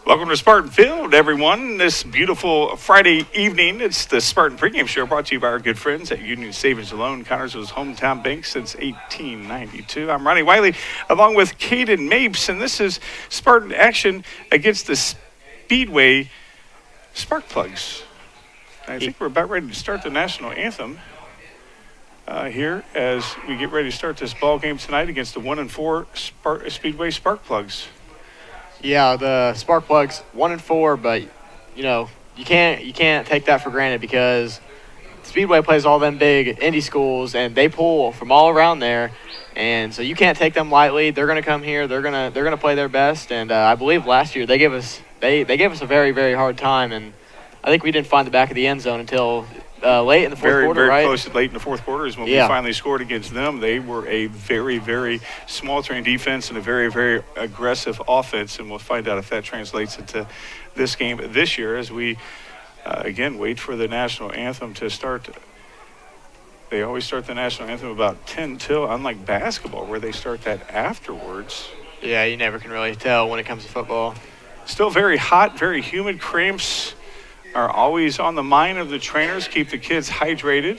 Welcome to Spartan Field, everyone. This beautiful Friday evening, it's the Spartan Pregame Show brought to you by our good friends at Union Savings and Loan, Connersville's hometown bank since 1892. I'm Ronnie Wiley, along with Caden Mapes, and this is Spartan action against the Speedway Spark Plugs. I think we're about ready to start the national anthem here as we get ready to start this ball game tonight against the 1-4 Speedway Spark Plugs. Yeah, the Spark Plugs 1-4, but you can't take that for granted because Speedway plays all them big indie schools and they pull from all around there, and so you can't take them lightly. They're gonna come here. They're gonna play their best, and I believe last year they gave us a very, very hard time, and I think we didn't find the back of the end zone until late in the fourth quarter, very right? Very close to late in the fourth quarter is when we finally scored against them. They were a very, very small-trained defense and a very, very aggressive offense, and we'll find out if that translates into this game this year as we, again, wait for the national anthem to start. They always start the national anthem about 10 till, unlike basketball where they start that afterwards. Yeah, you never can really tell when it comes to football. Still very hot, very humid. Cramps are always on the mind of the trainers. Keep the kids hydrated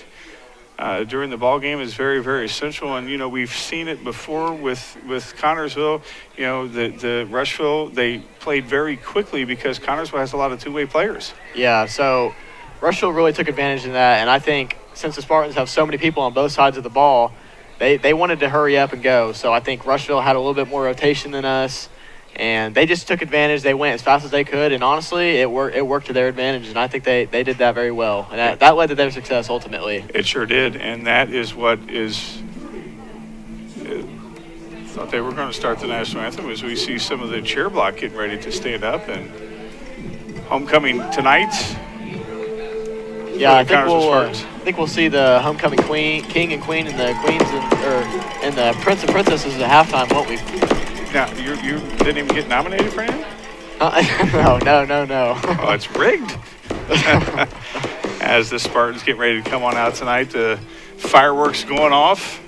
during the ball game is very, very essential. And, we've seen it before with Connersville. The Rushville, they played very quickly because Connersville has a lot of two-way players. Yeah, so Rushville really took advantage of that. And I think since the Spartans have so many people on both sides of the ball, they wanted to hurry up and go. So I think Rushville had a little bit more rotation than us. And they just took advantage. They went as fast as they could, and honestly, it worked to their advantage, and I think they did that very well. And that led to their success ultimately. It sure did, and that is what is thought they were going to start the national anthem as we see some of the cheer block getting ready to stand up. And homecoming tonight. Yeah, I think we'll see the homecoming king and queen and the queens and the prince and princesses at halftime, won't we? Now, you didn't even get nominated for anything? No. Oh, it's rigged. As the Spartans get ready to come on out tonight, the fireworks going off.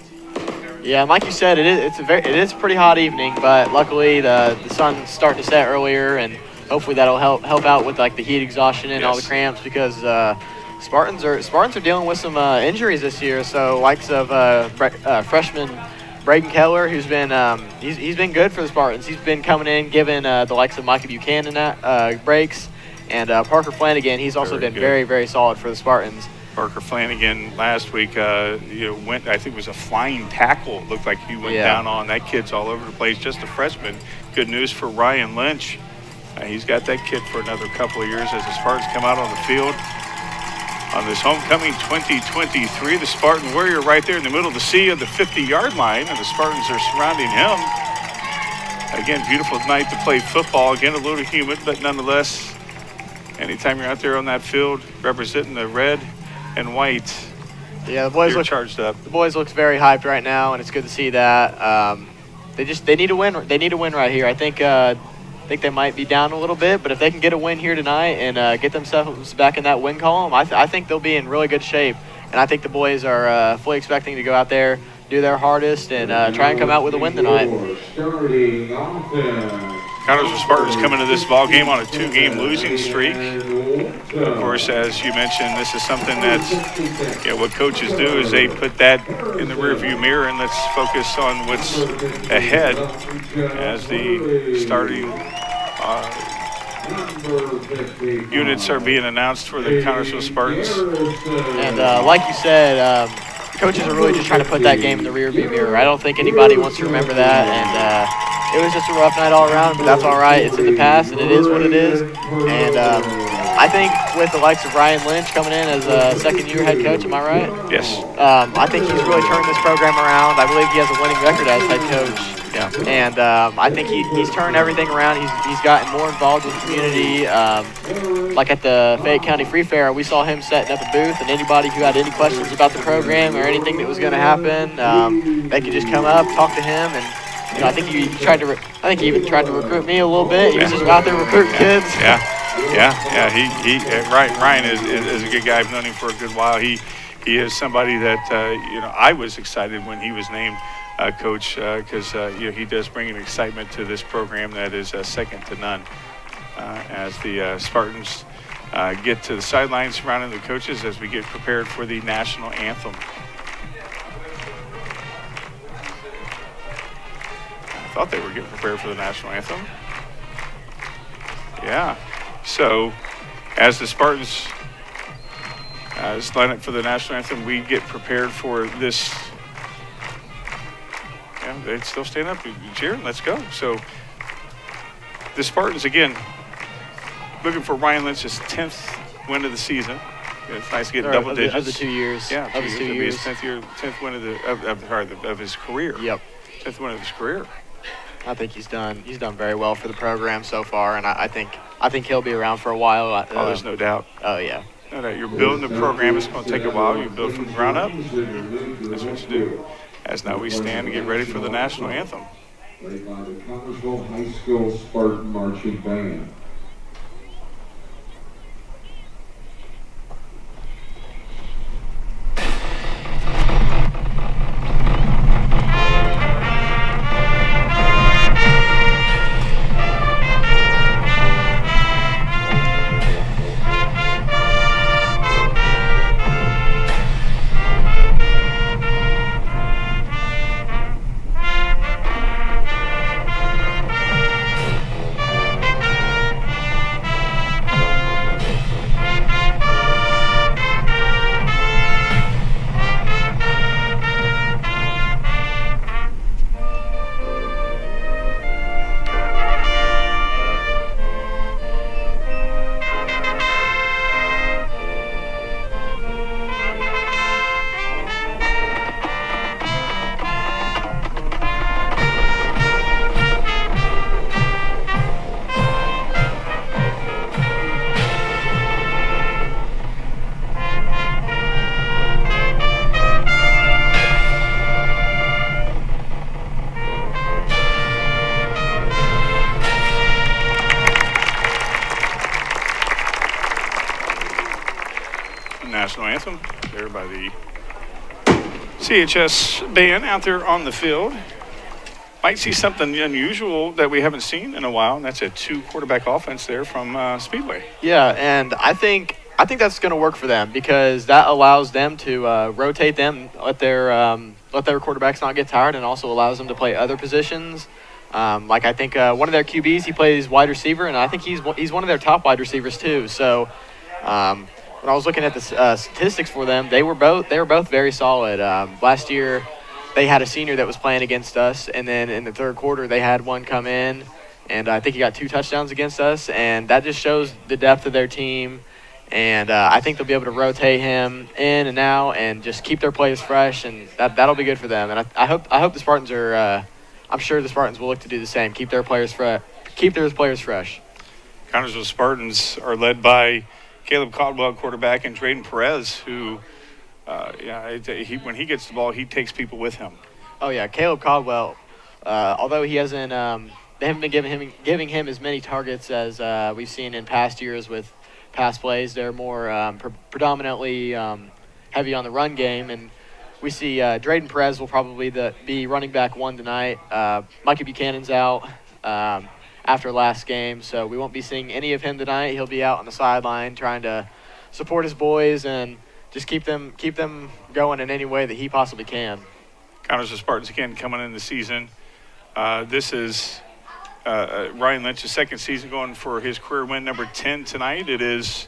Yeah, and like you said, it is a pretty hot evening, but luckily the sun's starting to set earlier, and hopefully that'll help out with like the heat exhaustion and all the cramps because Spartans are dealing with some injuries this year. So likes of freshman Braden Keller, who's been he's been good for the Spartans. He's been coming in, giving the likes of Micah Buchanan breaks, and Parker Flanagan. He's also been very, very solid for the Spartans. Parker Flanagan last week, went. I think it was a flying tackle. Looked like he went down on. That kid's all over the place. Just a freshman. Good news for Ryan Lynch. He's got that kid for another couple of years as the Spartans come out on the field. On this homecoming 2023, the Spartan Warrior right there in the middle of the sea of the 50-yard line, and the Spartans are surrounding him. Again, beautiful night to play football. Again, a little humid, but nonetheless, anytime you're out there on that field representing the red and white, the boys look charged up. The boys look very hyped right now, and it's good to see that. They need to win. They need to win right here. I think they might be down a little bit, but if they can get a win here tonight and get themselves back in that win column, I think they'll be in really good shape. And I think the boys are fully expecting to go out there, do their hardest, and try and come out with a win tonight. Connersville Spartans come into this ball game on a 2-game losing streak. Of course, as you mentioned, this is something that's, what coaches do is they put that in the rearview mirror and let's focus on what's ahead as the starting units are being announced for the Connersville Spartans. And like you said, coaches are really just trying to put that game in the rearview mirror. I don't think anybody wants to remember that, and it was just a rough night all around, but that's all right. It's in the past, and it is what it is. And I think with the likes of Ryan Lynch coming in as a second-year head coach, am I right? Yes. I think he's really turned this program around. I believe he has a winning record as head coach. Yeah. And I think he's turned everything around. He's gotten more involved with the community. Like at the Fayette County Free Fair, we saw him setting up a booth, and anybody who had any questions about the program or anything that was going to happen, they could just come up, talk to him, and I think he even tried to recruit me a little bit. He was just out there recruiting kids. Ryan is a good guy. I've known him for a good while. He is somebody that I was excited when he was named coach, because he does bring an excitement to this program that is second to none. As the Spartans get to the sidelines surrounding the coaches as we get prepared for the national anthem. I thought they were getting prepared for the national anthem. Yeah. So as the Spartans line up for the national anthem, we get prepared for this. Yeah, they'd still stand up, cheer, let's go. So the Spartans, again, looking for Ryan Lynch's 10th win of the season. It's nice to get double digits. Of the 2 years. Yeah, of the 2 years. His 10th win of his career. Yep. 10th win of his career. I think he's done very well for the program so far, and I think he'll be around for a while. There's no doubt. Oh yeah. No doubt. You're building the program. It's going to take a while. You build from the ground up. That's what you do. As now we stand to get ready for the national anthem. Played by the Connersville High School Spartan Marching Band. National anthem there by the CHS band out there on the field. Might see something unusual that we haven't seen in a while, and that's a 2-quarterback offense there from Speedway. Yeah, and I think that's going to work for them because that allows them to rotate them, let their quarterbacks not get tired, and also allows them to play other positions. Like I think one of their QBs, he plays wide receiver, and I think he's one of their top wide receivers too. So when I was looking at the statistics for them, they were both very solid. Last year, they had a senior that was playing against us, and then in the third quarter, they had one come in, and I think he got 2 touchdowns against us, and that just shows the depth of their team. And I think they'll be able to rotate him in and out and just keep their players fresh, and that'll be good for them. And I hope the Spartans are. I'm sure the Spartans will look to do the same. Keep their players fresh. Connersville Spartans are led by Caleb Caldwell, quarterback, and Drayden Perez, who, when he gets the ball, he takes people with him. Oh yeah, Caleb Caldwell. Although he hasn't, they haven't been giving him as many targets as we've seen in past years with pass plays. They're more predominantly heavy on the run game, and we see Drayden Perez will probably be running back 1 tonight. Micah Buchanan's out after last game, so we won't be seeing any of him tonight. He'll be out on the sideline trying to support his boys and just keep them going in any way that he possibly can. Connersville Spartans again coming in the season. This is Ryan Lynch's second season, going for his career win number 10 tonight. It is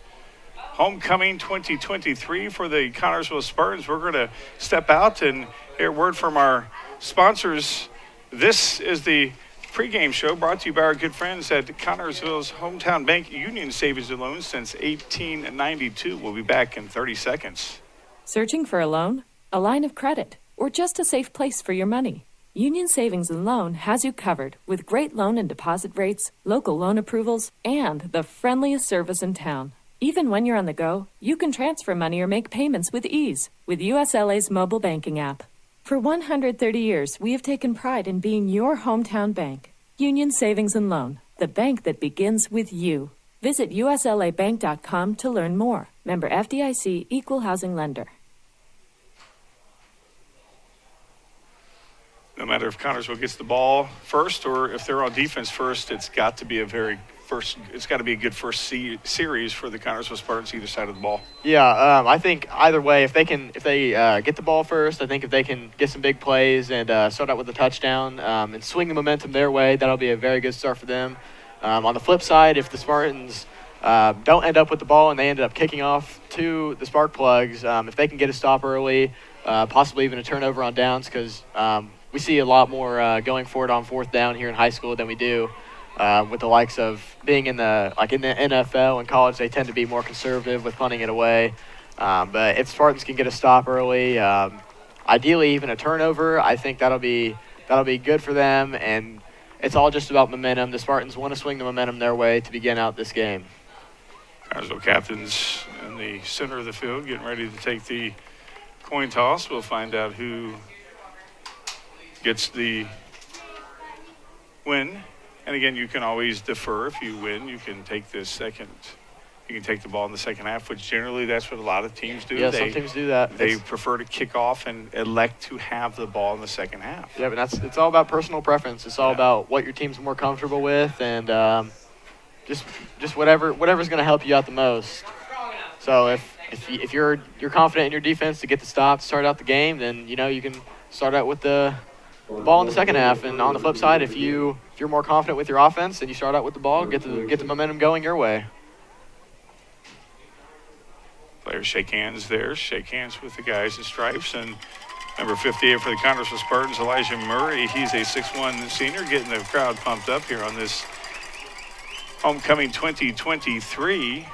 Homecoming 2023 for the Connersville Spartans. We're going to step out and hear a word from our sponsors. This is the pregame show brought to you by our good friends at Connersville's hometown bank, Union Savings and Loans, since 1892. We'll be back in 30 seconds. Searching for a loan, a line of credit, or just a safe place for your money? Union Savings and Loan has you covered with great loan and deposit rates, local loan approvals, and the friendliest service in town. Even when you're on the go, you can transfer money or make payments with ease with USLA's mobile banking app. For 130 years, we have taken pride in being your hometown bank. Union Savings and Loan, the bank that begins with you. Visit uslabank.com to learn more. Member FDIC, Equal Housing Lender. no matter if Connersville gets the ball first or if they're on defense first, it's got to be a good first series for the Connersville Spartans either side of the ball. Yeah, I think either way, if they get the ball first, I think if they can get some big plays and start out with a touchdown and swing the momentum their way, that'll be a very good start for them. On the flip side, if the Spartans don't end up with the ball and they ended up kicking off to the Spark Plugs, if they can get a stop early, possibly even a turnover on downs, because we see a lot more going for it on fourth down here in high school than we do with the likes of being in the NFL and college. They tend to be more conservative with punting it away. But if Spartans can get a stop early, ideally even a turnover, I think that'll be good for them. And it's all just about momentum. The Spartans want to swing the momentum their way to begin out this game. Connersville captains in the center of the field getting ready to take the coin toss. We'll find out who gets the win. And again, you can always defer. If you win, you can take the ball in the second half, which generally that's what a lot of teams do. Yeah, some teams do that. They prefer to kick off and elect to have the ball in the second half. Yeah, but it's all about personal preference. It's all about what your team's more comfortable with, and just whatever's going to help you out the most. So if you're confident in your defense to get the stop to start out the game, then you can start out with the ball in the second half. And on the flip side, if you're more confident with your offense, then you start out with the ball, get the momentum going your way. Players shake hands with the guys in stripes. And number 58 for the Connersville Spartans, Elijah Murray. He's a 6'1" senior, getting the crowd pumped up here on this homecoming 2023.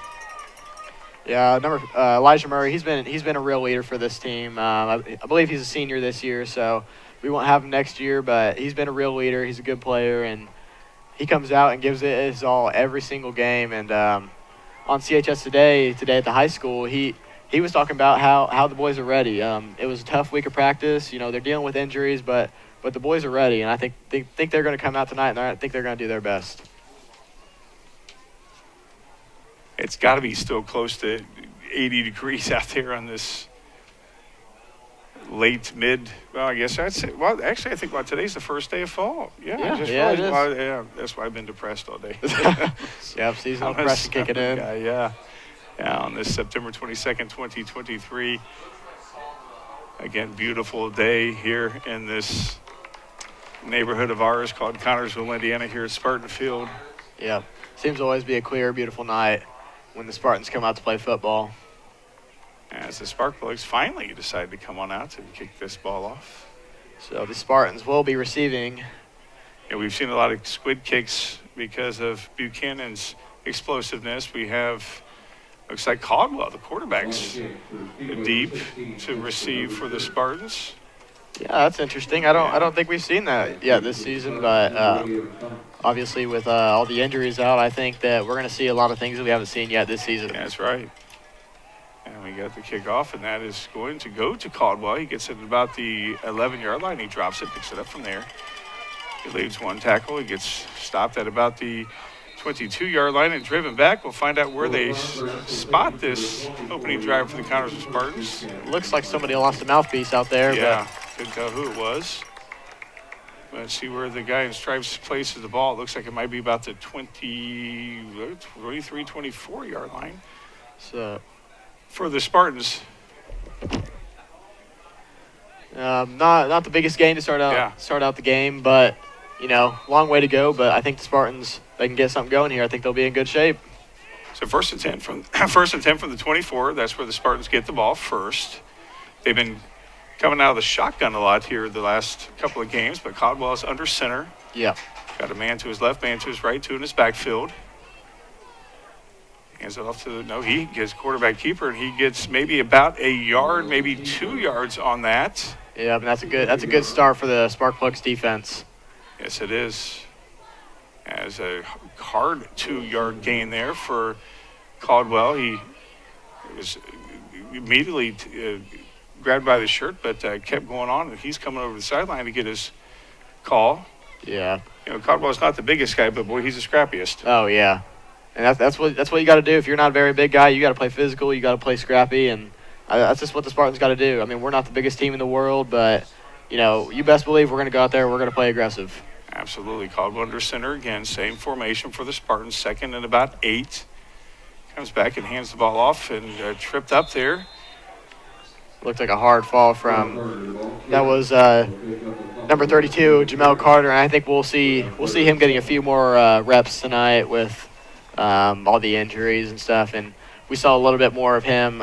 Yeah, Elijah Murray. He's been a real leader for this team. I believe he's a senior this year, so we won't have him next year. But he's been a real leader. He's a good player, and he comes out and gives it his all every single game. And on CHS today at the high school, he was talking about how the boys are ready. It was a tough week of practice. They're dealing with injuries, but the boys are ready, and I think they're going to come out tonight, and I think they're going to do their best. It's got to be still close to 80 degrees out there on this late mid. Well, I guess I'd say. Well, actually, I think today's the first day of fall. Yeah, it is. That's why I've been depressed all day. Yeah, seasonal depression kicking in. Yeah, on this September 22nd, 2023. Again, beautiful day here in this neighborhood of ours called Connersville, Indiana, here at Spartan Field. Yeah, seems to always be a clear, beautiful night when the Spartans come out to play football. As the Spark Plugs finally decide to come on out and kick this ball off. So the Spartans will be receiving. Yeah, we've seen a lot of squid kicks because of Buchanan's explosiveness. We have, looks like Caldwell, the quarterback's deep to receive for the Spartans. Yeah, that's interesting. I don't think we've seen that yet this season, but obviously with all the injuries out, I think that we're going to see a lot of things that we haven't seen yet this season. Yeah, that's right. And we got the kickoff, and that is going to go to Caldwell. He gets it at about the 11-yard line. He drops it, picks it up from there. He leaves one tackle. He gets stopped at about the 22-yard line and driven back. We'll find out where they spot this opening drive for the Connersville Spartans. Looks like somebody lost a mouthpiece out there. Yeah, couldn't tell who it was. Let's see where the guy in stripes places the ball. It looks like it might be about the 23, 24-yard line. So for the Spartans. Not the biggest gain to start out the game, but long way to go. But I think the Spartans, they can get something going here. I think they'll be in good shape. So first and 10 from the 24. That's where the Spartans get the ball first. They've been coming out of the shotgun a lot here the last couple of games, but Caldwell is under center. Yeah. Got a man to his left, man to his right, two in his backfield. Hands it off to he gets quarterback keeper, and he gets maybe about a yard, maybe 2 yards on that. Yeah, but that's a good start for the Spark Plugs defense. Yes, it is. As a hard 2-yard gain there for Caldwell. He was immediately grabbed by the shirt, but kept going on, and he's coming over the sideline to get his call. Yeah. Caldwell's not the biggest guy, but boy, he's the scrappiest. Oh yeah. And that's what you got to do. If you're not a very big guy, you got to play physical. You got to play scrappy, and that's just what the Spartans got to do. I mean, we're not the biggest team in the world, but you best believe we're going to go out there. We're going to play aggressive. Absolutely. Caldwell under center again. Same formation for the Spartans. Second and about 8. Comes back and hands the ball off and tripped up there. Looked like a hard fall that was number 32, Jamel Carter, and I think we'll see him getting a few more reps tonight with all the injuries and stuff. And we saw a little bit more of him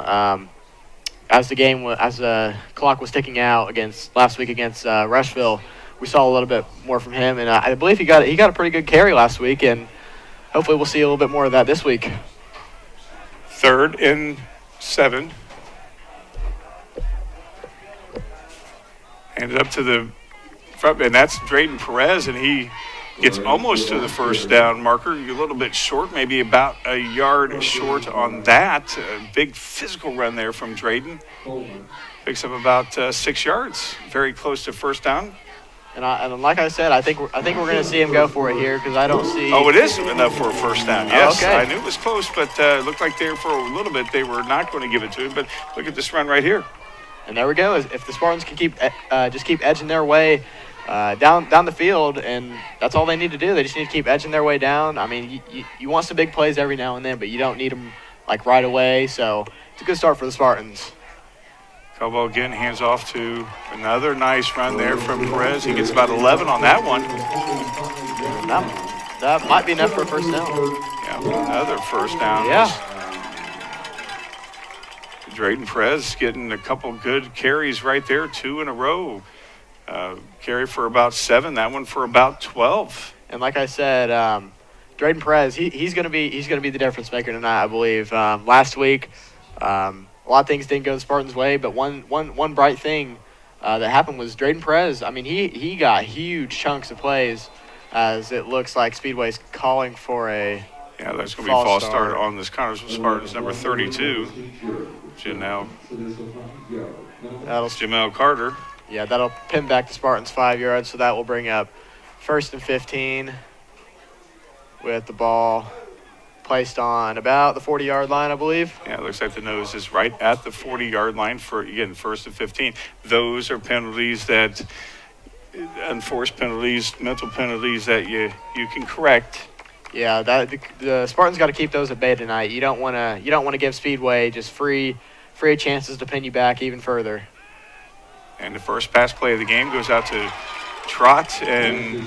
as the clock was ticking out last week against Rushville. We saw a little bit more from him, and I believe he got a pretty good carry last week, and hopefully we'll see a little bit more of that this week. 3rd and 7. Handed up to the front, and that's Drayden Perez, and he gets almost to the first down marker. A little bit short, maybe about a yard short on that. A big physical run there from Drayden. Picks up about 6 yards, very close to first down. And like I said, I think we're going to see him go for it here because I don't see. Oh, it is enough for a first down. Yes, okay. I knew it was close, but it looked like there for a little bit they were not going to give it to him. But look at this run right here. And there we go. If the Spartans can keep edging their way down the field, and that's all they need to do. They just need to keep edging their way down. I mean, you want some big plays every now and then, but you don't need them like right away. So it's a good start for the Spartans. Caldwell again hands off to another nice run there from Perez. He gets about 11 on that one. That might be enough for a first down. Yeah, another first down. Yeah. Drayden Perez getting a couple good carries right there, 2 in a row. Carry for about 7, that one for about 12. And like I said, Drayden Perez, he's gonna be the difference maker tonight, I believe. Last week, a lot of things didn't go the Spartans' way, but one bright thing that happened was Drayden Perez. I mean, he got huge chunks of plays, as it looks like Speedway's calling for a that's going to be a false start on this Connersville Spartans, number 32. Jamel Carter. Yeah, that'll pin back the Spartans 5 yards, so that will bring up 1st and 15 with the ball placed on about the 40-yard line, I believe. Yeah, it looks like the nose is right at the 40-yard line for, again, 1st and 15. Those are penalties that, enforced penalties, mental penalties that you can correct. Yeah, the Spartans got to keep those at bay tonight. You don't want to give Speedway just free chances to pin you back even further. And the first pass play of the game goes out to Trot, and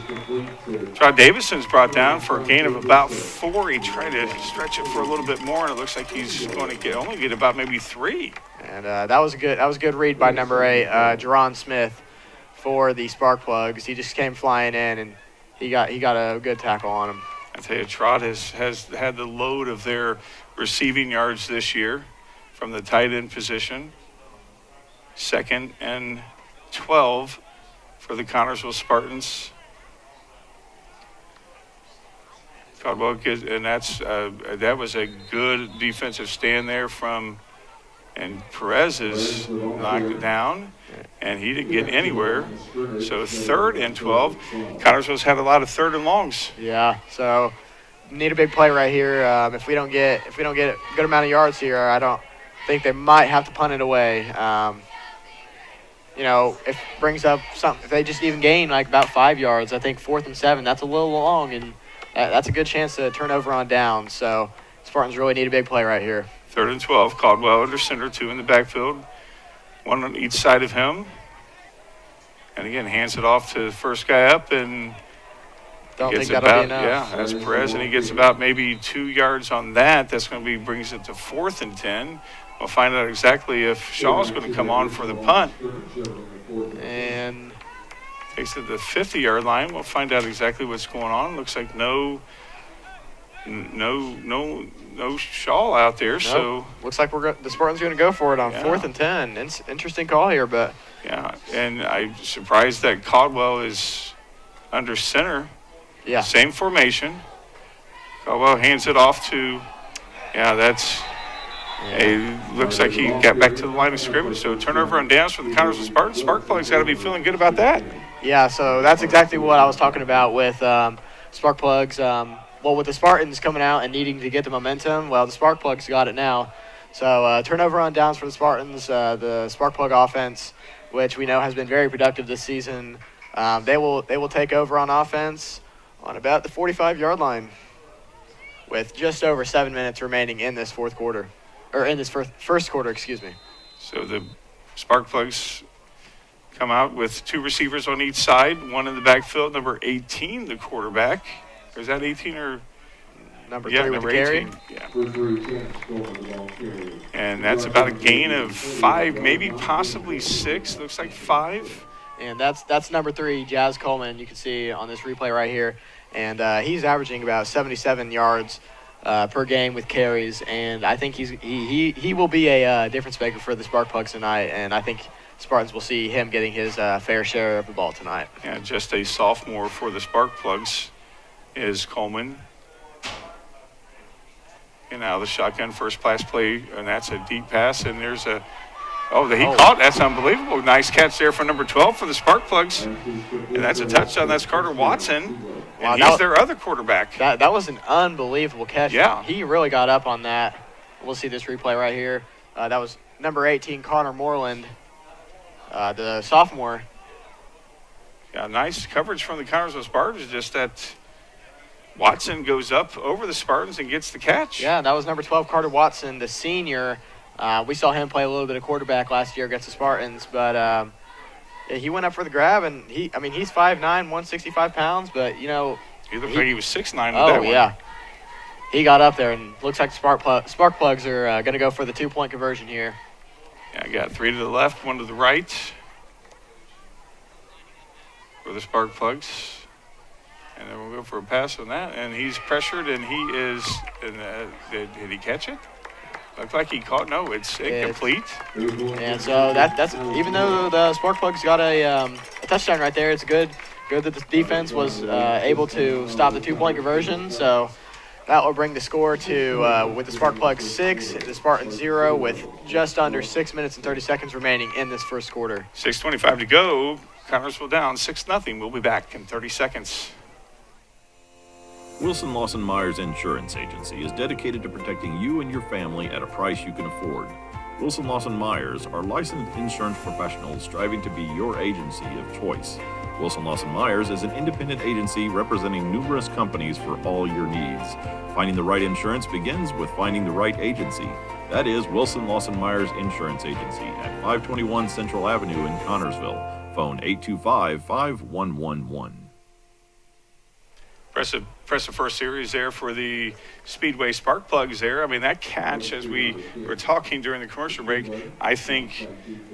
Trot Davison's brought down for a gain of about 4. He tried to stretch it for a little bit more, and it looks like he's going to only get about maybe 3. And that was a good read by number 8, Jerron Smith, for the Spark Plugs. He just came flying in, and he got a good tackle on him. I tell you, Trot has had the load of their receiving yards this year from the tight end position. 2nd and 12 for the Connersville Spartans. Caldwell gets, and that was a good defensive stand there and Perez is knocked it down, and he didn't get anywhere. So 3rd and 12. Connersville's had a lot of 3rd and longs. Yeah, so need a big play right here. If we don't get a good amount of yards here, I don't think they might have to punt it away. If brings up something, if they just even gain like about 5 yards, I think 4th and 7, that's a little long, and that's a good chance to turn over on down. So Spartans really need a big play right here. 3rd and 12. Caldwell under center, 2 in the backfield, 1 on each side of him. And again, hands it off to the first guy up, and don't think that'll be enough. Yeah, that's Perez, and he gets about maybe 2 yards on that. That's going to brings it to 4th and 10. We'll find out exactly if Shaw's going to come on for the punt. And takes it to the 50-yard line. We'll find out exactly what's going on. Looks like no Shaw out there. Nope. So looks like the Spartans are going to go for it on 4th and 10. Interesting call here, but yeah, and I'm surprised that Caldwell is under center. Yeah, same formation. Caldwell hands it off to. Looks like he got back to the line of scrimmage. So turnover on downs for the Connersville Spartans. Sparkplug's got to be feeling good about that. Yeah, so that's exactly what I was talking about with Sparkplugs. With the Spartans coming out and needing to get the momentum, the Sparkplugs got it now. So turnover on downs for the Spartans. The Sparkplug offense which we know has been very productive this season. They will take over on offense on about the 45-yard line with just over 7 minutes remaining in this fourth quarter, or in this first quarter, excuse me. So the Sparkplugs come out with 2 receivers on each side, one in the backfield, number 18, the quarterback. Is that 18 or? Number 3 with the carry. Yeah. And that's about a gain of 5, maybe possibly 6. Looks like 5. And that's number 3, Jazz Coleman. You can see on this replay right here. And he's averaging about 77 yards per game with carries. And I think he will be a difference maker for the Sparkplugs tonight. And I think Spartans will see him getting his fair share of the ball tonight. Yeah, just a sophomore for the Sparkplugs is Coleman. And now the shotgun first pass play, and that's a deep pass, and there's he caught. That's unbelievable. Nice catch there for number 12 for the Sparkplugs. And that's a touchdown. That's Carter Watson. And he's their other quarterback. That was an unbelievable catch. Yeah. He really got up on that. We'll see this replay right here. That was number 18, Connor Moreland, the sophomore. Yeah, nice coverage from the Connersville Spartans, just that Watson goes up over the Spartans and gets the catch. Yeah, that was number 12, Carter Watson, the senior. We saw him play a little bit of quarterback last year against the Spartans, but he went up for the grab, and he's 5'9", 165 pounds, but, He looked like he was 6'9" with that one. Oh, yeah. He got up there, and looks like the Sparkplugs are going to go for the 2-point conversion here. Yeah, I got 3 to the left, 1 to the right for the Sparkplugs. And then we'll go for a pass on that, and he's pressured, and he is. Did he catch it? Looked like he caught. No, it's incomplete. And so that's even though the Sparkplugs got a touchdown right there, it's good that the defense was able to stop the 2-point conversion. So that will bring the score to with the Sparkplugs 6 and the Spartans 0 with just under 6 minutes and 30 seconds remaining in this first quarter. 6:25 to go. Connersville down 6-0. We'll be back in 30 seconds. Wilson Lawson Myers Insurance Agency is dedicated to protecting you and your family at a price you can afford. Wilson Lawson Myers are licensed insurance professionals striving to be your agency of choice. Wilson Lawson Myers is an independent agency representing numerous companies for all your needs. Finding the right insurance begins with finding the right agency. That is Wilson Lawson Myers Insurance Agency at 521 Central Avenue in Connersville. Phone 825-5111. Impressive first series there for the Speedway Sparkplugs there. I mean, that catch, as we were talking during the commercial break, I think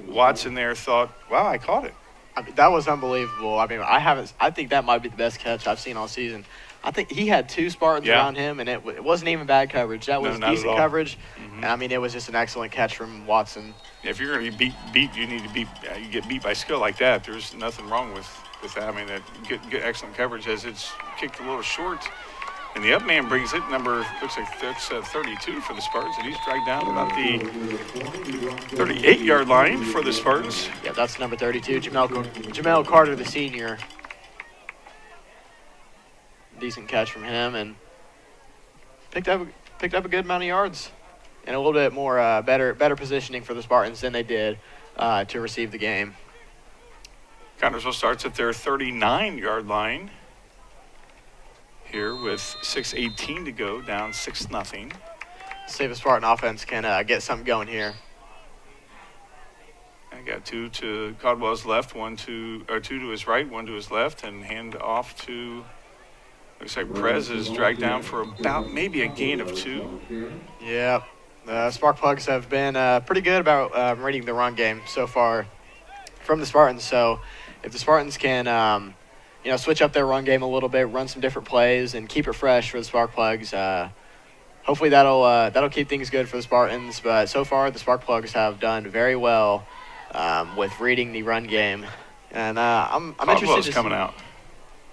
Watson there thought, wow, I caught it. I mean, that was unbelievable. I mean, I think that might be the best catch I've seen all season. I think he had 2 Spartans around him, and it wasn't even bad coverage. That was decent coverage. Mm-hmm. And, I mean, it was just an excellent catch from Watson. Yeah, if you're going to be beat, you need to you get beat by skill like that. There's nothing wrong with that. I mean, that good excellent coverage as it's kicked a little short. And the up man brings it. Looks like that's 32 for the Spartans, and he's dragged down about the 38-yard line for the Spartans. Yeah, that's number 32, Jamel Carter, the senior. Decent catch from him, and picked up a good amount of yards, and a little bit more better positioning for the Spartans than they did to receive the game. Connersville starts at their 39-yard line here with 6:18 to go, down 6-0. See if the Spartan offense can get something going here. I got 2 to Caldwell's left, 2 to his right, 1 to his left, and hand off to, looks like Prez is dragged down for about maybe a gain of 2. Yeah, the Sparkplugs have been pretty good about reading the run game so far from the Spartans. So if the Spartans can, switch up their run game a little bit, run some different plays, and keep it fresh for the Sparkplugs, hopefully that'll keep things good for the Spartans. But so far, the Sparkplugs have done very well with reading the run game, and I'm interested to coming out.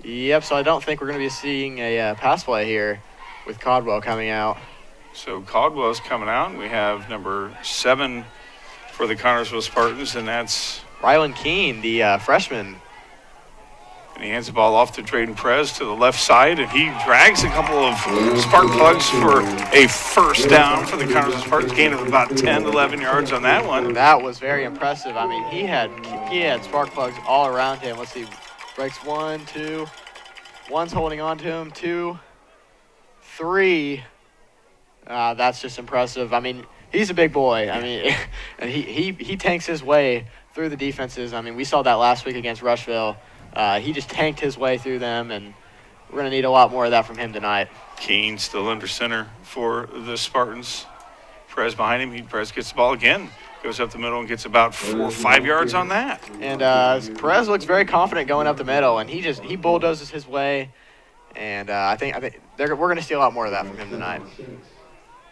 Yep. So I don't think we're going to be seeing a pass play here with Caldwell coming out. So Caldwell's coming out, and we have number 7 for the Connersville Spartans, and that's Rylan Keene, the freshman. And he hands the ball off to Drayden Perez to the left side, and he drags a couple of spark plugs for a first down for the Connersville Spartans, gain of about 10, 11 yards on that one. That was very impressive. I mean, he had spark plugs all around him. Let's see, breaks 1, 2. One's holding on to him, 2, 3. That's just impressive. I mean, he's a big boy. I mean, and he tanks his way through the defenses. I mean, we saw that last week against Rushville. He just tanked his way through them, and we're going to need a lot more of that from him tonight. Keene still under center for the Spartans. Perez behind him. Perez gets the ball again. Goes up the middle and gets about 4 or 5 yards on that. And Perez looks very confident going up the middle, and he bulldozes his way. And I think we're going to see a lot more of that from him tonight.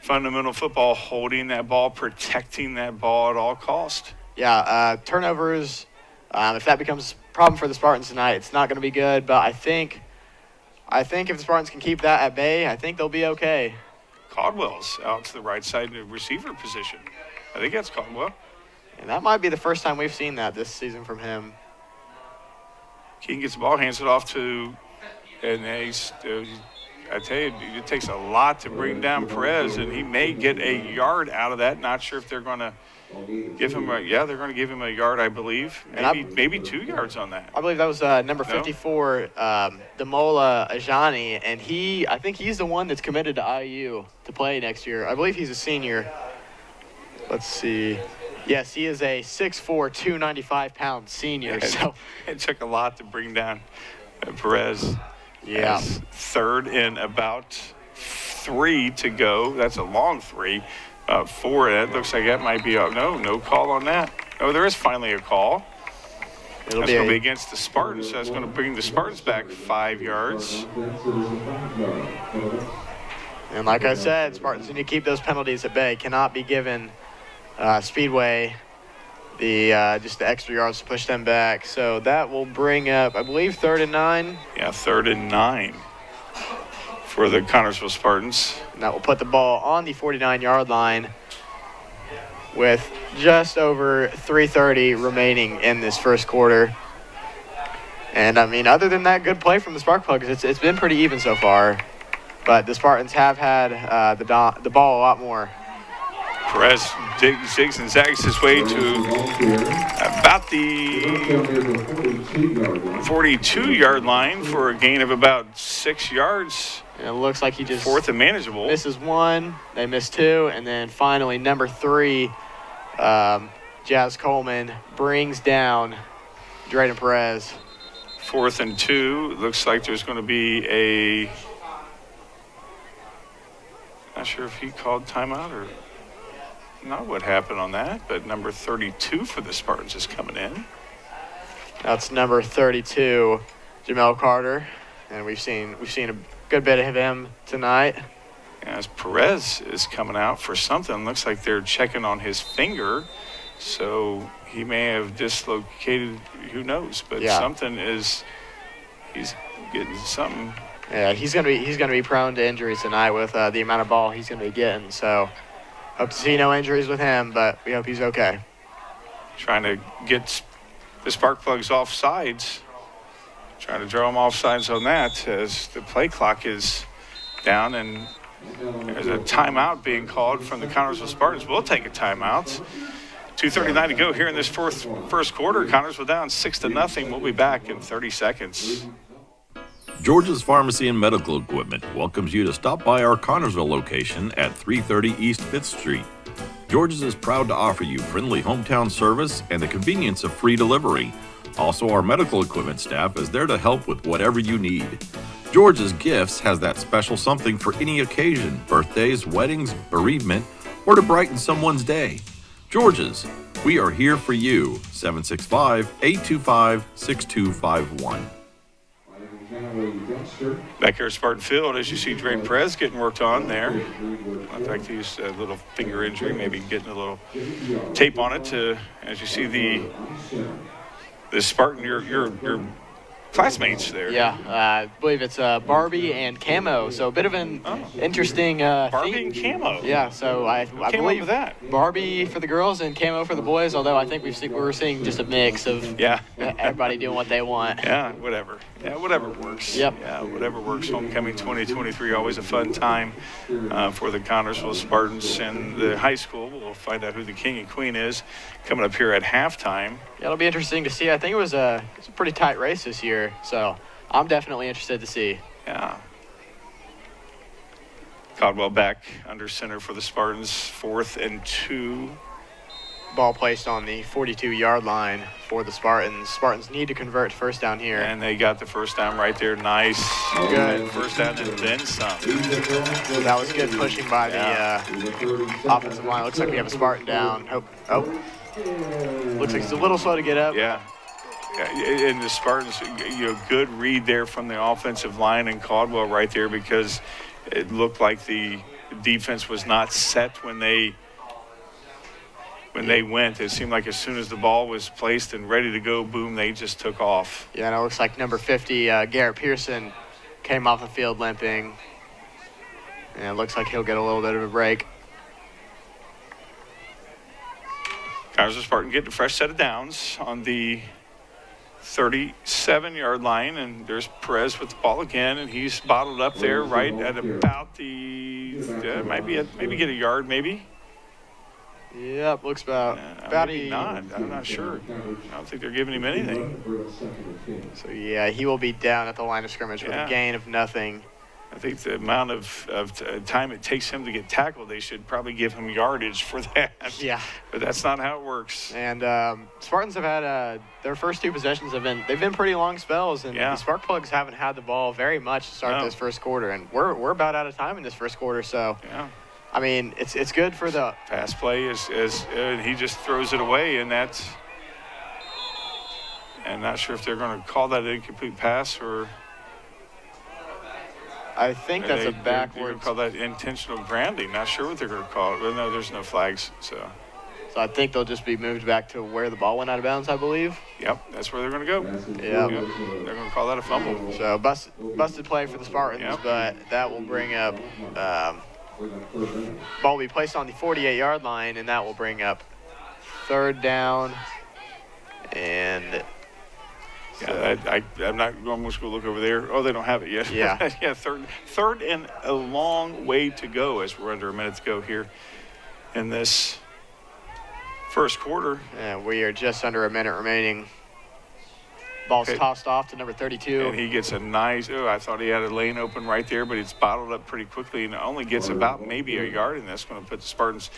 Fundamental football, holding that ball, protecting that ball at all cost. Yeah, turnovers. If that becomes a problem for the Spartans tonight, it's not going to be good. But I think if the Spartans can keep that at bay, I think they'll be okay. Caldwell's out to the right side in the receiver position. I think that's Caldwell. And that might be the first time we've seen that this season from him. Keene gets the ball, hands it off to, and I tell you, it takes a lot to bring down Perez, and he may get a yard out of that. Not sure if they're going to give him they're going to give him a yard, I believe. Maybe 2 yards on that. I believe that was number 54, Demola Ajani, and I think he's the one that's committed to IU to play next year. I believe he's a senior. Let's see. Yes, he is a 6'4", 295-pound senior. Yeah, so it took a lot to bring down Perez. Yeah. Third and about 3 to go. That's a long 3. 4. That looks like that might be no call on that. Oh, there is finally a call. That's going to be against the Spartans. So that's going to bring the Spartans back 5 yards. And like I said, Spartans need to keep those penalties at bay. Cannot be given Speedway just the extra yards to push them back. So that will bring up, I believe, 3rd and 9. Yeah, 3rd and 9 for the Connersville Spartans. And that will put the ball on the 49-yard line with just over 3:30 remaining in this first quarter. And, I mean, other than that, good play from the Spark Plugs. It's been pretty even so far. But the Spartans have had the ball a lot more. Perez zigs and zags his way to about the 42-yard line for a gain of about 6 yards. And it looks like he just 4th and manageable. Misses 1, they miss 2, and then finally number 3, Jazz Coleman brings down Drayden Perez. 4th and 2. Looks like there's going to be not sure if he called timeout or not what happened on that, but number 32 for the Spartans is coming in. That's number 32, Jamel Carter, and we've seen a good bit of him tonight. As Perez is coming out for something, looks like they're checking on his finger, so he may have dislocated, who knows, but he's getting something. Yeah, he's gonna be prone to injuries tonight with the amount of ball he's gonna be getting. So hope to see no injuries with him, but we hope he's okay. Trying to get the spark plugs off sides. Trying to draw them off sides on that as the play clock is down, and there's a timeout being called from the Connersville Spartans. We'll take a timeout. 2:39 to go here in this first quarter. Connersville down 6-0. We'll be back in 30 seconds. George's Pharmacy and Medical Equipment welcomes you to stop by our Connersville location at 330 East 5th Street. George's is proud to offer you friendly hometown service and the convenience of free delivery. Also, our medical equipment staff is there to help with whatever you need. George's Gifts has that special something for any occasion, birthdays, weddings, bereavement, or to brighten someone's day. George's, we are here for you. 765-825-6251. Back here at Spartan Field, as you see Drayden Perez getting worked on there. In fact, he's a little finger injury, maybe getting a little tape on it to, as you see the Spartan, your classmates there. Yeah, I believe it's Barbie and Camo. So a bit of an interesting Barbie theme. and Camo. Yeah, so I believe that? Barbie for the girls and Camo for the boys. Although I think we're seeing just a mix of everybody doing what they want. Yeah, whatever. Yeah, whatever works. Yep. Yeah, whatever works. Homecoming 2023, always a fun time for the Connersville Spartans and the high school. We'll find out who the king and queen is coming up here at halftime. Yeah, it'll be interesting to see. I think it was a pretty tight race this year, so I'm definitely interested to see. Yeah. Caldwell back under center for the Spartans, 4th and 2. Ball placed on the 42-yard line for the Spartans. Spartans need to convert first down here. And they got the first down right there. Nice. Good. First down and then some. That was good pushing by the offensive line. Looks like we have a Spartan down. Oh. Looks like it's a little slow to get up. Yeah. And the Spartans, good read there from the offensive line and Caldwell right there, because it looked like the defense was not set when they went. It seemed like as soon as the ball was placed and ready to go, boom, they just took off. Yeah, and it looks like number 50, Garrett Pearson, came off the field limping. And it looks like he'll get a little bit of a break. Connersville Spartan getting a fresh set of downs on the 37-yard line, and there's Perez with the ball again, and he's bottled up there right at about the maybe get a yard, maybe. Yep, looks about maybe not. I'm not sure. I don't think they're giving him anything. So yeah, he will be down at the line of scrimmage with a gain of nothing. I think the amount of time it takes him to get tackled, they should probably give him yardage for that. Yeah. But that's not how it works. And Spartans have had their first 2 possessions they've been pretty long spells, and the Spark Plugs haven't had the ball very much to start this first quarter, and we're about out of time in this first quarter. So I mean, it's good for the pass play is he just throws it away, and that's. And not sure if they're going to call that an incomplete pass or. I think that's a backwards. They're going to call that intentional grounding. Not sure what they're going to call it. Well, no, there's no flags. So I think they'll just be moved back to where the ball went out of bounds, I believe. Yep, that's where they're going to go. Yeah. Yep. They're going to call that a fumble. So busted play for the Spartans, but that will bring up ball will be placed on the 48-yard line, and that will bring up 3rd down. And I'm not almost going to look over there. Oh, they don't have it yet. Yeah. Yeah, third and a long way to go as we're under a minute to go here in this first quarter. And we are just under a minute remaining. Ball's tossed off to number 32. And he gets a nice, I thought he had a lane open right there, but it's bottled up pretty quickly and only gets about maybe a yard, and that's going to put the Spartans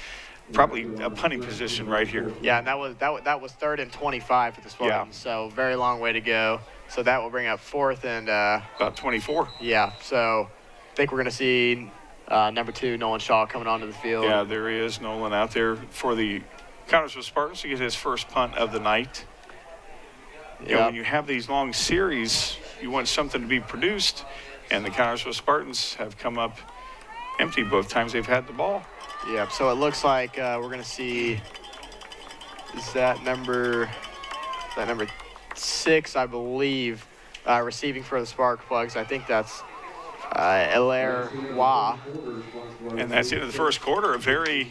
probably a punting position right here. Yeah, and that was 3rd and 25 for the Spartans, so very long way to go. So that will bring up 4th and about 24. Yeah, so I think we're going to see number 2, Nolan Shaw, coming onto the field. Yeah, there he is, Nolan out there for the Connersville Spartans to get his first punt of the night. Yeah. When you have these long series, you want something to be produced, and the Connersville Spartans have come up empty both times they've had the ball. Yep, so it looks like we're going to see, is that number 6, I believe, receiving for the Spark Plugs. I think that's Elaire Wah. And that's the end of the first quarter. A very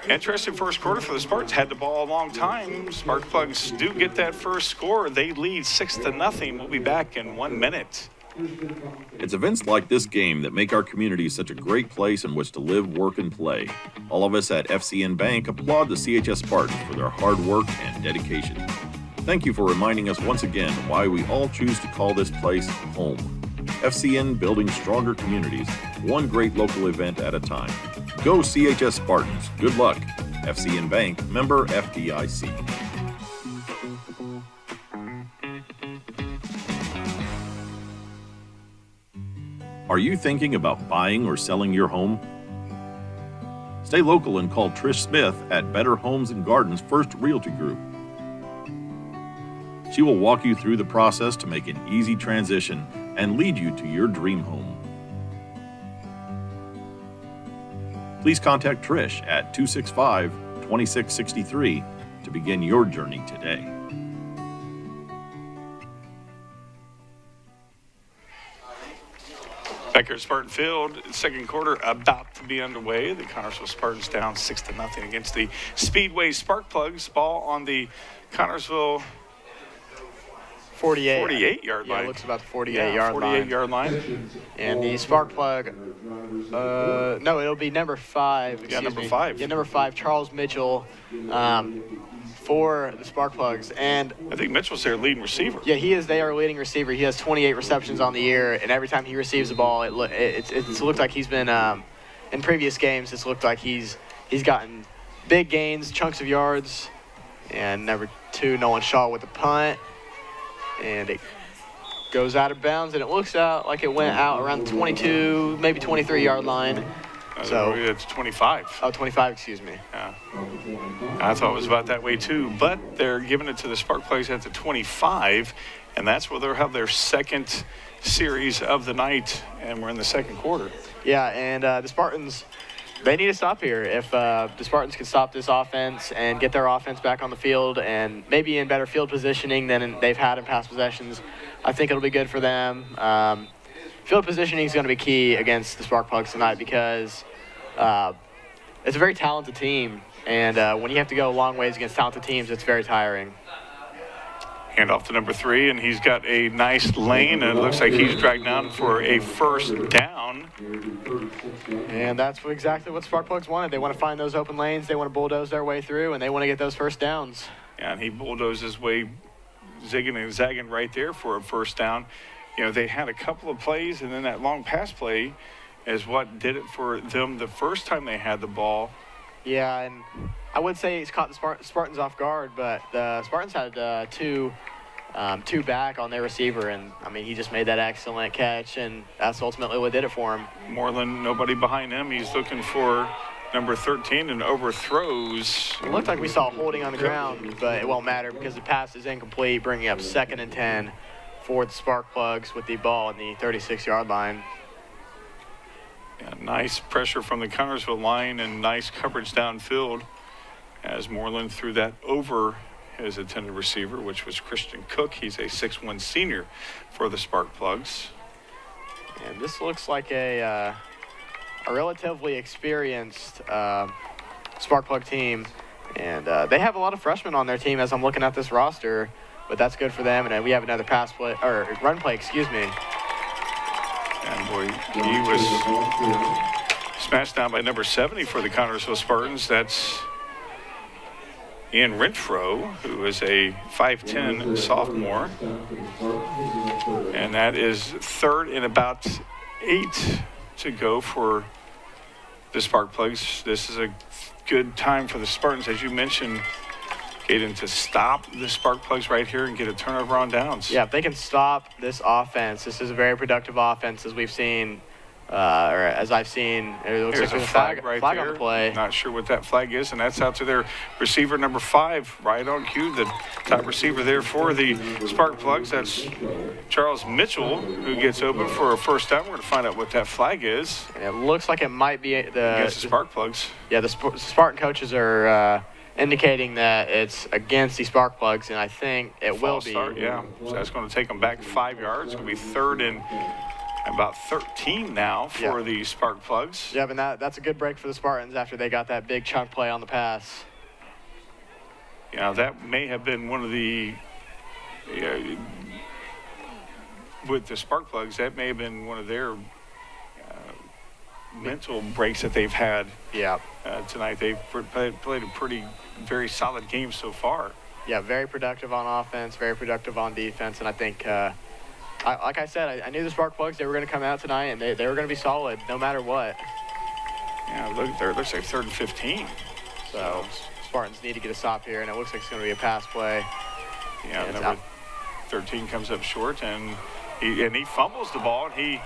interesting first quarter for the Spartans. Had the ball a long time. Spark Plugs do get that first score. They lead 6-0. We'll be back in 1 minute. It's events like this game that make our community such a great place in which to live, work, and play. All of us at FCN Bank applaud the CHS Spartans for their hard work and dedication. Thank you for reminding us once again why we all choose to call this place home. FCN, building stronger communities, one great local event at a time. Go CHS Spartans. Good luck. FCN Bank, member FDIC. Are you thinking about buying or selling your home? Stay local and call Trish Smith at Better Homes and Gardens First Realty Group. She will walk you through the process to make an easy transition and lead you to your dream home. Please contact Trish at 265-2663 to begin your journey today. Back here at Spartan Field, second quarter about to be underway. The Connersville Spartans down 6-0 against the Speedway Spark Plugs. Ball on the Connersville 48. 48-yard Yeah, line. it looks about the 48-yard line. 48-yard line. And the spark plug, no, it'll be number 5. Yeah, number me. 5. Yeah, number 5, Charles Mitchell, for the spark plugs. And I think Mitchell's their leading receiver. yeah, he is. They are leading receiver. He has 28 receptions on the year, and every time he receives the ball, it's looked like he's been in previous games. It's looked like he's gotten big gains, chunks of yards. And number 2, Nolan Shaw with the punt, and it goes out of bounds, and it looks out like it went out around the 22, maybe 23-yard line. So it's 25. Oh, 25, excuse me. Yeah. I thought it was about that way too, but they're giving it to the spark plugs at the 25, and that's where they'll have their second series of the night, and we're in the second quarter. Yeah, and the Spartans, they need to stop here. If the Spartans can stop this offense and get their offense back on the field and maybe in better field positioning than they've had in past possessions, I think it'll be good for them. Field positioning is going to be key against the Spark Plugs tonight because it's a very talented team, and when you have to go a long ways against talented teams, it's very tiring. Hand off to number 3, and he's got a nice lane, and it looks like he's dragged down for a first down. And that's exactly what Spark Plugs wanted. They want to find those open lanes, they want to bulldoze their way through, and they want to get those first downs. Yeah, and he bulldozed his way, zigging and zagging right there for a first down. You know, they had a couple of plays, and then that long pass play is what did it for them the first time they had the ball. Yeah, and I would say he's caught the Spartans off guard, but the Spartans had two back on their receiver, and I mean, he just made that excellent catch, and that's ultimately what did it for him. Moreland, nobody behind him. He's looking for number 13 and overthrows. It looked like we saw holding on the ground, but it won't matter because the pass is incomplete, bringing up 2nd and 10 for the Spark Plugs with the ball in the 36-yard line. Yeah, nice pressure from the Connersville line and nice coverage downfield as Moreland threw that over his intended receiver, which was Christian Cook. He's a 6'1" senior for the Spark Plugs. And this looks like a relatively experienced Spark Plug team, and they have a lot of freshmen on their team as I'm looking at this roster, but that's good for them. And we have another run play, excuse me. And boy, he was smashed down by number 70 for the Connersville Spartans. That's Ian Renfro, who is a 5'10" sophomore. And that is 3rd and about 8 to go for the Spark Plugs. This is a good time for the Spartans, as you mentioned, Caden, to stop the Spark Plugs right here and get a turnover on downs. Yeah, if they can stop this offense, this is a very productive offense as we've seen, or as I've seen. It looks There's like a flag right flag there. on the play. Not sure what that flag is, and that's out to their receiver number 5, right on cue, the top receiver there for the Spark Plugs. That's Charles Mitchell, who gets open for a first down. We're going to find out what that flag is. And it looks like it might be Against the Spark Plugs. Yeah, the Spartan coaches are indicating that it's against the Spark Plugs, and I think it will be. Start, yeah. So that's going to take them back 5 yards. It's going to be 3rd and about 13 now for the Spark Plugs. Yeah, and that's a good break for the Spartans after they got that big chunk play on the pass. Yeah, that may have been one of the, with the Spark Plugs, that may have been one of their mental breaks that they've had tonight. They've played a very solid game so far. Yeah, very productive on offense, very productive on defense, and I think, like I said, I knew the Spark Plugs, they were going to come out tonight, and they were going to be solid no matter what. Yeah, look there. It looks like 3rd and 15. So Spartans need to get a stop here, and it looks like it's going to be a pass play. Yeah, number 13 comes up short, and he fumbles the ball, and he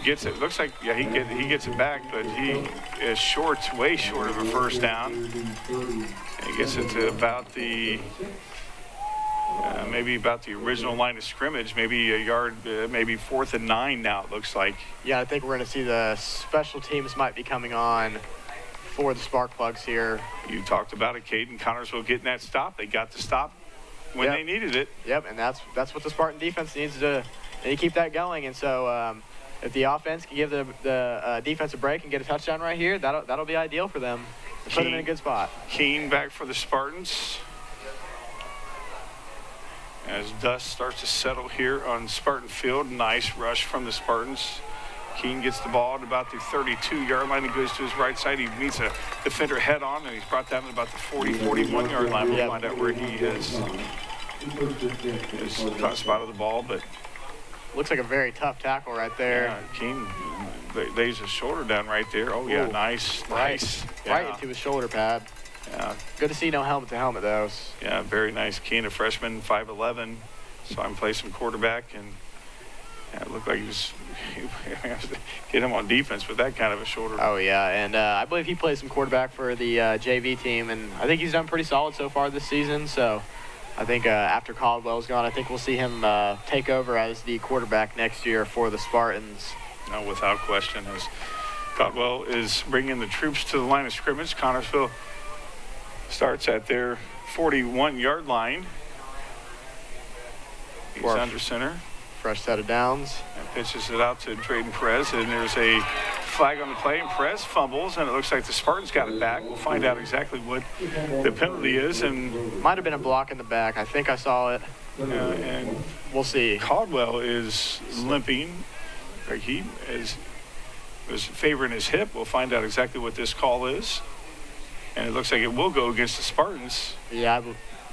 gets it. Looks like he gets it back, but he is way short of a first down. And he gets it to about the maybe about the original line of scrimmage, maybe a yard, maybe 4th and 9 now it looks like. Yeah, I think we're going to see the special teams might be coming on for the Spark Plugs here. You talked about it, Caden. Connersville getting that stop. They got the stop when they needed it. Yep, and that's what the Spartan defense needs to keep that going. And so if the offense can give the defense a break and get a touchdown right here, that'll be ideal for them. Put them in a good spot. Keene back for the Spartans. as dust starts to settle here on Spartan Field. Nice rush from the Spartans. Keene gets the ball at about the 32-yard line. He goes to his right side. He meets a defender head on, and he's brought down to about the 41-yard line. We'll find out where he is. His top spot of the ball, but looks like a very tough tackle right there. yeah, Keene lays his shoulder down right there. Oh yeah, Ooh. nice. Right into his shoulder pad. Yeah, Good to see no helmet to helmet though. yeah, very nice. Keene, a freshman, 5'11". Saw him play some quarterback, and yeah, it looked like he was get him on defense with that kind of a shoulder. Oh yeah, and I believe he plays some quarterback for the JV team, and I think he's done pretty solid so far this season. So I think after Caldwell's gone, I think we'll see him take over as the quarterback next year for the Spartans. No, without question, as Caldwell is bringing the troops to the line of scrimmage. Connorsville starts at their 41-yard line. He's under center. Fresh set of downs. And pitches it out to Drayden Perez, and there's a flag on the play, and Perez fumbles, and it looks like the Spartans got it back. We'll find out exactly what the penalty is, and Might have been a block in the back. I think I saw it. and We'll see. Caldwell is limping. Like he was favoring his hip. We'll find out exactly what this call is, and it looks like it will go against the Spartans. Yeah,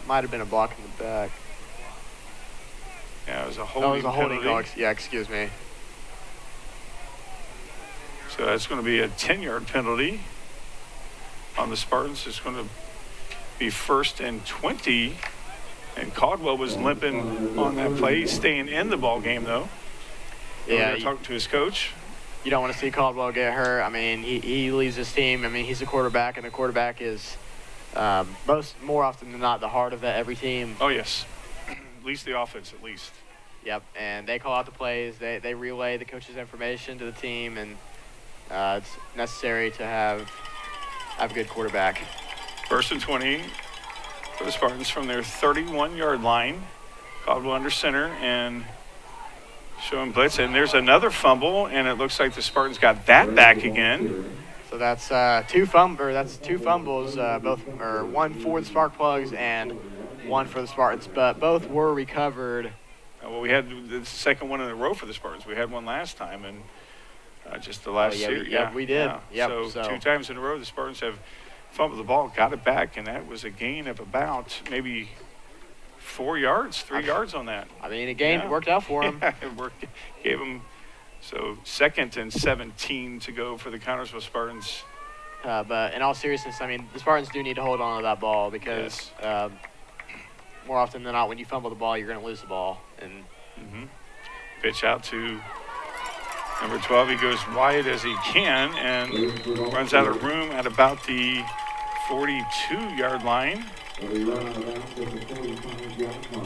might have been a block in the back. Yeah, it was a Oh, holding it was a holding penalty. call. Yeah, excuse me. So that's going to be a 10-yard penalty on the Spartans. It's going to be 1st and 20. And Caldwell was limping on that play. He's staying in the ball game, though. Yeah, We're talking to his coach. you don't want to see Caldwell get hurt. I mean, he leads his team. I mean, he's a quarterback, and the quarterback is more often than not the heart of every team. Oh, yes. At least the offense, at least. Yep, and they call out the plays. They relay the coach's information to the team, and it's necessary to have a good quarterback. 1st and 20 for the Spartans from their 31-yard line. Caldwell under center and showing blitz. And there's another fumble, and it looks like the Spartans got that back again. So that's two fumbles, one for the Sparkplugs and one for the Spartans, but both were recovered. Well, we had the second one in a row for the Spartans. We had one last time, and just the last series. We did. Yeah. Yep, So 2 times in a row, the Spartans have fumbled the ball, got it back, and that was a gain of about maybe 4 yards, 3 yards on that. I mean, it worked out for him. Yeah, it worked. Gave him, so 2nd and 17 to go for the Connorsville Spartans. But in all seriousness, I mean, the Spartans do need to hold on to that ball because more often than not, when you fumble the ball, you're going to lose the ball. And Pitch out to number 12. He goes wide as he can and runs out of room at about the 42-yard line.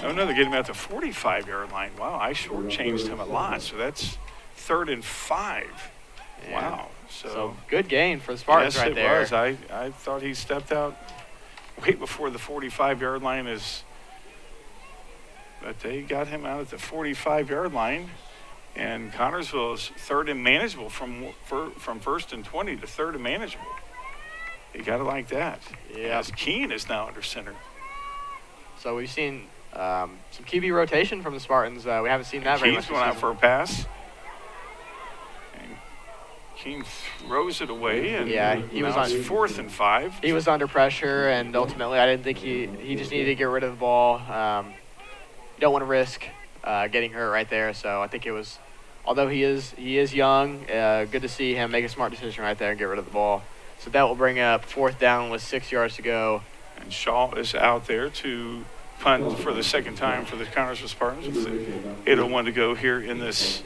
Oh, no, they're getting him at the 45-yard line. Wow, I shortchanged him a lot. So that's 3rd and 5. Yeah. Wow. So good gain for the Spartans yes, right there. Yes, it was. I thought he stepped out way before the 45-yard line is. But they got him out at the 45-yard line. And Connorsville is 3rd and manageable from 1st and 20 to 3rd and manageable. You got it like that. Yeah. As Keene is now under center. So we've seen some QB rotation from the Spartans. We haven't seen that very much. Keene's going out for a pass. And Keene throws it away. And he was on 4th and 5. He was under pressure, and ultimately, I didn't think he just needed to get rid of the ball. You don't want to risk getting hurt right there. So I think it was, although he is young, good to see him make a smart decision right there and get rid of the ball. So that will bring up 4th down with 6 yards to go. And Shaw is out there to punt for the second time for the Connorsville Spartans with 8:01 to go here in this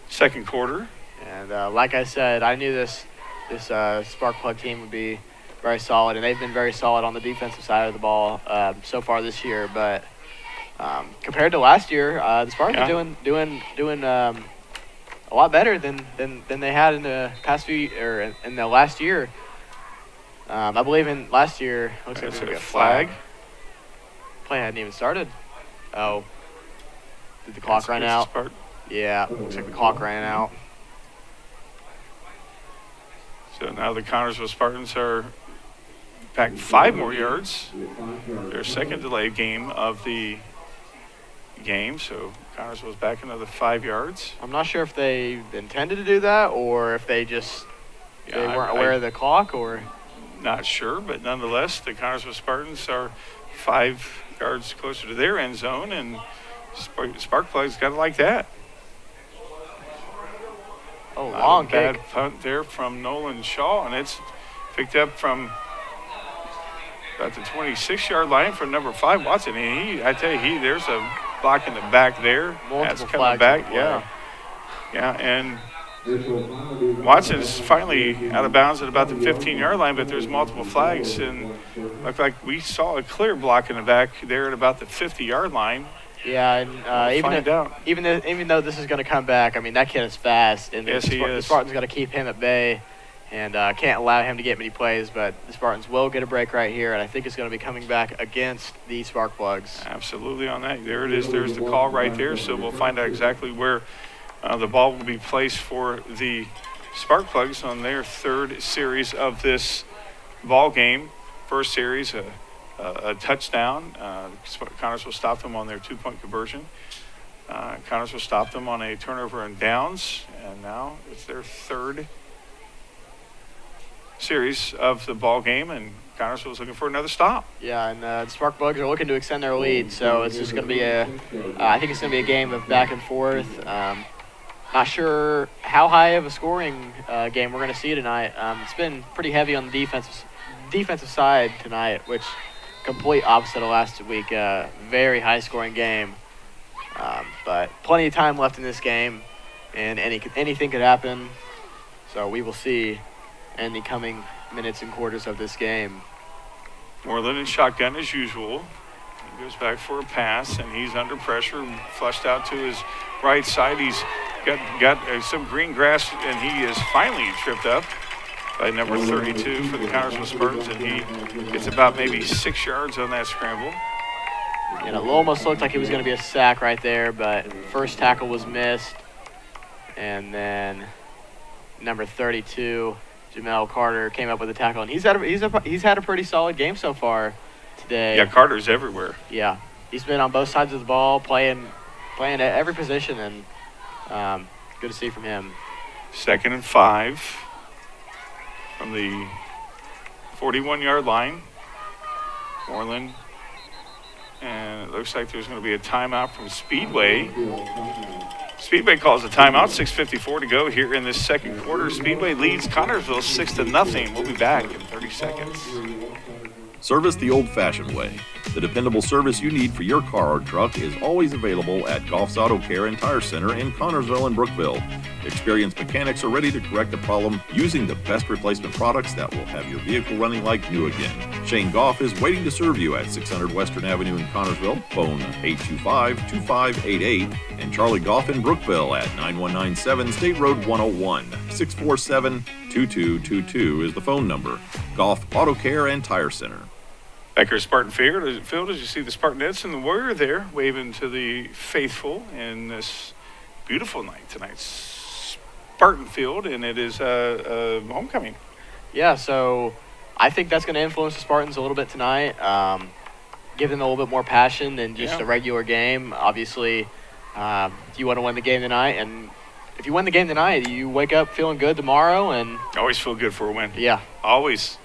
second quarter. And like I said, I knew this Sparkplug team would be very solid, and they've been very solid on the defensive side of the ball so far this year. But compared to last year, the Spartans are doing a lot better than they had in the past few or in the last year. I believe in last year. Looks like a flag. Play hadn't even started. Oh, did the clock run out? Yeah, looks like the clock ran out. So now the Connorsville Spartans are back 5 more yards. Their second delay game of the game. So Connersville's back another 5 yards. I'm not sure if they intended to do that or if they just they weren't aware of the clock or. Not sure, but nonetheless, the Connersville Spartans are 5 yards closer to their end zone, and Sparkplug's got it like that. Oh, long bad kick. punt there from Nolan Shaw, and it's picked up from about the 26-yard line from number 5, Watson. And I tell you, there's a block in the back there. Multiple That's coming flags back, in yeah. Yeah, and Watson's finally out of bounds at about the 15-yard line, but there's multiple flags, and looked like we saw a clear block in the back there at about the 50-yard line. Yeah, and even though this is going to come back, I mean, that kid is fast, and yes, the Spartans got to keep him at bay and can't allow him to get many plays, but the Spartans will get a break right here, and I think it's going to be coming back against the Sparkplugs. Absolutely on that. There it is. There's the call right there, so we'll find out exactly where the ball will be placed for the Sparkplugs on their 3rd series of this ball game. First series, a touchdown. Connersville stopped them on their 2-point conversion. Connersville stopped them on a turnover and downs, and now it's their 3rd series of the ball game, and Connersville's looking for another stop. Yeah, and the Sparkplugs are looking to extend their lead, so it's just going to be I think it's going to be a game of back and forth. Not sure how high of a scoring game we're going to see tonight. It's been pretty heavy on the defensive side tonight, which complete opposite of last week. Very high scoring game, but plenty of time left in this game, and anything could happen. So we will see in the coming minutes and quarters of this game. Moreland in shotgun as usual. He goes back for a pass, and he's under pressure, flushed out to his right side. He's got some green grass, and he is finally tripped up by number 32 for the Connersville Spartans, and he gets about maybe 6 yards on that scramble. And it almost looked like it was going to be a sack right there, but first tackle was missed, and then number 32, Jamel Carter, came up with a tackle, and he's had a pretty solid game so far today. Yeah, Carter's everywhere. Yeah, he's been on both sides of the ball, playing at every position, and good to see from him. 2nd and 5 from the 41-yard line. Moreland, and it looks like there's going to be a timeout from Speedway. Speedway calls a timeout, 6:54 to go here in this 2nd quarter. Speedway leads Connersville 6-0. We'll be back in 30 seconds. Service the old-fashioned way. The dependable service you need for your car or truck is always available at Goff's Auto Care and Tire Center in Connersville and Brookville. Experienced mechanics are ready to correct the problem using the best replacement products that will have your vehicle running like new again. Shane Goff is waiting to serve you at 600 Western Avenue in Connersville, phone 825-2588, and Charlie Goff in Brookville at 9197 State Road 101. 647-2222 is the phone number. Goff Auto Care and Tire Center. Back here at Spartan Field, as you see the Spartanettes and the Warrior there waving to the faithful in this beautiful night tonight. Spartan Field, and it is homecoming. Yeah, so I think that's going to influence the Spartans a little bit tonight. Give them a little bit more passion than just a regular game. Obviously, you want to win the game tonight, and if you win the game tonight, you wake up feeling good tomorrow. And always feel good for a win. Yeah. Always.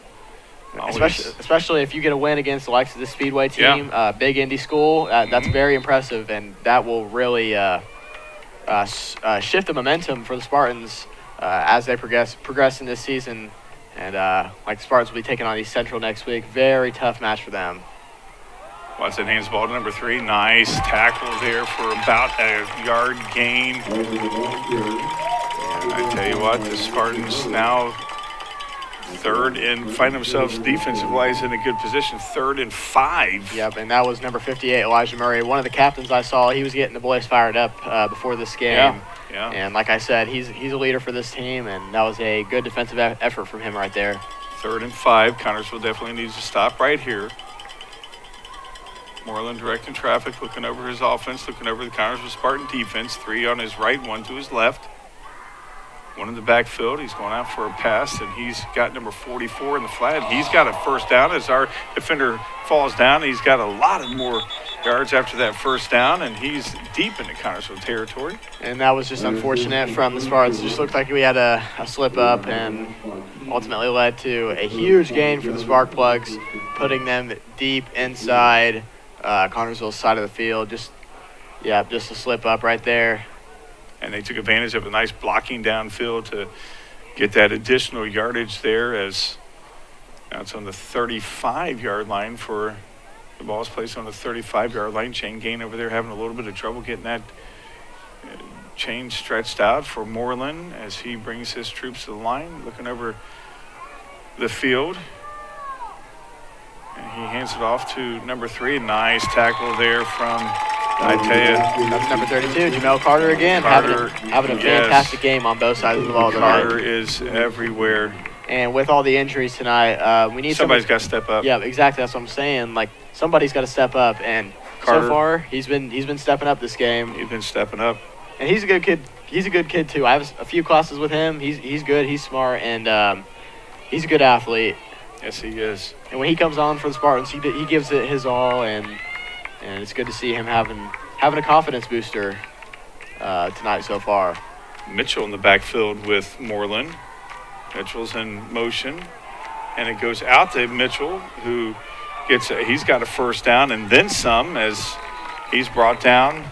Especially if you get a win against the likes of the Speedway team, big Indy school. That's very impressive, and that will really shift the momentum for the Spartans as they progress in this season. And like the Spartans will be taking on East Central next week. Very tough match for them. Watson hands ball to number 3. Nice tackle there for about a yard gain. And I tell you what, the Spartans now third and find themselves defensive-wise in a good position, 3rd and 5. Yep, and that was number 58, Elijah Murray. One of the captains I saw, he was getting the boys fired up before this game. Yeah. And like I said, he's a leader for this team, and that was a good defensive effort from him right there. 3rd and 5. Connersville definitely needs to stop right here. Moreland directing traffic, looking over his offense, looking over the Connersville Spartan defense. 3 on his right, 1 to his left. One in the backfield. He's going out for a pass, and he's got number 44 in the flat. He's got a first down as our defender falls down. He's got a lot of more yards after that first down, and he's deep into Connersville territory. And that was just unfortunate from the Spartans. It just looked like we had a slip up, and ultimately led to a huge gain for the Spark Plugs, putting them deep inside Connersville's side of the field. Just a slip up right there. And they took advantage of a nice blocking downfield to get that additional yardage there, as now it's on the 35-yard line for the ball's placed on the 35-yard line. Chain gain over there having a little bit of trouble getting that chain stretched out for Moreland as he brings his troops to the line, looking over the field. And he hands it off to number 3. Nice tackle there from, I tell you, That's number 32, Jamel Carter again, having a fantastic game on both sides of the ball tonight. Carter is everywhere. And with all the injuries tonight, we need Somebody's got to step up. Yeah, exactly. That's what I'm saying. Like, somebody's got to step up, and Carter, so far he's been stepping up this game. He's been stepping up. And he's a good kid. He's a good kid too. I have a few classes with him. He's good. He's smart, and he's a good athlete. Yes, he is. And when he comes on for the Spartans, he gives it his all, and it's good to see him having a confidence booster tonight so far. Mitchell in the backfield with Moreland. Mitchell's in motion, and it goes out to Mitchell, who he's got a first down and then some, as he's brought down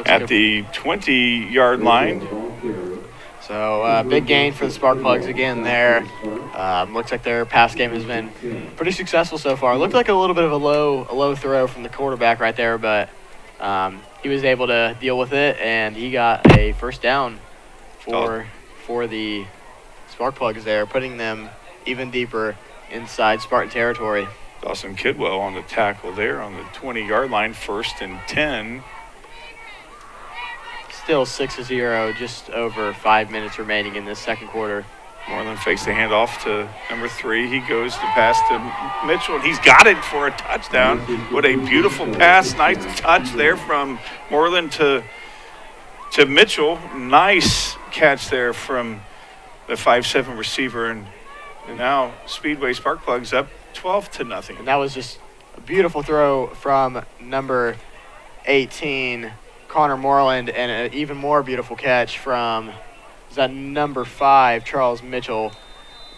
at the 20-yard line. So big gain for the Spark Plugs again there. Looks like their pass game has been pretty successful so far. Looked like a little bit of a low throw from the quarterback right there, but he was able to deal with it, and he got a first down for the Spark Plugs there, putting them even deeper inside Spartan territory. Dawson Kidwell on the tackle there on the 20-yard line, 1st and 10. Still 6-0, just over 5 minutes remaining in this second quarter. Moreland fakes the handoff to number 3. He goes to pass to Mitchell, and he's got it for a touchdown. What a beautiful pass. Nice touch there from Moreland to Mitchell. Nice catch there from the 5'7" receiver. And now Speedway Spark Plugs up 12-0. And that was just a beautiful throw from number 18, Connor Moreland, and an even more beautiful catch from number 5, Charles Mitchell,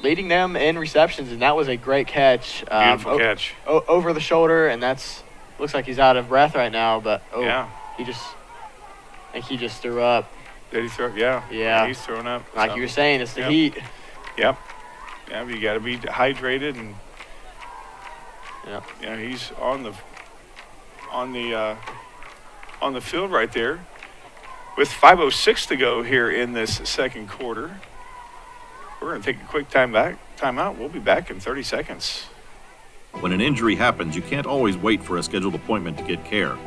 leading them in receptions, and that was a great catch. Beautiful catch. Over the shoulder, and looks like he's out of breath right now, but yeah. I think he just threw up. Did he throw? Yeah. Yeah. He's throwing up. Like you were saying, it's the heat. Yep. Yeah, but you got to be hydrated, and yeah, he's on the field right there with 5:06 to go here in this second quarter. We're going to take a quick timeout. We'll be back in 30 seconds. When an injury happens, you can't always wait for a scheduled appointment to get care.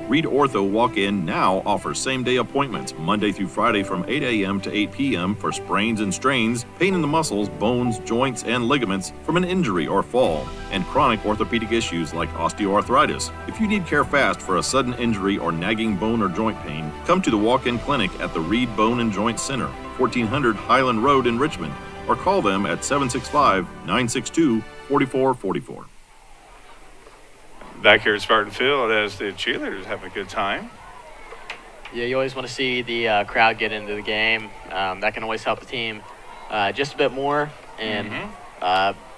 Reed Ortho Walk-In now offers same-day appointments Monday through Friday from 8 a.m. to 8 p.m. for sprains and strains, pain in the muscles, bones, joints, and ligaments from an injury or fall, and chronic orthopedic issues like osteoarthritis. If you need care fast for a sudden injury or nagging bone or joint pain, come to the walk-in clinic at the Reed Bone and Joint Center, 1400 Highland Road in Richmond, or call them at 765-962-4444. Back here at Spartan Field as the cheerleaders have a good time. Yeah, you always want to see the crowd get into the game. That can always help the team just a bit more. And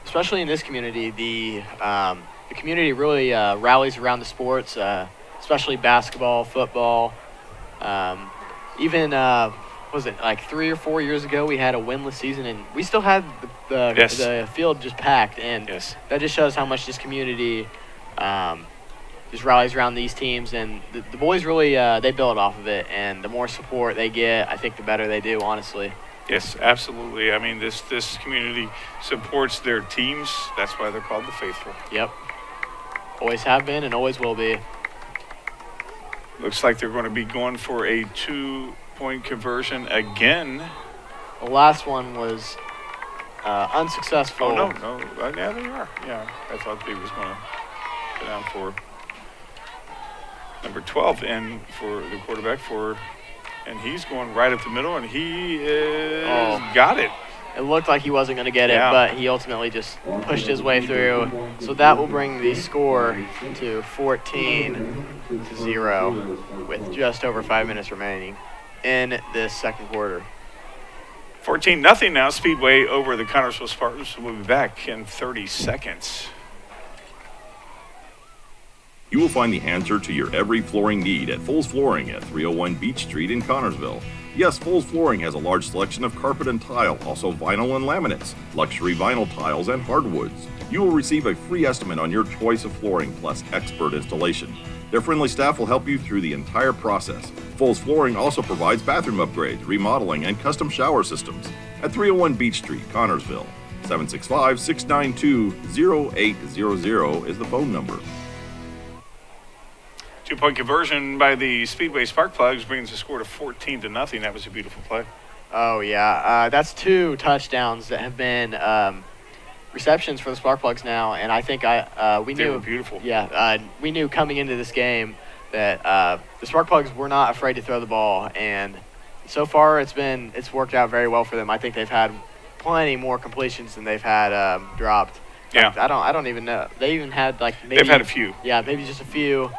especially in this community, the community really rallies around the sports, especially basketball, football. Even, was it like 3 or 4 years ago, we had a winless season, and we still had the field just packed. And that just shows how much this community just rallies around these teams, and the boys really they build off of it, and the more support they get, I think the better they do, honestly. Yes, absolutely. I mean, this community supports their teams. That's why they're called the Faithful. Yep. Always have been and always will be. Looks like they're going to be going for a 2-point conversion again. The last one was unsuccessful. Oh, no. Yeah, they are. Yeah, I thought they was going to go down for number 12 and for the quarterback for and he's going right up the middle, and he got it. It looked like he wasn't going to get it, Yeah. but he ultimately just pushed his way through. So that will bring the score to 14-0 with just over 5 minutes remaining in this second quarter. 14-0 now, Speedway over the Connersville Spartans. We'll be back in 30 seconds. You will find the answer to your every flooring need at Foles Flooring at 301 Beach Street in Connersville. Yes, Foles Flooring has a large selection of carpet and tile, also vinyl and laminates, luxury vinyl tiles, and hardwoods. You will receive a free estimate on your choice of flooring plus expert installation. Their friendly staff will help you through the entire process. Foles Flooring also provides bathroom upgrades, remodeling, and custom shower systems at 301 Beach Street, Connersville. 765-692-0800 is the phone number. 2-point conversion by the Speedway Spark Plugs brings the score to 14-0. That was a beautiful play. Oh, yeah. That's 2 touchdowns that have been receptions for the Spark Plugs now, and I think we They knew were beautiful. Yeah, we knew coming into this game that the Spark Plugs were not afraid to throw the ball, and so far it's worked out very well for them. I think they've had plenty more completions than they've had dropped. Yeah. I don't even know. They even had maybe They've had a few. Yeah, maybe just a few,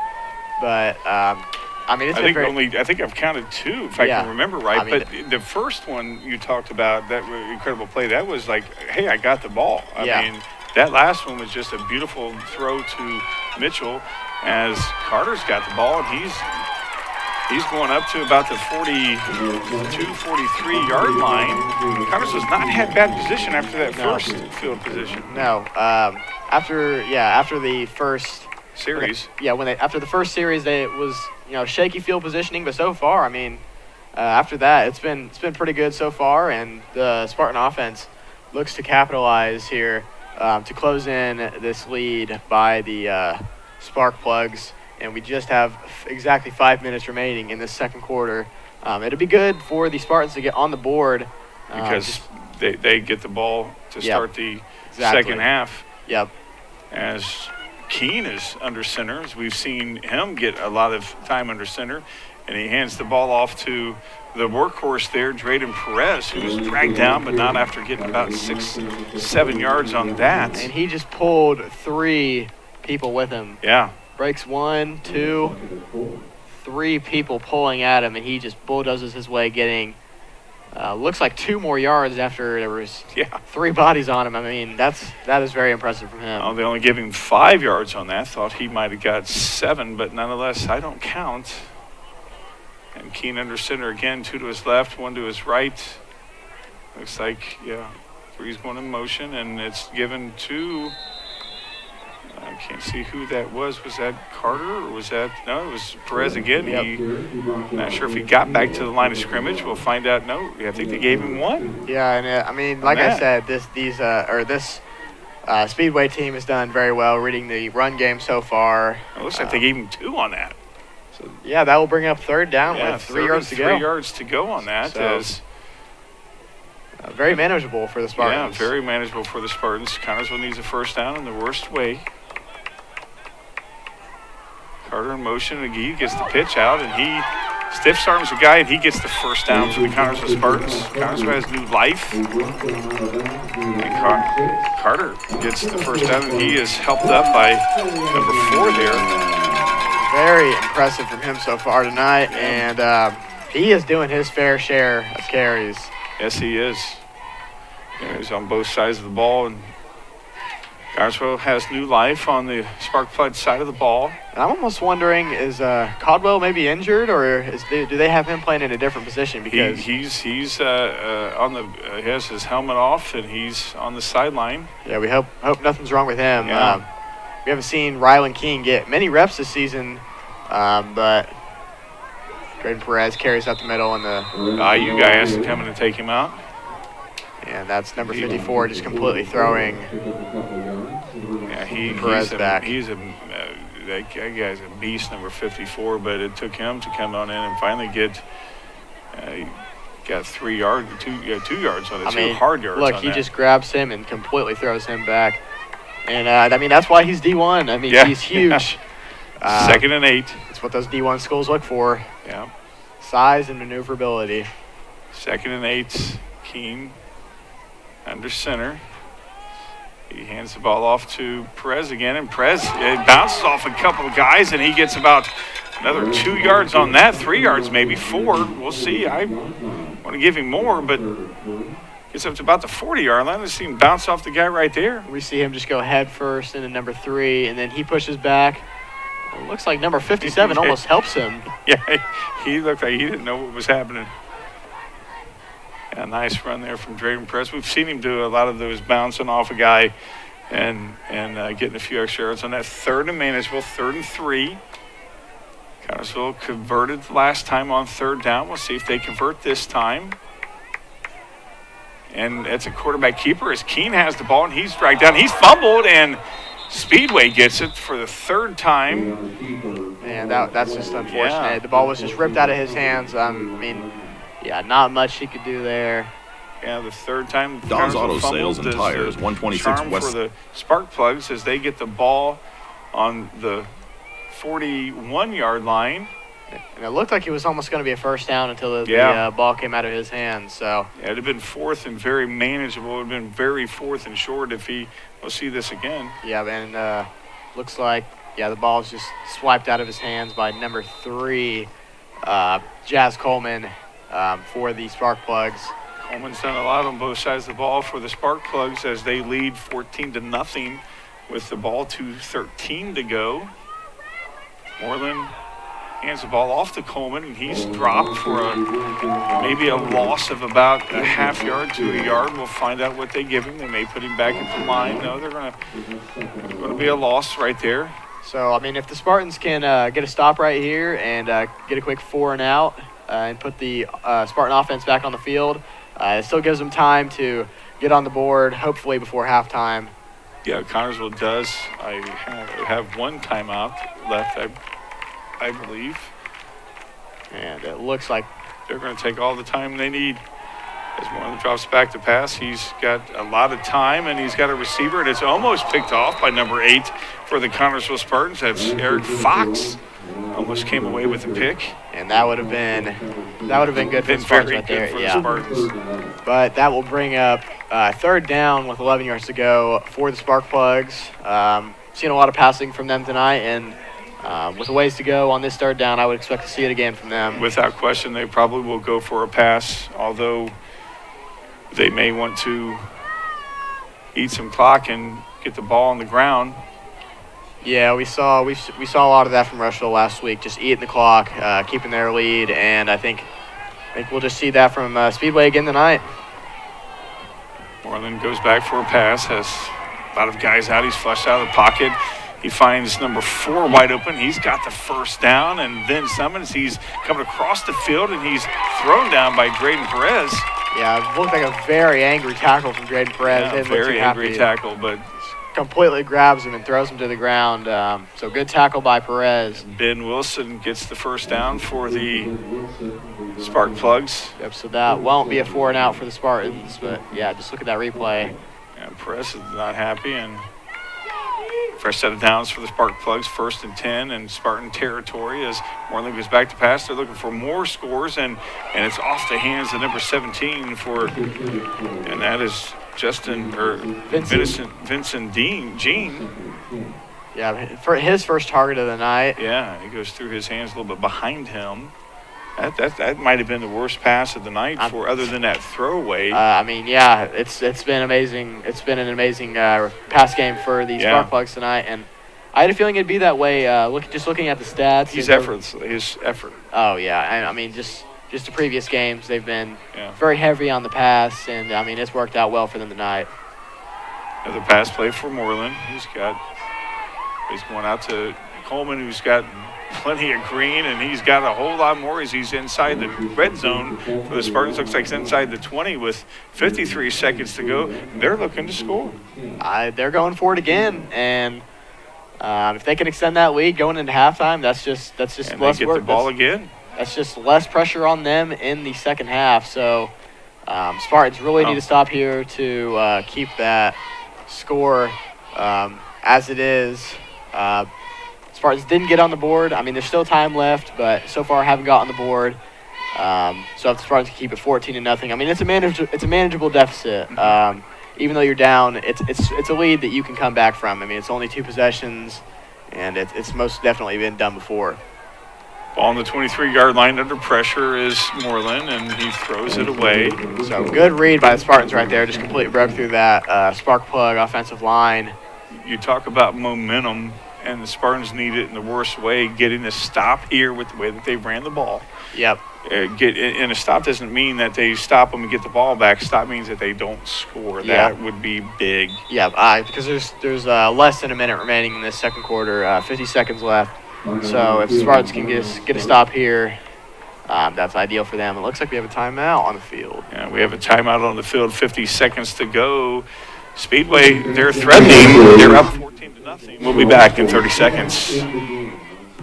but I mean it's been very. I think I've counted 2 if I can remember right. I mean, but the first one you talked about, that incredible play, that was like, hey, I got the ball. I mean, that last one was just a beautiful throw to Mitchell as Carter's got the ball, and he's going up to about the 43-yard line. Carter's has not had bad position after that first field position. No, after the first Series. After the first series, it was shaky field positioning, but so far, I mean, after that, it's been pretty good so far, and the Spartan offense looks to capitalize here to close in this lead by the Spark Plugs, and we just have exactly 5 minutes remaining in this second quarter. It'll be good for the Spartans to get on the board Because they get the ball to start the second half. Yep. As Keene is under center, as we've seen him get a lot of time under center, and he hands the ball off to the workhorse there, Drayden Perez, who was dragged down, but not after getting about 6-7 yards on that. And he just pulled 3 people with him. Yeah. Breaks 1, 2, 3 people pulling at him, and he just bulldozes his way, getting looks like 2 more yards after there was 3 bodies on him. I mean, that is very impressive from him. Oh, they only gave him 5 yards on that. Thought he might have got 7, but nonetheless, I don't count. And Keene under center again, 2 to his left, 1 to his right. Looks like, 3's going in motion, and it's given to, I can't see who that was. Was that Carter, or was that, no, it was Perez again. Not sure if he got back to the line of scrimmage. We'll find out. No, I think they gave him 1. Yeah, and I mean, like I said, this Speedway team has done very well reading the run game so far. It looks like they gave him 2 on that. So, that will bring up third down with 3 yards to go. 3 yards to go on that. So, very manageable for the Spartans. Yeah, very manageable for the Spartans. Connersville needs a first down in the worst way. Carter in motion, McGee gets the pitch out, and he stiff arms the guy, and he gets the first down for the Connersville Spartans. Connersville has new life. And Carter gets the first down, and he is helped up by number 4 there. Very impressive from him so far tonight, and he is doing his fair share of carries. Yes, he is. He's on both sides of the ball, and Connersville has new life on the Spark Plug side of the ball. And I'm almost wondering, is Caldwell maybe injured, or do they have him playing in a different position? Because he's on the he has his helmet off, and he's on the sideline. Yeah, we hope nothing's wrong with him. Yeah. We haven't seen Rylan King get many reps this season, but Drayden Perez carries up the middle, and the IU guy has to come in and take him out. And that's number 54 just completely throwing Perez back. That guy's a beast, number 54, but it took him to come on in and finally get got 3 yards, 2 yards on it, 2 hard yards look, on he that. just grabs him and completely throws him back. And, I mean, that's why he's D1. I mean, he's huge. 2nd and 8. That's what those D1 schools look for. Yeah. size and maneuverability. 2nd and 8. Keene under center. He hands the ball off to Perez again, and Perez bounces off a couple of guys, and he gets about another 2 yards on that, 3 yards maybe, 4. We'll see. I want to give him more, but gets up to about the 40-yard line. Let's see him bounce off the guy right there. We see him just go head first into number 3, and then he pushes back. It looks like number 57 almost helps him. Yeah, he looked like he didn't know what was happening. Yeah, nice run there from Drayden Perez. We've seen him do a lot of those bouncing off a guy and getting a few extra yards on that. 3rd and manageable, 3rd and 3. Connersville converted last time on 3rd down. We'll see if they convert this time. And it's a quarterback keeper as Keene has the ball, and he's dragged down. He's fumbled, and Speedway gets it for the 3rd time. Man, that's just unfortunate. Yeah. The ball was just ripped out of his hands. Yeah, not much he could do there. Yeah, the 3rd time. Don's Connersville Auto Sales and fumbled. Tires, 126 charm West. for the Spark Plugs as they get the ball on the 41-yard line. And it looked like it was almost going to be a first down until the ball came out of his hands. So Yeah, it'd have been 4th and very manageable. It would have been very 4th and short if we'll see this again. yeah, man, looks like the ball's just swiped out of his hands by number 3, Jazz Coleman, for the Spark Plugs. Coleman's done a lot on both sides of the ball for the Spark Plugs as they lead 14-0 with the ball 2:13 to go. Moreland hands the ball off to Coleman, and he's dropped for maybe a loss of about a half yard to a yard. We'll find out what they give him. They may put him back at the line. No, they're going to be a loss right there. So, if the Spartans can get a stop right here and get a quick 4 and out and put the Spartan offense back on the field, it still gives them time to get on the board, hopefully before halftime. Yeah, Connersville does. I have one timeout left, I believe. And it looks like They're going to take all the time they need. As Moreland drops back to pass, he's got a lot of time, and he's got a receiver, and it's almost picked off by number 8 for the Connersville Spartans. That's Eric Fox. Almost came away with a pick. and that would have been good for the Spartans right there. The Spartans. But that will bring up 3rd down with 11 yards to go for the Spark Plugs. Seen a lot of passing from them tonight, and with a ways to go on this 3rd down, I would expect to see it again from them. Without question, they probably will go for a pass, although they may want to eat some clock and get the ball on the ground. Yeah, we saw a lot of that from Rushville last week, just eating the clock, keeping their lead, and I think we'll just see that from Speedway again tonight. Moreland goes back for a pass, has a lot of guys out. He's flushed out of the pocket. He finds number 4 wide open. He's got the 1st down, and then Summons. He's coming across the field, and he's thrown down by Drayden Perez. Yeah, it looked like a very angry tackle from Drayden Perez. Yeah, very angry tackle, but completely grabs him and throws him to the ground. So good tackle by Perez. Ben Wilson gets the 1st down for the Spark Plugs. Yep, so that won't be a 4 and out for the Spartans, but yeah, just look at that replay. And Perez is not happy, and fresh set of downs for the Spark Plugs, 1st and 10 in Spartan territory as Moreland goes back to pass. They're looking for more scores, and it's off the hands of number 17 and that is Vincent Jean. Yeah, for his first target of the night. Yeah, he goes through his hands a little bit behind him. That might have been the worst pass of the night other than that throwaway. Yeah, it's been amazing. It's been an amazing pass game for the Spark Plugs tonight, and I had a feeling it'd be that way. Just looking at the stats. His effort. Oh yeah, just the previous games they've been very heavy on the pass, and it's worked out well for them tonight. Another pass play for Moreland. He's going out to Coleman, who's got plenty of green, and he's got a whole lot more as he's inside the red zone for the Spartans. Looks like he's inside the 20 with 53 seconds to go. They're looking to score. They're going for it again, and if they can extend that lead going into halftime, that's just and less they get work. the ball again. That's just less pressure on them in the second half. So Spartans really need to stop here to keep that score as it is. Spartans didn't get on the board. There's still time left, but so far haven't gotten the board. So if the Spartans can keep it 14-0, I mean, it's a manageable deficit. Even though you're down, it's a lead that you can come back from. I mean, it's only 2 possessions, and it's most definitely been done before. Ball on the 23-yard line under pressure is Moreland, and he throws it away. So good read by the Spartans right there. Just completely broke through that spark plug offensive line. You talk about momentum, and the Spartans need it in the worst way, getting a stop here with the way that they ran the ball. Yep. And a stop doesn't mean that they stop them and get the ball back. Stop means that they don't score. Yeah. That would be big. Yeah, because there's less than a minute remaining in this second quarter, 50 seconds left. So if the Spartans can get a stop here, that's ideal for them. It looks like we have a timeout on the field. Yeah, we have a timeout on the field, 50 seconds to go. Speedway, they're threatening. They're up 14-0. We'll be back in 30 seconds.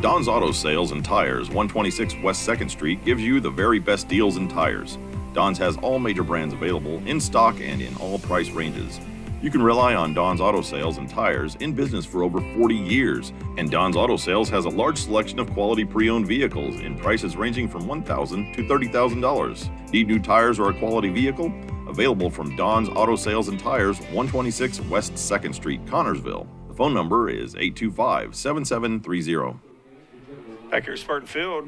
Don's Auto Sales and Tires, 126 West 2nd Street, gives you the very best deals in tires. Don's has all major brands available in stock and in all price ranges. You can rely on Don's Auto Sales and Tires, in business for over 40 years. And Don's Auto Sales has a large selection of quality pre-owned vehicles in prices ranging from $1,000 to $30,000. Need new tires or a quality vehicle? Available from Don's Auto Sales and Tires, 126 West 2nd Street, Connorsville. The phone number is 825-7730. Back here at Spartan Field,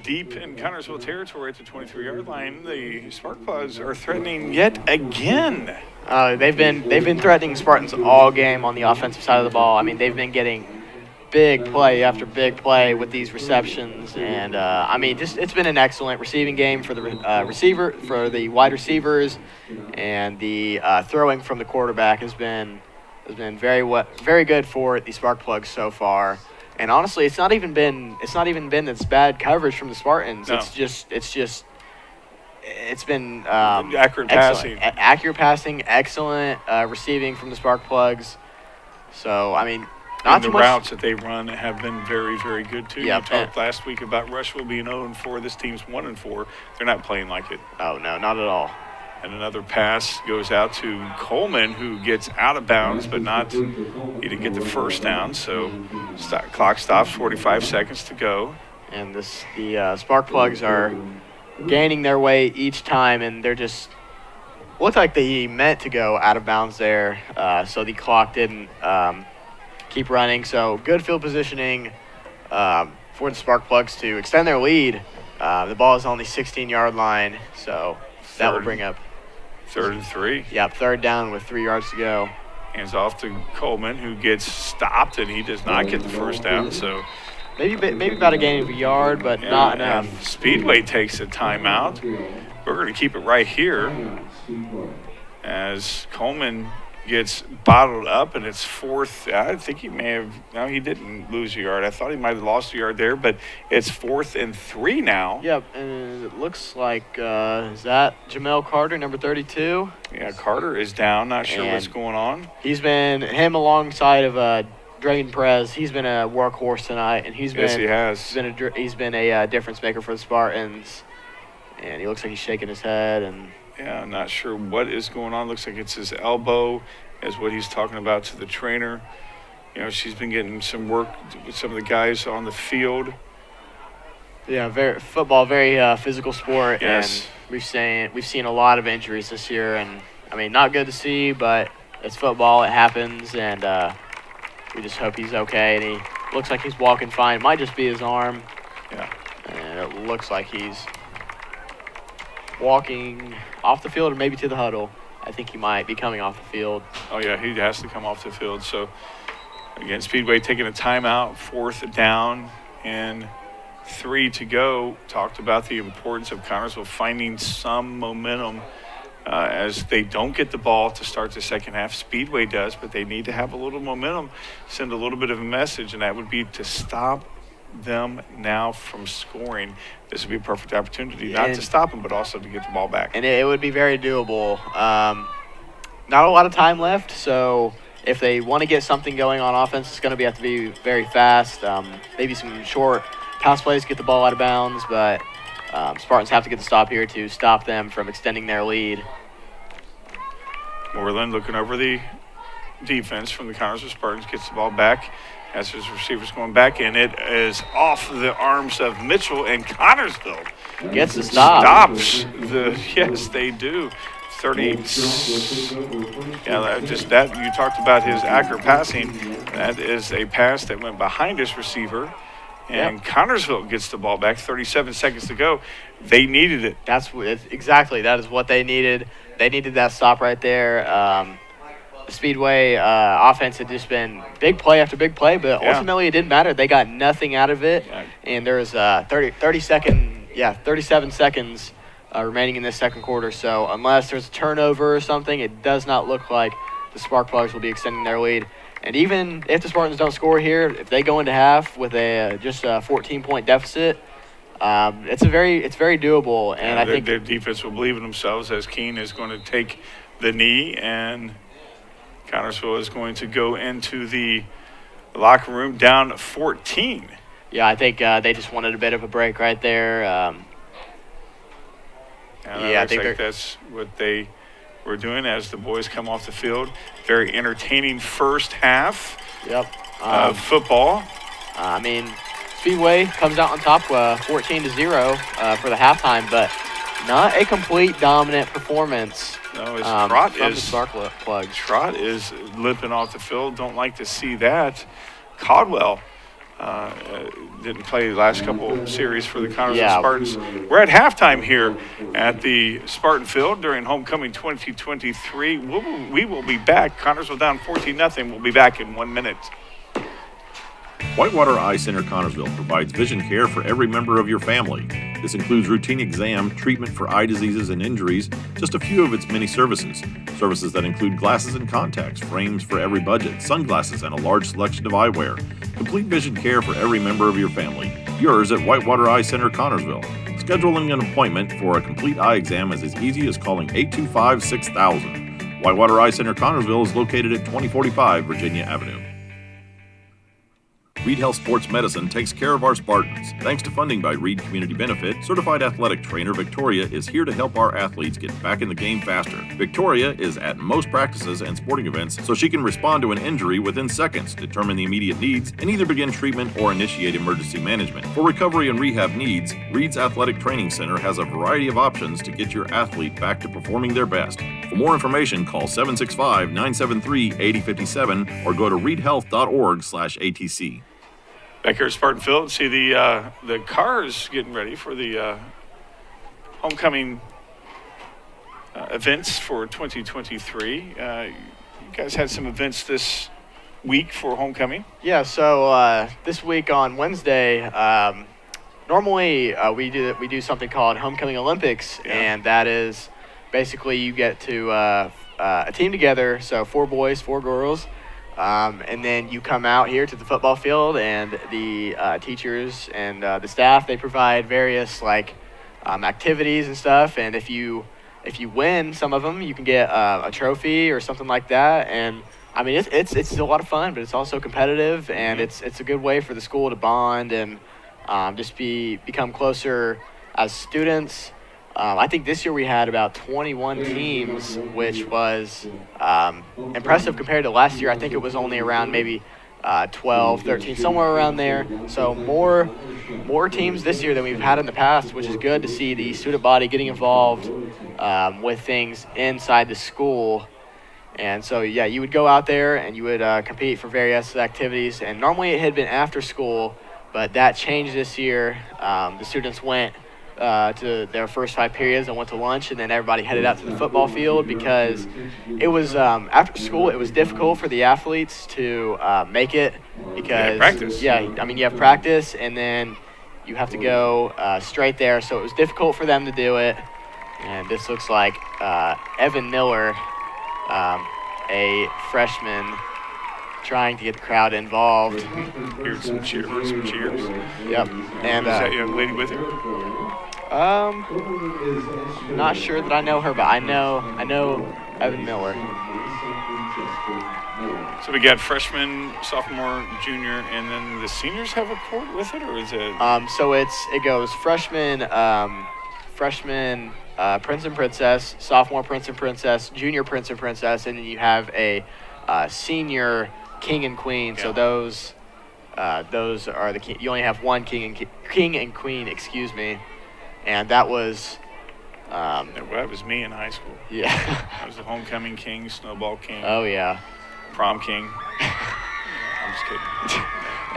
deep in Connorsville territory at the 23-yard line, the Spark Plugs are threatening yet again. They've been threatening Spartans all game on the offensive side of the ball. I mean, they've been getting big play after big play with these receptions, and I mean, it's been an excellent receiving game for the wide receivers, and the throwing from the quarterback has been very good for the Spark Plugs so far. And honestly, it's not even been this bad coverage from the Spartans. No. It's been accurate passing. Accurate passing, excellent receiving from the Spark Plugs. So, I mean, not and too the much. routes that they run have been very, very good, too. Yep. You talked last week about Rushville being 0-4. This team's 1-4. They're not playing like it. Oh, no, not at all. And another pass goes out to Coleman, who gets out of bounds, but he didn't get the first down. So clock stops, 45 seconds to go. And the Spark Plugs are gaining their way each time, and they're just looked like they meant to go out of bounds there. So the clock didn't keep running. So good field positioning for the Spark Plugs to extend their lead. The ball is on the 16-yard line, so that will bring up 3rd and 3. Yep, 3rd down with 3 yards to go. Hands off to Coleman, who gets stopped, and he does not get the first down. So maybe about a gain of a yard, but not enough. Speedway takes a timeout. We're going to keep it right here as Coleman gets bottled up, and it's 4th. I think he may have. No, he didn't lose a yard. I thought he might have lost a yard there, but it's 4th and 3 now. Yep, and it looks like is that Jamel Carter, number 32? Yeah, Carter is down. Not sure what's going on. He's been him alongside of Drayden Perez. He's been a workhorse tonight, and he's been a difference maker for the Spartans. And he looks like he's shaking his head and. Yeah, I'm not sure what is going on. Looks like it's his elbow, is what he's talking about to the trainer. You know, she's been getting some work with some of the guys on the field. Yeah, very physical sport. Yes. And we've seen a lot of injuries this year, and I mean, not good to see, but it's football. It happens, and we just hope he's okay. And he looks like he's walking fine. It might just be his arm. Yeah. And it looks like he's walking off the field or maybe to the huddle. I think he might be coming off the field. Oh, yeah, he has to come off the field. So, again, Speedway taking a timeout, 4th down and 3 to go. Talked about the importance of Connorsville finding some momentum as they don't get the ball to start the second half. Speedway does, but they need to have a little momentum, send a little bit of a message, and that would be to stop them now from scoring. This would be a perfect opportunity not to stop them, but also to get the ball back. And it would be very doable. Not a lot of time left, so if they want to get something going on offense, it's going to have to be very fast. Maybe some short pass plays, get the ball out of bounds, but Spartans have to get the stop here to stop them from extending their lead. Moreland looking over the defense from the Connorsville Spartans, gets the ball back as his receivers going back, and it is off the arms of Mitchell, and Connorsville gets the stop. Stops yes, they do. 30. Yeah, that you talked about his accurate passing. That is a pass that went behind his receiver, and Connorsville gets the ball back. 37 seconds to go. They needed it. Exactly. That is what they needed. They needed that stop right there. The Speedway offense had just been big play after big play, but ultimately it didn't matter. They got nothing out of it, and there was 37 seconds remaining in this second quarter. So unless there's a turnover or something, it does not look like the Sparkplugs will be extending their lead. And even if the Spartans don't score here, if they go into half with just a 14-point deficit, it's very doable. And I think their defense will believe in themselves as Keene is going to take the knee, and Connorsville is going to go into the locker room down 14. Yeah, I think they just wanted a bit of a break right there. I think that's what they were doing as the boys come off the field. Very entertaining first half of football. Speedway comes out on top 14-0 for the halftime, but not a complete dominant performance. No, from the Sparkplugs. Trot is limping off the field. Don't like to see that. Caldwell didn't play the last couple series for the Connorsville Spartans. We're at halftime here at the Spartan Field during Homecoming 2023. We will be back. Connorsville down 14-0. We'll be back in 1 minute. Whitewater Eye Center Connorsville provides vision care for every member of your family. This includes routine exam, treatment for eye diseases and injuries, just a few of its many services. Services that include glasses and contacts, frames for every budget, sunglasses, and a large selection of eyewear. Complete vision care for every member of your family. Yours at Whitewater Eye Center Connorsville. Scheduling an appointment for a complete eye exam is as easy as calling 825-6000. Whitewater Eye Center Connorsville is located at 2045 Virginia Avenue. Reed Health Sports Medicine takes care of our Spartans. Thanks to funding by Reed Community Benefit, certified athletic trainer Victoria is here to help our athletes get back in the game faster. Victoria is at most practices and sporting events so she can respond to an injury within seconds, determine the immediate needs, and either begin treatment or initiate emergency management. For recovery and rehab needs, Reed's Athletic Training Center has a variety of options to get your athlete back to performing their best. For more information, call 765-973-8057 or go to reedhealth.org/ATC. Back here at Spartan Field, see the cars getting ready for the homecoming events for 2023. You guys had some events this week for homecoming. Yeah, so this week on Wednesday, normally we do something called Homecoming Olympics, and that is basically you get to a team together, so 4 boys, 4 girls. And then you come out here to the football field, and the teachers and the staff, they provide various activities and stuff. And if you win some of them, you can get a trophy or something like that. And I mean, it's a lot of fun, but it's also competitive, and it's a good way for the school to bond and just become closer as students. I think this year we had about 21 teams, which was impressive compared to last year. I think it was only around maybe 12, 13, somewhere around there. So more teams this year than we've had in the past, which is good to see the student body getting involved with things inside the school. And so, yeah, you would go out there and you would compete for various activities. And normally it had been after school, but that changed this year. The students went to their first 5 periods and went to lunch, and then everybody headed out to the football field because it was after school. It was difficult for the athletes to make it because practice. Yeah, I mean you have practice and then you have to go straight there. So it was difficult for them to do it. And this looks like Evan Miller, a freshman, trying to get the crowd involved. Here's some cheers. Yep. And is that young lady with you? Not sure that I know her, but I know Evan Miller. So we got freshman, sophomore, junior, and then the seniors have a court with it, or is it? So it goes freshman, Prince and Princess, sophomore Prince and Princess, junior Prince and Princess, and then you have a senior King and Queen. Yeah. So those are the king. You only have one king and queen. Excuse me. and that was That was me in high school. yeah. I was the homecoming king, snowball king, Oh yeah. prom king. I'm just kidding.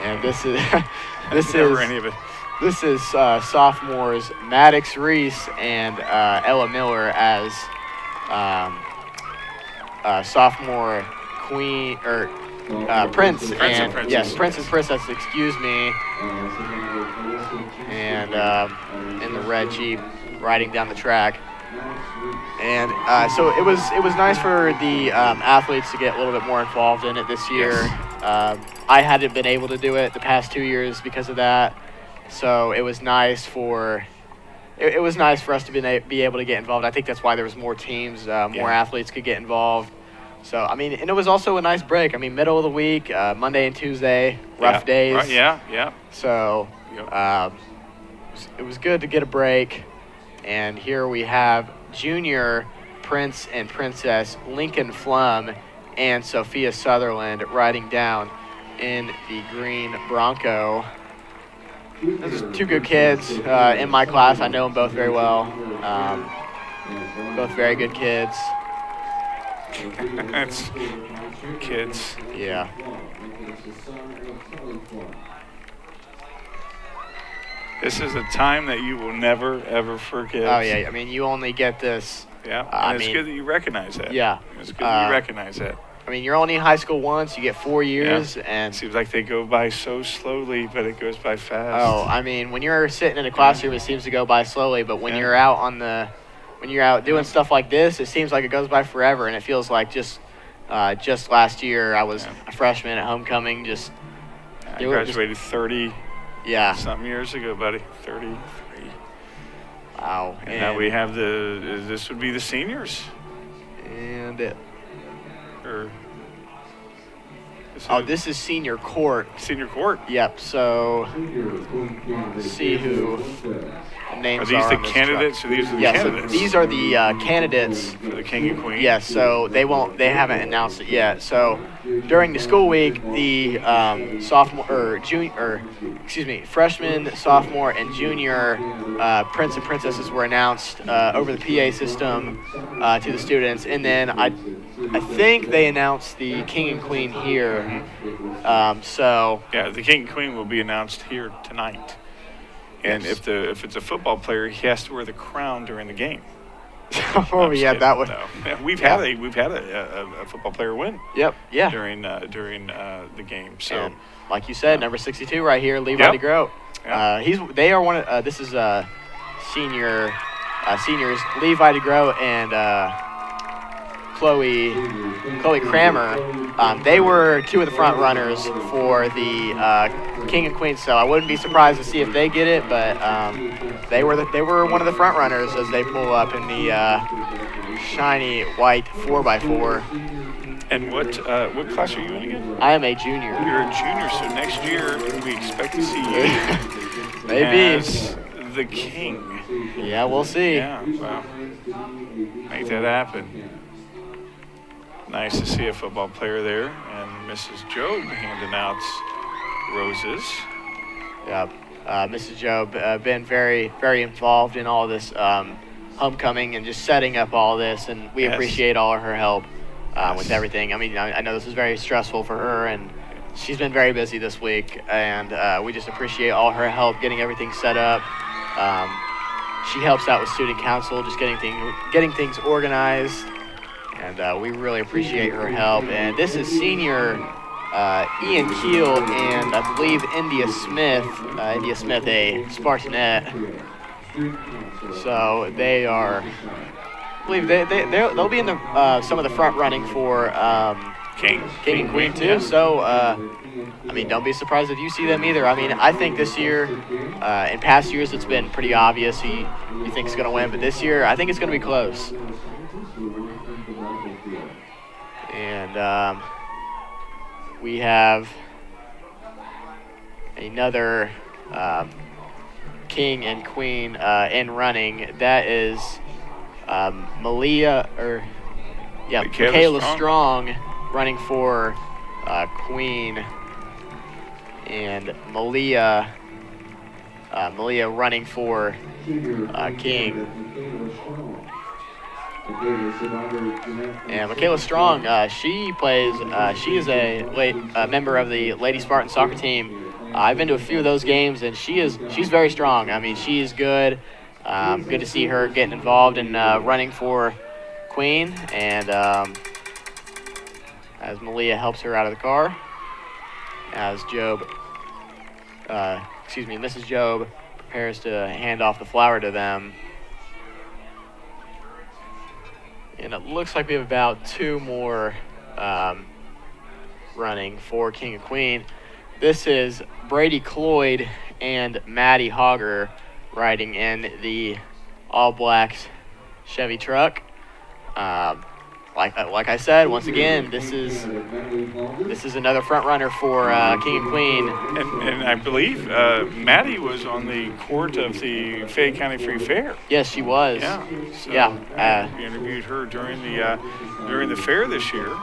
And this is Never any of it. this is sophomores Maddox Reese and Ella Miller as sophomore queen or Prince and Princess. yes, Prince and Princess. Excuse me. And in the red Jeep riding down the track. And so it was nice for the athletes to get a little bit more involved in it this year. Yes. I hadn't been able to do it the past 2 years because of that. So it was nice for it was nice for us to be able to get involved. I think that's why there was more teams, more athletes could get involved. So I mean, and it was also a nice break. I mean, middle of the week, Monday and Tuesday, rough days. Right, yeah. So Yep. it was good to get a break. And here we have junior Prince and Princess Lincoln Flum and Sophia Sutherland riding down in the green Bronco. Those are two good kids in my class. I know them both very well. Both very good kids. That's kids. Yeah. This is a time that you will never, ever forget. Oh, yeah. I mean, you only get this. Yeah, I and it's mean, good that you recognize that. Yeah. It's good that you recognize that. I mean, you're only in high school once. You get 4 years. And Seems like they go by so slowly, but it goes by fast. oh, I mean, when you're sitting in a classroom, it seems to go by slowly. But when you're out when you're out doing stuff like this, it seems like it goes by forever. And it feels like just last year, I was a freshman at homecoming. I graduated 30 Yeah. something years ago, buddy. 33. Wow. And now we have this would be the seniors. And Or this is senior court. senior court. Yep. So let's see who the names Are these the on this candidates truck. or these are the Yes, so candidates? these are the candidates. For the king and queen. Yes, so they haven't announced it yet. So during the school week, the freshman, sophomore, and junior Prince and Princesses were announced over the PA system to the students, and then I think they announced the king and queen here. So Yeah, the king and queen will be announced here tonight. And Yes. if it's a football player, he has to wear the crown during the game. oh I'm just yeah, kidding, that would. no. Yeah, we've Yeah. had a football player win Yep. Yeah. during the game. So And like you said, number 62 right here, Levi Yep. DeGroat. Yep. They are one of this is seniors Levi DeGroat and Chloe Kramer. They were two of the front runners for the king and queen. So I wouldn't be surprised to see if they get it, but they were one of the front runners as they pull up in the shiny white 4x4. and what class are you in again? I am a junior. You're a junior, so next year we expect to see you Maybe. as the king. Yeah, we'll see. Yeah, well, make that happen. Nice to see a football player there, and Mrs. Job handing out roses. Yep. Mrs. Job been very, very involved in all this homecoming and just setting up all this, and we Yes. appreciate all of her help Yes. with everything. I mean, I know this is very stressful for her, and she's been very busy this week, and we just appreciate all her help getting everything set up. She helps out with student council, just getting things organized, and we really appreciate her help. And this is senior Ian Keel and I believe India Smith, a Spartanette. So they are, I believe they'll be in the some of the front running for King and Queen too. yeah. So I mean, don't be surprised if you see them either. I mean, I think this year, in past years, it's been pretty obvious who you think is going to win, but this year, I think it's going to be close. And we have another king and queen in running. That is Michaela Strong running for queen, and Malia Malia running for King. And Michaela Strong, she is a member of the Lady Spartan soccer team. I've been to a few of those games, and she's very strong. I mean, she is good. Good to see her getting involved in running for Queen, and as Malia helps her out of the car, as Mrs. Job prepares to hand off the flower to them. And it looks like we have about 2 more running for King and Queen. This is Brady Cloyd and Maddie Hogger riding in the all-blacks Chevy truck. Like I said, once again, this is another front runner for King and Queen. And I believe Maddie was on the court of the Fayette County Free Fair. Yes, she was. Yeah. So, yeah. We interviewed her during the fair this year.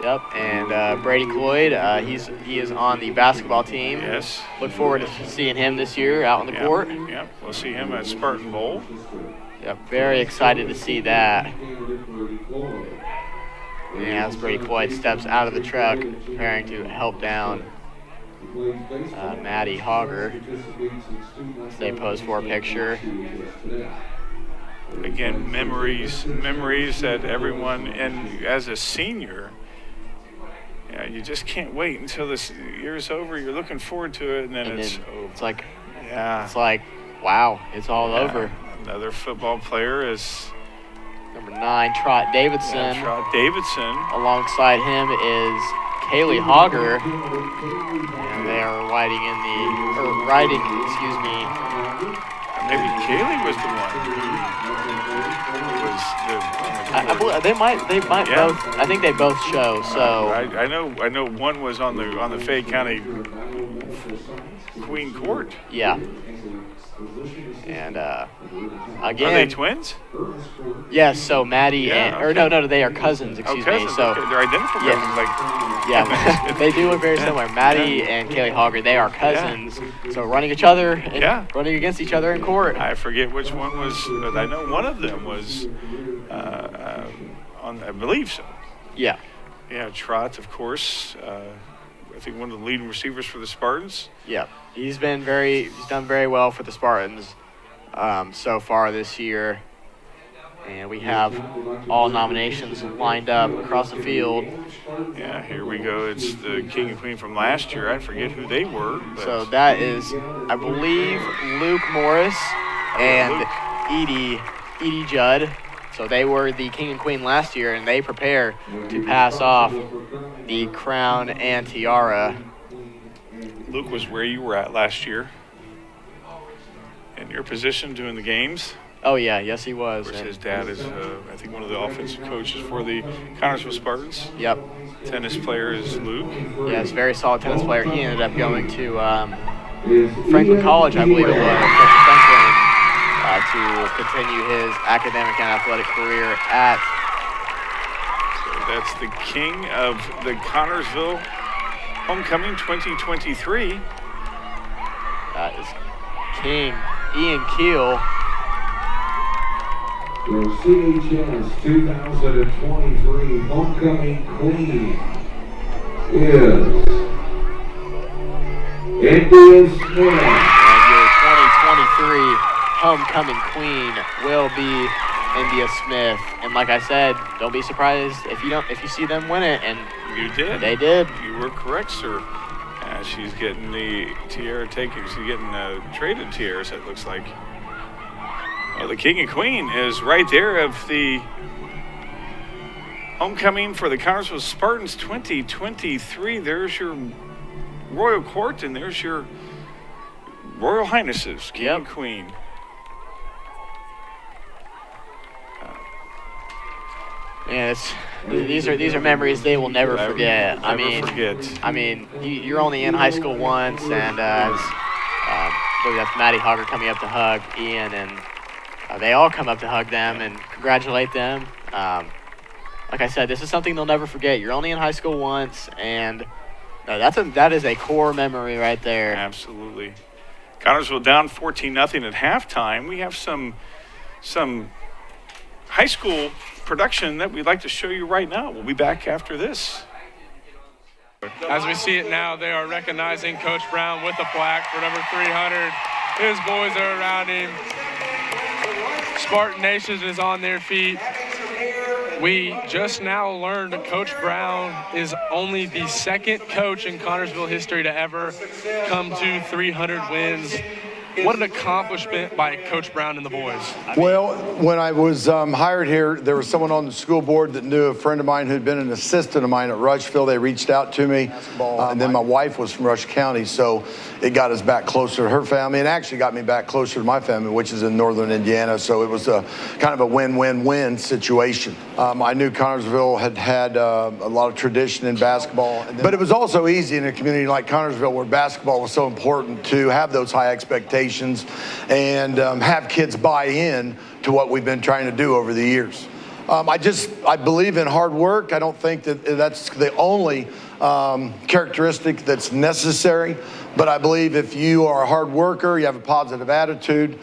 Yep. And Brady Cloyd, he is on the basketball team. Yes. Look forward to seeing him this year out on the court. Yep. We'll see him at Spartan Bowl. Yep. Very excited to see that. Yeah, as Brady Cloyd steps out of the truck, preparing to help down Maddie Hogger as they pose for a picture. Again, memories that everyone, and as a senior, yeah, you just can't wait until this year's over. You're looking forward to it, and then it's over. It's like, yeah, it's like, wow, it's all over. Another football player is number 9, Trot Davidson. Yeah, Trot Davidson. Alongside him is Kaylee Hogger, and they are riding Maybe Kaylee was the one. They might Yeah. both. I think they both show. So I know one was on the Fayette County Queen Court. Yeah. And again, are they twins? Yes. So Maddie no, they are cousins. Excuse me. So okay. They're identical cousins. Yeah, they do look very similar. Maddie and Kaylee Hogger, they are cousins. So running running against each other in court. I forget which one was, but I know one of them was on. I believe so. Yeah. Yeah, Trot, of course. I think one of the leading receivers for the Spartans. Yeah, he's done very well for the Spartans so far this year. And we have all nominations lined up across the field. Yeah, here we go. It's the King and Queen from last year. I forget who they were. But so that is, I believe, Luke Morris and Edie Judd. So they were the King and Queen last year, and they prepare to pass off the crown and tiara. Luke was where you were at last year. In your position doing the games. Oh, yeah. Yes, he was. Of course, his dad is, I think, one of the offensive coaches for the Connersville Spartans. Yep. Tennis player is Luke. Yes, very solid tennis player. He ended up going to Franklin College, I believe it was, to continue his academic and athletic career at. So that's the king of the Connersville Homecoming 2023. That is King Ian Keel. Your CHS 2023 Homecoming Queen is India Smith. And your 2023 Homecoming Queen will be India Smith. And like I said, don't be surprised if you see them win it. And you did. They did. You were correct, sir. She's getting the tiara taken. She's getting traded tiaras, it looks like. Well, the King and Queen is right there of the homecoming for the Connersville Spartans 2023. There's your Royal Court, and there's your Royal Highnesses, King and Queen. Yeah, these are memories they will never forget. I mean, you're only in high school once, and that's Maddie Hogger coming up to hug Ian, and they all come up to hug them and congratulate them. Like I said, this is something they'll never forget. You're only in high school once, and that is a core memory right there. Absolutely. Connersville down 14-0 at halftime. We have some high school production that we'd like to show you right now. We'll be back after this. As we see it now, they are recognizing Coach Brown with a plaque for number 300. His boys are around him. Spartan Nation is on their feet. We just now learned that Coach Brown is only the second coach in Connersville history to ever come to 300 wins. What an accomplishment by Coach Brown and the boys. Well, when I was hired here, there was someone on the school board that knew a friend of mine who'd been an assistant of mine at Rushville. They reached out to me, and then my wife was from Rush County, so it got us back closer to her family, and actually got me back closer to my family, which is in northern Indiana, so it was a kind of a win-win-win situation. I knew Connersville had a lot of tradition in basketball, but it was also easy in a community like Connersville where basketball was so important to have those high expectations and have kids buy in to what we've been trying to do over the years. I believe in hard work. I don't think that that's the only characteristic that's necessary, but I believe if you are a hard worker, you have a positive attitude,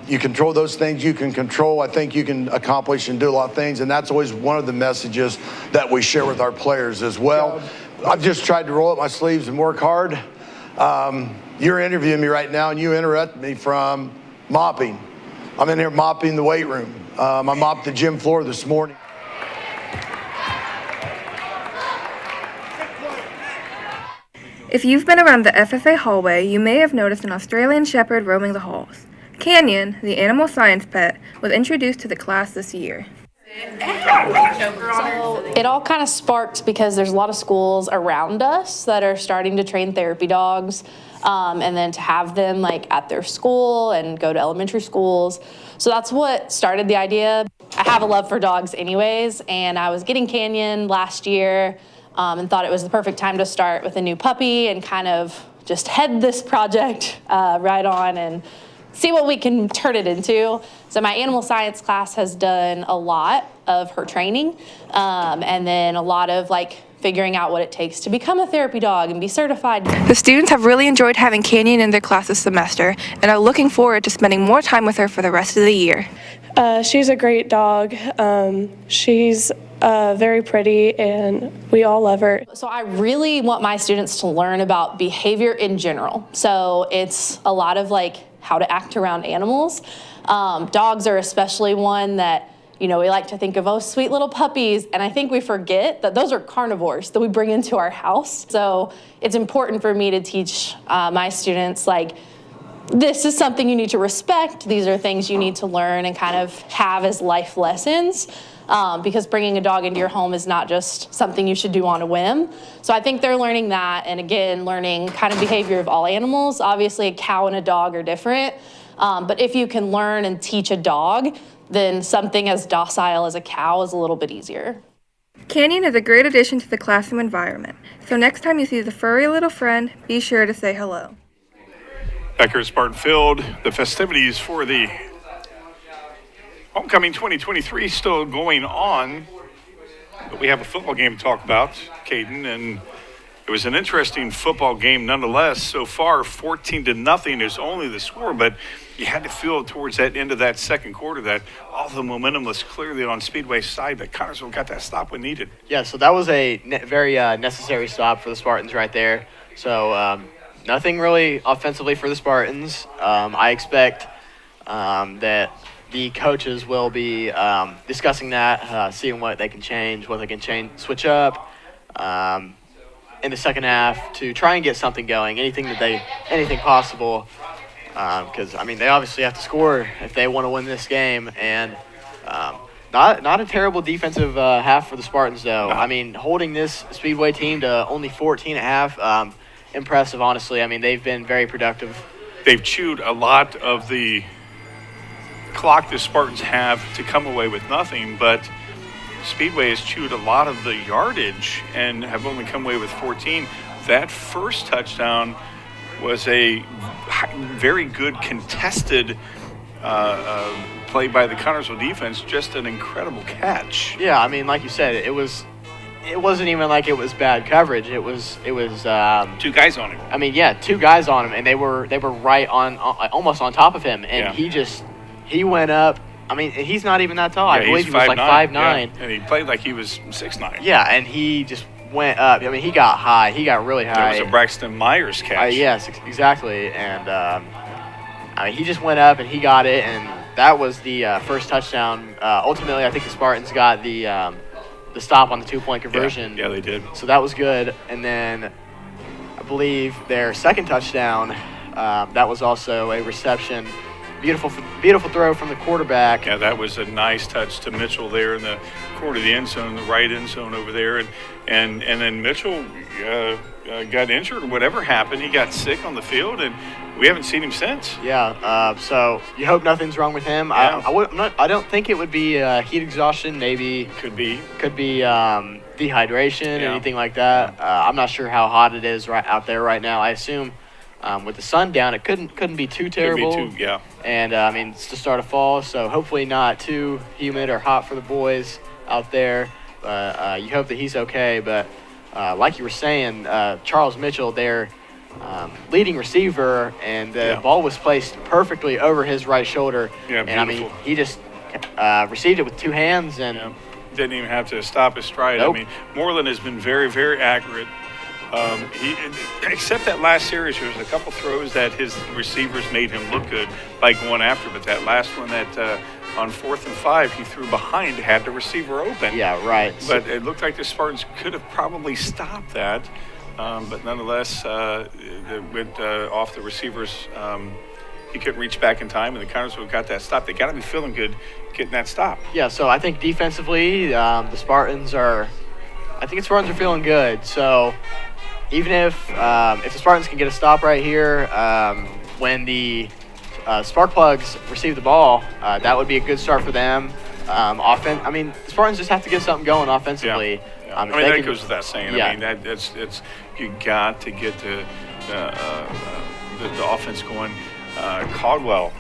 you control those things you can control, I think you can accomplish and do a lot of things, and that's always one of the messages that we share with our players as well. I've just tried to roll up my sleeves and work hard. You're interviewing me right now, and you interrupted me from mopping. I'm in here mopping the weight room. I mopped the gym floor this morning. If you've been around the FFA hallway, you may have noticed an Australian Shepherd roaming the halls. Canyon, the animal science pet, was introduced to the class this year. So it all kind of sparked because there's a lot of schools around us that are starting to train therapy dogs, and then to have them like at their school and go to elementary schools. So that's what started the idea. I have a love for dogs anyways, and I was getting Canyon last year and thought it was the perfect time to start with a new puppy and kind of just head this project right on and see what we can turn it into. So my animal science class has done a lot of her training, and then a lot of like figuring out what it takes to become a therapy dog and be certified. The students have really enjoyed having Canyon in their class this semester and are looking forward to spending more time with her for the rest of the year. She's a great dog. She's very pretty, and we all love her. So I really want my students to learn about behavior in general. So it's a lot of like how to act around animals. Dogs are especially one that, you know, we like to think of, oh, sweet little puppies. And I think we forget that those are carnivores that we bring into our house. So it's important for me to teach my students, like, this is something you need to respect. These are things you need to learn and kind of have as life lessons. Because bringing a dog into your home is not just something you should do on a whim. So I think they're learning that, and again, learning kind of behavior of all animals. Obviously, a cow and a dog are different, but if you can learn and teach a dog, then something as docile as a cow is a little bit easier. Canyon is a great addition to the classroom environment, so next time you see the furry little friend, be sure to say hello. Back here at Spartan Field, the festivities for the Homecoming 2023 still going on, but we have a football game to talk about, Caden, and it was an interesting football game nonetheless. So far, 14-0 is only the score, but you had to feel towards that end of that second quarter that all the momentum was clearly on Speedway's side, that Connersville got that stop when needed. Yeah, so that was a very necessary stop for the Spartans right there. So nothing really offensively for the Spartans. I expect that the coaches will be discussing that, seeing what they can change, what they can switch up in the second half to try and get something going, anything possible. Because, I mean, they obviously have to score if they want to win this game. And not a terrible defensive half for the Spartans, though. I mean, holding this Speedway team to only 14 at half, impressive, honestly. I mean, they've been very productive. They've chewed a lot of the clock the Spartans have to come away with nothing, but Speedway has chewed a lot of the yardage and have only come away with 14. That first touchdown was a very good contested play by the Connersville defense, just an incredible catch. Yeah, I mean, like you said, it was it wasn't even like it was bad coverage. It was 2 guys on him. I mean, yeah, 2 guys on him, and they were right on almost on top of him, and he went up. I mean, he's not even that tall. I believe he was like 5'9". Yeah. And he played like he was 6'9". Yeah, and he just went up. I mean, he got high. He got really high. It was a Braxton Myers catch. Yes, exactly. And I mean, he just went up and he got it, and that was the first touchdown. Ultimately, I think the Spartans got the stop on the 2-point conversion. Yeah, they did. So that was good. And then I believe their second touchdown, that was also a reception. Beautiful throw from the quarterback. Yeah, that was a nice touch to Mitchell there in the corner of the end zone, the right end zone over there. And then Mitchell got injured or whatever happened. He got sick on the field, and we haven't seen him since. Yeah, so you hope nothing's wrong with him. Yeah. I don't think it would be heat exhaustion. Maybe Could be dehydration, anything like that. I'm not sure how hot it is right out there right now. I assume with the sun down, it couldn't be too terrible. Could be too, yeah. And I mean, it's the start of fall, so hopefully not too humid or hot for the boys out there. You hope that he's okay. But like you were saying, Charles Mitchell, their leading receiver, and the ball was placed perfectly over his right shoulder. Yeah, and I mean, he just received it with 2 hands and didn't even have to stop his stride. Nope. I mean, Moreland has been very, very accurate. He, except that last series, there was a couple throws that his receivers made him look good by going after, but that last one that on 4th and 5 he threw behind had the receiver open. Yeah, right. But it looked like the Spartans could have probably stopped that, but nonetheless, it went off the receivers. He couldn't reach back in time, and the Connersville got that stop. They got to be feeling good getting that stop. Yeah, so I think defensively, the Spartans are feeling good. So even if the Spartans can get a stop right here, when the Spark Plugs receive the ball, that would be a good start for them. I mean, the Spartans just have to get something going offensively. Yeah. I mean, that goes without saying. Yeah. I mean, it's you got to get the offense going. Caldwell,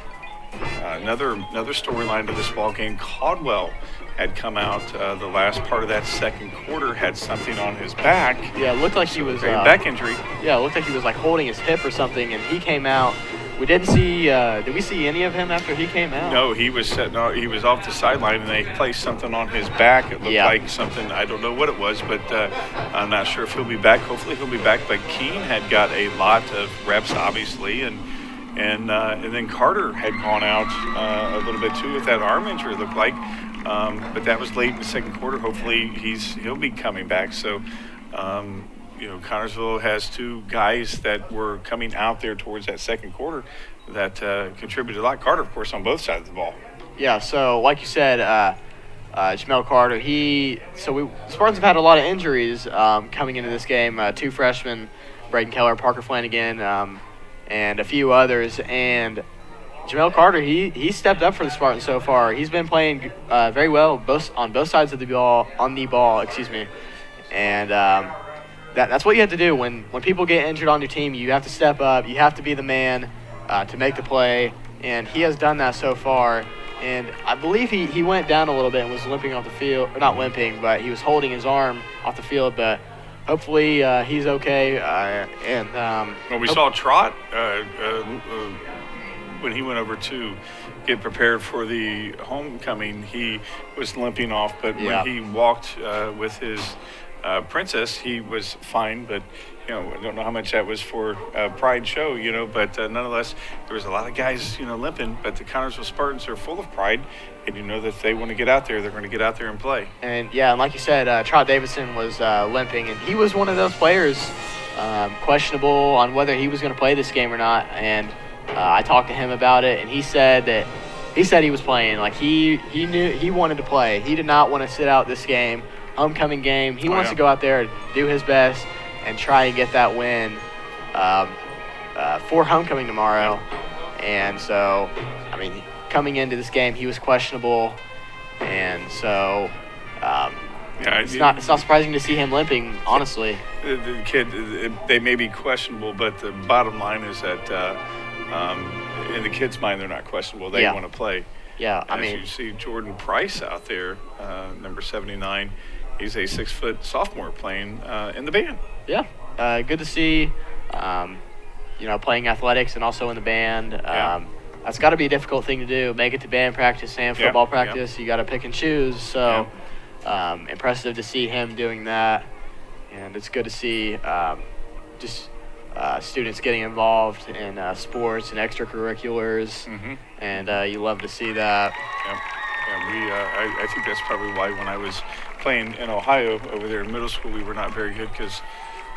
another storyline to this ball game. Caldwell had come out the last part of that second quarter, had something on his back. Yeah, it looked like he was back injury. Yeah, it looked like he was like holding his hip or something, and he came out. We didn't see. Did we see any of him after he came out? No, he was he was off the sideline, and they placed something on his back. It looked like something. I don't know what it was, but I'm not sure if he'll be back. Hopefully, he'll be back. But Keene had got a lot of reps, obviously, and then Carter had gone out a little bit too with that arm injury. It looked like, but that was late in the second quarter. Hopefully, he'll be coming back. So. Connersville has 2 guys that were coming out there towards that second quarter that contributed a lot. Carter, of course, on both sides of the ball. Yeah, so like you said, Jamel Carter, the Spartans have had a lot of injuries coming into this game. 2 freshmen, Braden Keller, Parker Flanagan, and a few others. And Jamel Carter, he stepped up for the Spartans so far. He's been playing very well on both sides of the ball, and that's what you have to do when people get injured on your team. You have to step up. You have to be the man to make the play, and he has done that so far. And I believe he went down a little bit and was limping off the field, or not limping, but he was holding his arm off the field. But hopefully he's okay. We saw Trot when he went over to get prepared for the homecoming. He was limping off, but when he walked with his Princess, he was fine, but I don't know how much that was for pride show, but nonetheless, there was a lot of guys, limping, but the Connersville Spartans are full of pride, and that if they want to get out there, they're going to get out there and play. And and like you said, Trot Davidson was limping, and he was one of those players questionable on whether he was going to play this game or not, and I talked to him about it, and he said he was playing. Like he knew he wanted to play. He did not want to sit out this game. Homecoming game. He wants to go out there and do his best and try and get that win for homecoming tomorrow. And so, I mean, coming into this game, he was questionable, and so it's not surprising to see him limping. Honestly, the kid, they may be questionable, but the bottom line is that in the kid's mind, they're not questionable. They want to play. Yeah, I mean, you see Jordan Price out there, number 79. he's a 6-foot sophomore playing in the band. Yeah, good to see. Playing athletics and also in the band. That's got to be a difficult thing to do. Make it to band practice and football practice. You got to pick and choose. So impressive to see him doing that, and it's good to see students getting involved in sports and extracurriculars, and you love to see that. I think that's probably why when I was playing in Ohio over there in middle school, we were not very good because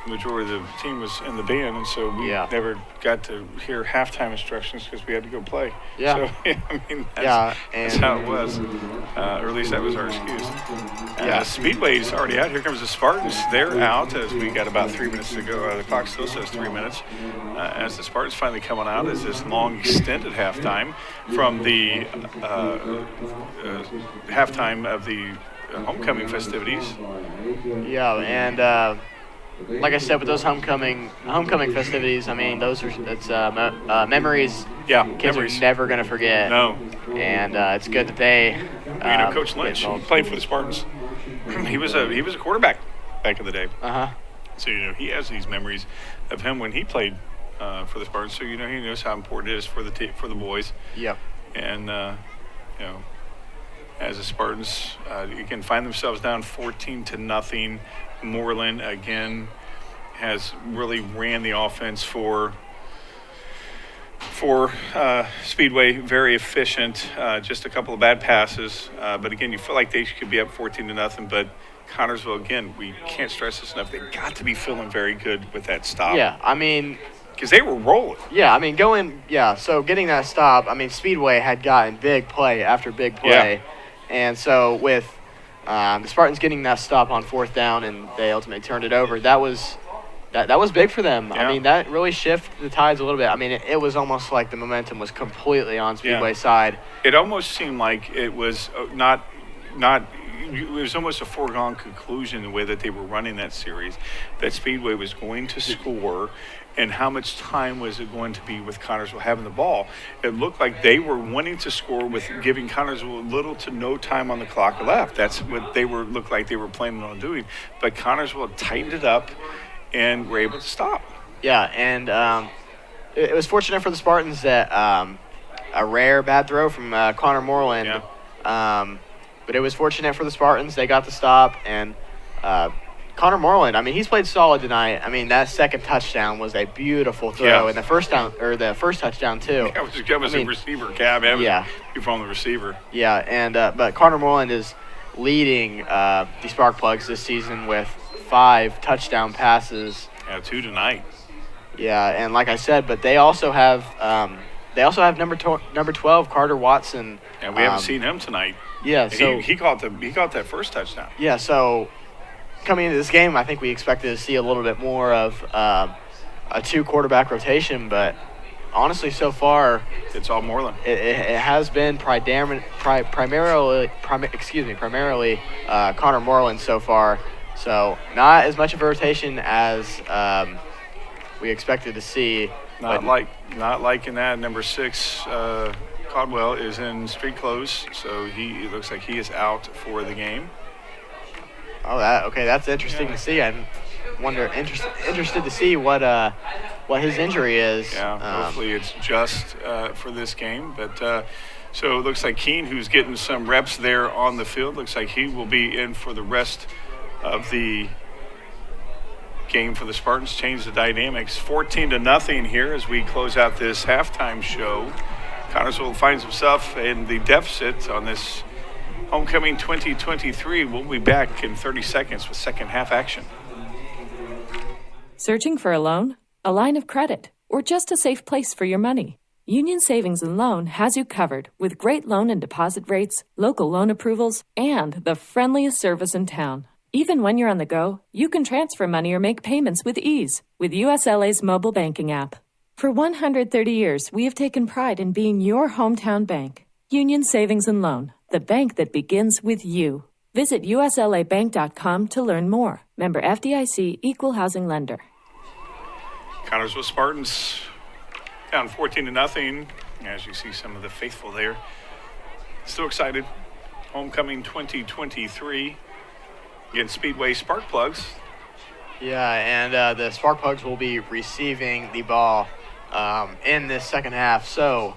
the majority of the team was in the band, and so we never got to hear halftime instructions because we had to go play. Yeah. So, I mean, that's how it was. Or at least that was our excuse. Speedway's already out. Here comes the Spartans. They're out as we got about 3 minutes to go. The clock still says 3 minutes. As the Spartans finally coming out as this long extended halftime from the halftime of the homecoming festivities. Yeah, and like I said, with those homecoming festivities, I mean, it's memories. Yeah, kids memories. are never gonna forget. No. And it's good that they. Coach Lynch played for the Spartans. he was a quarterback back in the day. So he has these memories of him when he played for the Spartans. So he knows how important it is for the boys. Yep. And as the Spartans, you can find themselves down 14-0. Moreland again has really ran the offense for Speedway, very efficient. Just a couple of bad passes, but again, you feel like they could be up 14-0. But Connorsville, again, we can't stress this enough. They got to be feeling very good with that stop. Yeah, I mean, because they were rolling. Yeah, I mean, so getting that stop. I mean, Speedway had gotten big play after big play, and so with the Spartans getting that stop on 4th down, and they ultimately turned it over. That was big for them. Yeah. I mean, that really shifted the tides a little bit. I mean, it was almost like the momentum was completely on Speedway's side. It almost seemed like it was not. It was almost a foregone conclusion the way that they were running that series, that Speedway was going to score. And how much time was it going to be with Connorsville having the ball? It looked like they were wanting to score with giving Connorsville little to no time on the clock left. That's what looked like they were planning on doing. But Connorsville tightened it up and were able to stop. Yeah, and it was fortunate for the Spartans that a rare bad throw from Connor Moreland. But it was fortunate for the Spartans. They got the stop, and Connor Moreland, I mean, he's played solid tonight. I mean, that second touchdown was a beautiful throw, and the first touchdown too. That was a receiver, Cab. You from the receiver. Yeah, and but Connor Moreland is leading the Sparkplugs this season with 5 touchdown passes. 2 tonight. Yeah, and like I said, but they also have number 12 Carter Watson. And we haven't seen him tonight. Yeah, so he caught that first touchdown. Yeah, so coming into this game, I think we expected to see a little bit more of a 2-quarterback rotation, but honestly, so far it's all Moreland. It has been primarily Connor Moreland so far. So not as much of a rotation as we expected to see. Not liking that. Number 6, Caldwell is in street clothes, so it looks like he is out for the game. Oh, that's interesting to see. I'm interested to see what his injury is. Yeah, hopefully it's just for this game. But so it looks like Keene, who's getting some reps there on the field, looks like he will be in for the rest of the game for the Spartans. Change the dynamics. 14-0 here as we close out this halftime show. Connorsville finds himself in the deficit on this Homecoming 2023. We'll be back in 30 seconds with second half action. Searching for a loan, a line of credit, or just a safe place for your money? Union Savings and Loan has you covered with great loan and deposit rates, local loan approvals, and the friendliest service in town. Even when you're on the go, you can transfer money or make payments with ease with USLA's mobile banking app. For 130 years, we have taken pride in being your hometown bank. Union Savings and Loan, the bank that begins with you. Visit uslabank.com to learn more. Member FDIC, Equal Housing Lender. Connorsville Spartans down 14-0. As you see some of the faithful there. Still excited. Homecoming 2023. against Speedway Spark Plugs. Yeah, and the Spark Plugs will be receiving the ball in this second half. So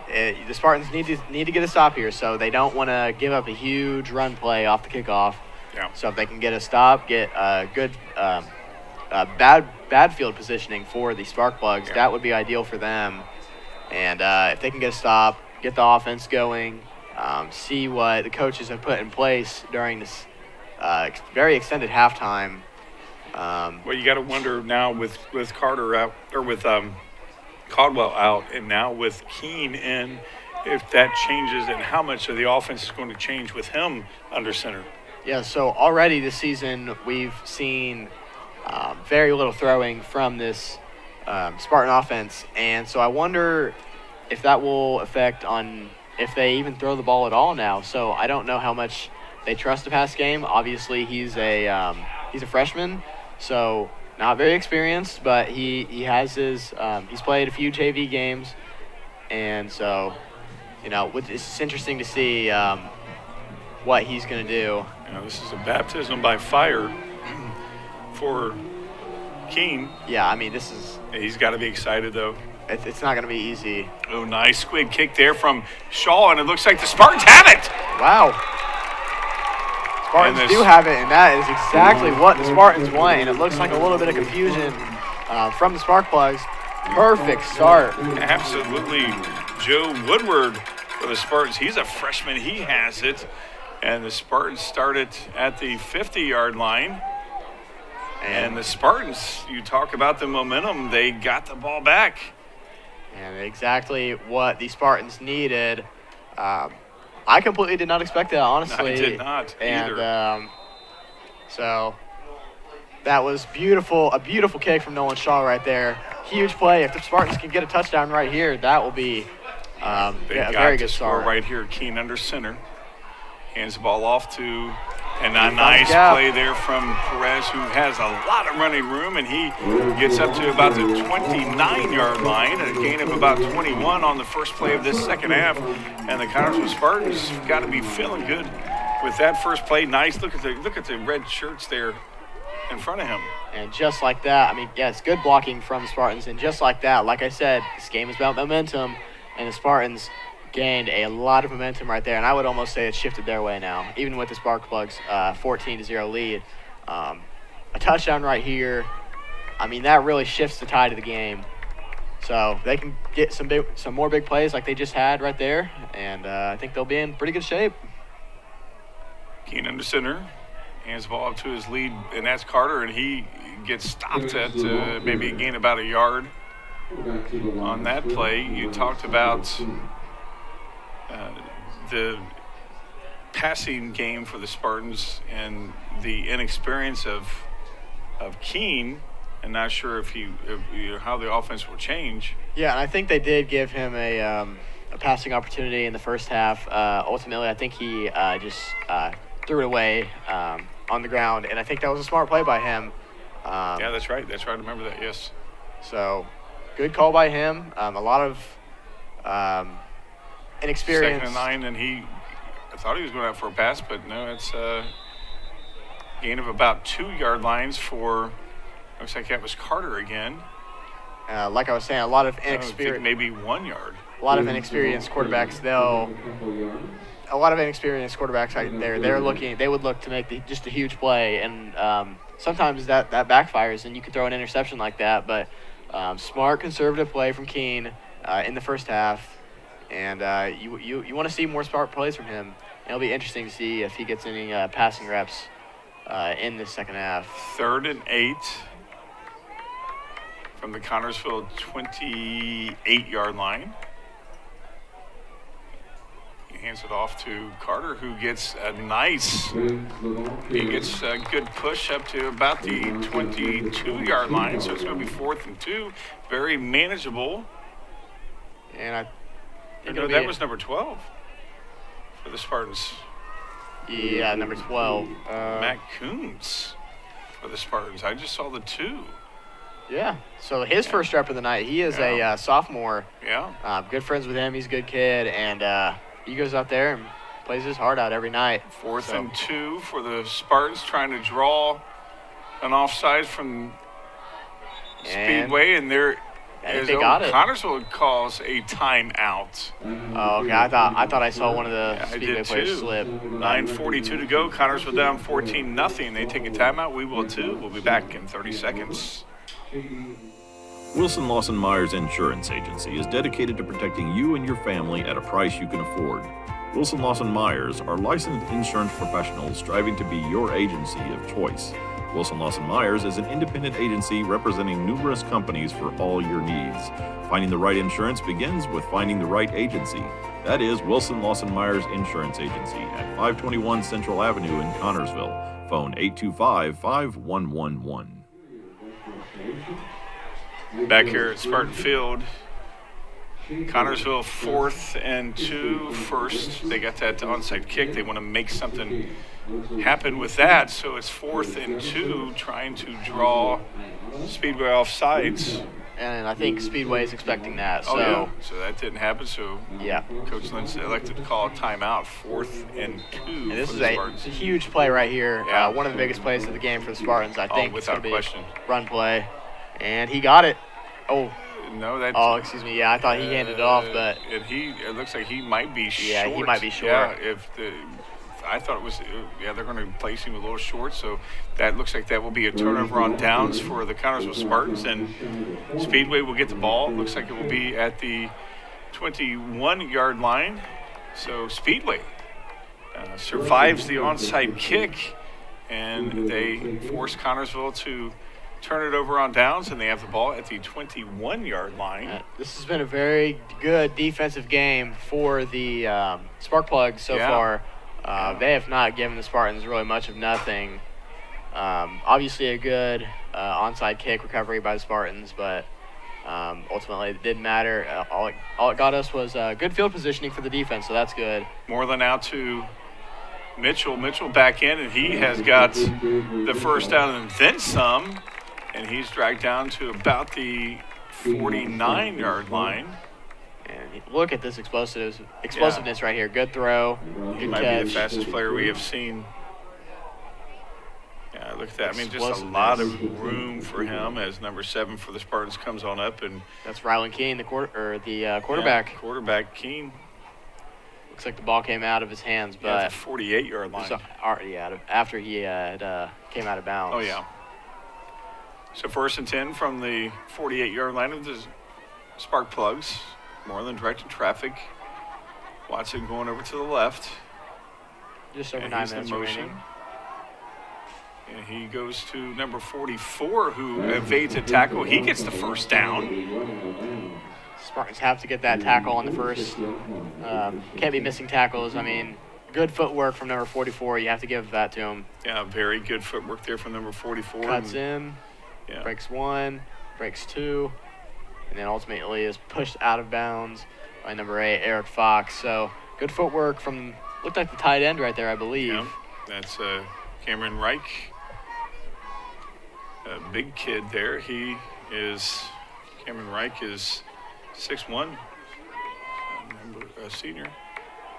the Spartans need to get a stop here. So they don't want to give up a huge run play off the kickoff. Yeah. So if they can get a stop, get a good bad field positioning for the Spark Plugs, that would be ideal for them. And if they can get a stop, get the offense going, see what the coaches have put in place during this very extended halftime. Well, you got to wonder now with Carter out, or with Caldwell out, and now with Keene in, if that changes and how much of the offense is going to change with him under center. Yeah, so already this season we've seen very little throwing from this Spartan offense, and so I wonder if that will affect on if they even throw the ball at all now. So I don't know how much they trust the pass game. Obviously, he's a freshman, so not very experienced, but he has his he's played a few JV games, and so it's interesting to see what he's going to do. This is a baptism by fire for Keene. Yeah, I mean he's got to be excited though. It's not going to be easy. Oh, nice squid kick there from Shaw, and it looks like the Spartans have it. Wow. Spartans do have it, and that is exactly what the Spartans want. And it looks like a little bit of confusion from the Spark Plugs. Perfect start. Absolutely. Joe Woodward for the Spartans. He's a freshman. He has it. And the Spartans started at the 50-yard line. And the Spartans, you talk about the momentum, they got the ball back. And exactly what the Spartans needed. I completely did not expect that, honestly. I did not either. And so that was beautiful, a beautiful kick from Nolan Shaw right there. Huge play. If the Spartans can get a touchdown right here, that will be a very good start. Right here, Keene under center. Hands the ball off to, and a nice play there from Perez, who has a lot of running room, and he gets up to about the 29-yard line, a gain of about 21 on the first play of this second half. And the Connersville Spartans got to be feeling good with that first play. Nice. Look at the red shirts there in front of him. And just like that, I mean, it's good blocking from the Spartans. And just like that, like I said, this game is about momentum, and the Spartans gained a lot of momentum right there, and I would almost say it's shifted their way now, even with the Spark Plugs 14-0 lead. A touchdown right here, I mean, that really shifts the tide of the game. So they can get some more big plays like they just had right there, and I think they'll be in pretty good shape. Keene under center, hands the ball up to his lead, and that's Carter, and he gets stopped at maybe a gain about a yard on that play. You talked about the passing game for the Spartans and the inexperience of Keene, and not sure how the offense will change. Yeah, and I think they did give him a passing opportunity in the first half. Ultimately, I think he just threw it away on the ground, and I think that was a smart play by him. Yeah, that's right. I remember that, yes. So, good call by him. A lot of inexperience. 2nd and 9, and I thought he was going out for a pass, but no, it's a gain of about 2-yard lines for, looks like that was Carter again. Like I was saying, a lot of inexperienced. Maybe 1 yard. A lot of inexperienced quarterbacks. A lot of inexperienced quarterbacks out there. They would look to make just a huge play, and sometimes that backfires, and you can throw an interception like that. But smart, conservative play from Keene in the first half. And you want to see more smart plays from him. It'll be interesting to see if he gets any passing reps in this second half. 3rd and 8 from the Connersville 28-yard line. He hands it off to Carter, who gets a good push up to about the 22-yard line. So it's going to be 4th and 2. Very manageable. And that was number 12 for the Spartans. Yeah, number 12. Matt Coombs for the Spartans. I just saw the 2. Yeah, so his first rep of the night. He is a sophomore. Yeah. Good friends with him. He's a good kid, and he goes out there and plays his heart out every night. Fourth and 2 for the Spartans, trying to draw an offside from Speedway, and they're they got it. Connorsville calls a timeout. Oh, okay. I thought I saw one of the I Speedway did players too. slip. 9:42 to go. Connorsville down 14-0. They take a timeout. We will too. We'll be back in 30 seconds. Wilson Lawson Myers Insurance Agency is dedicated to protecting you and your family at a price you can afford. Wilson Lawson Myers are licensed insurance professionals striving to be your agency of choice. Wilson Lawson Myers is an independent agency representing numerous companies for all your needs. Finding the right insurance begins with finding the right agency. That is Wilson Lawson Myers Insurance Agency at 521 Central Avenue in Connorsville. Phone 825-5111. Back here at Spartan Field, Connorsville 4th and 2. First, they got that onside kick. They want to make something happen with that, so it's 4th and 2, trying to draw Speedway off sides. And I think Speedway is expecting that. So, So that didn't happen. So Coach Lynch elected to call a timeout. 4th and 2. And this for is the a Spartans. huge play right here. Yeah. One of the biggest plays of the game for the Spartans. I think it's without going to be question. Run play, and he got it. Oh. No, that. Oh, excuse me. Yeah, I thought he handed it off, but and it looks like he might be short. Yeah, he might be short. Yeah, I thought it was. They're going to place him a little short, so that looks like that will be a turnover on downs for the Connorsville Spartans, and Speedway will get the ball. Looks like it will be at the 21-yard line. So Speedway survives the onside kick, and they force Connorsville to turn it over on downs, and they have the ball at the 21-yard line. This has been a very good defensive game for the Sparkplugs so far. They have not given the Spartans really much of nothing. Obviously a good onside kick recovery by the Spartans, but ultimately it didn't matter. All it got us was good field positioning for the defense, so that's good. Moreland out to Mitchell. Mitchell back in, and he has got the first down and then some. And he's dragged down to about the 49-yard line. And look at this explosiveness right here. Good throw. He Good might catch. be the fastest player we have seen. Yeah, look at that. I mean, just a lot of room for him as number 7 for the Spartans comes on up. And that's Rylan Keene, the quarterback. Yeah, quarterback Keene. Looks like the ball came out of his hands, but at the 48-yard line. After he came out of bounds. Oh, yeah. So 1st and 10 from the 48-yard line of the Sparkplugs. Moreland directing traffic. Watson going over to the left. Just over 9 minutes remaining. And he goes to number 44, who evades a tackle. He gets the first down. Spartans have to get that tackle on the first. Can't be missing tackles. I mean, good footwork from number 44. You have to give that to him. Yeah, very good footwork there from number 44. Cuts in. Yeah. Breaks 1, breaks 2, and then ultimately is pushed out of bounds by number 8, Eric Fox. So good footwork from, looked like the tight end right there, I believe. Yeah, that's Cameron Reich. A big kid there. Cameron Reich is 6'1", senior.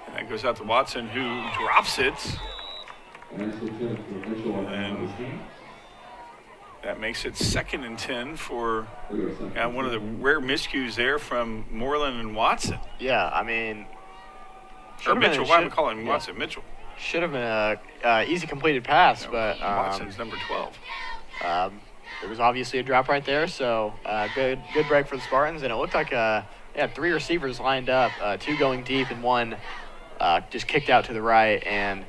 And that goes out to Watson, who drops it. And that makes it 2nd and 10 for one of the rare miscues there from Moreland and Watson. Yeah, I mean. Or Mitchell. Why am I calling him Watson? Mitchell. Should have been a easy completed pass, but Watson's number 12. There was obviously a drop right there, so good break for the Spartans, and it looked like they had 3 receivers lined up, 2 going deep and 1 just kicked out to the right, and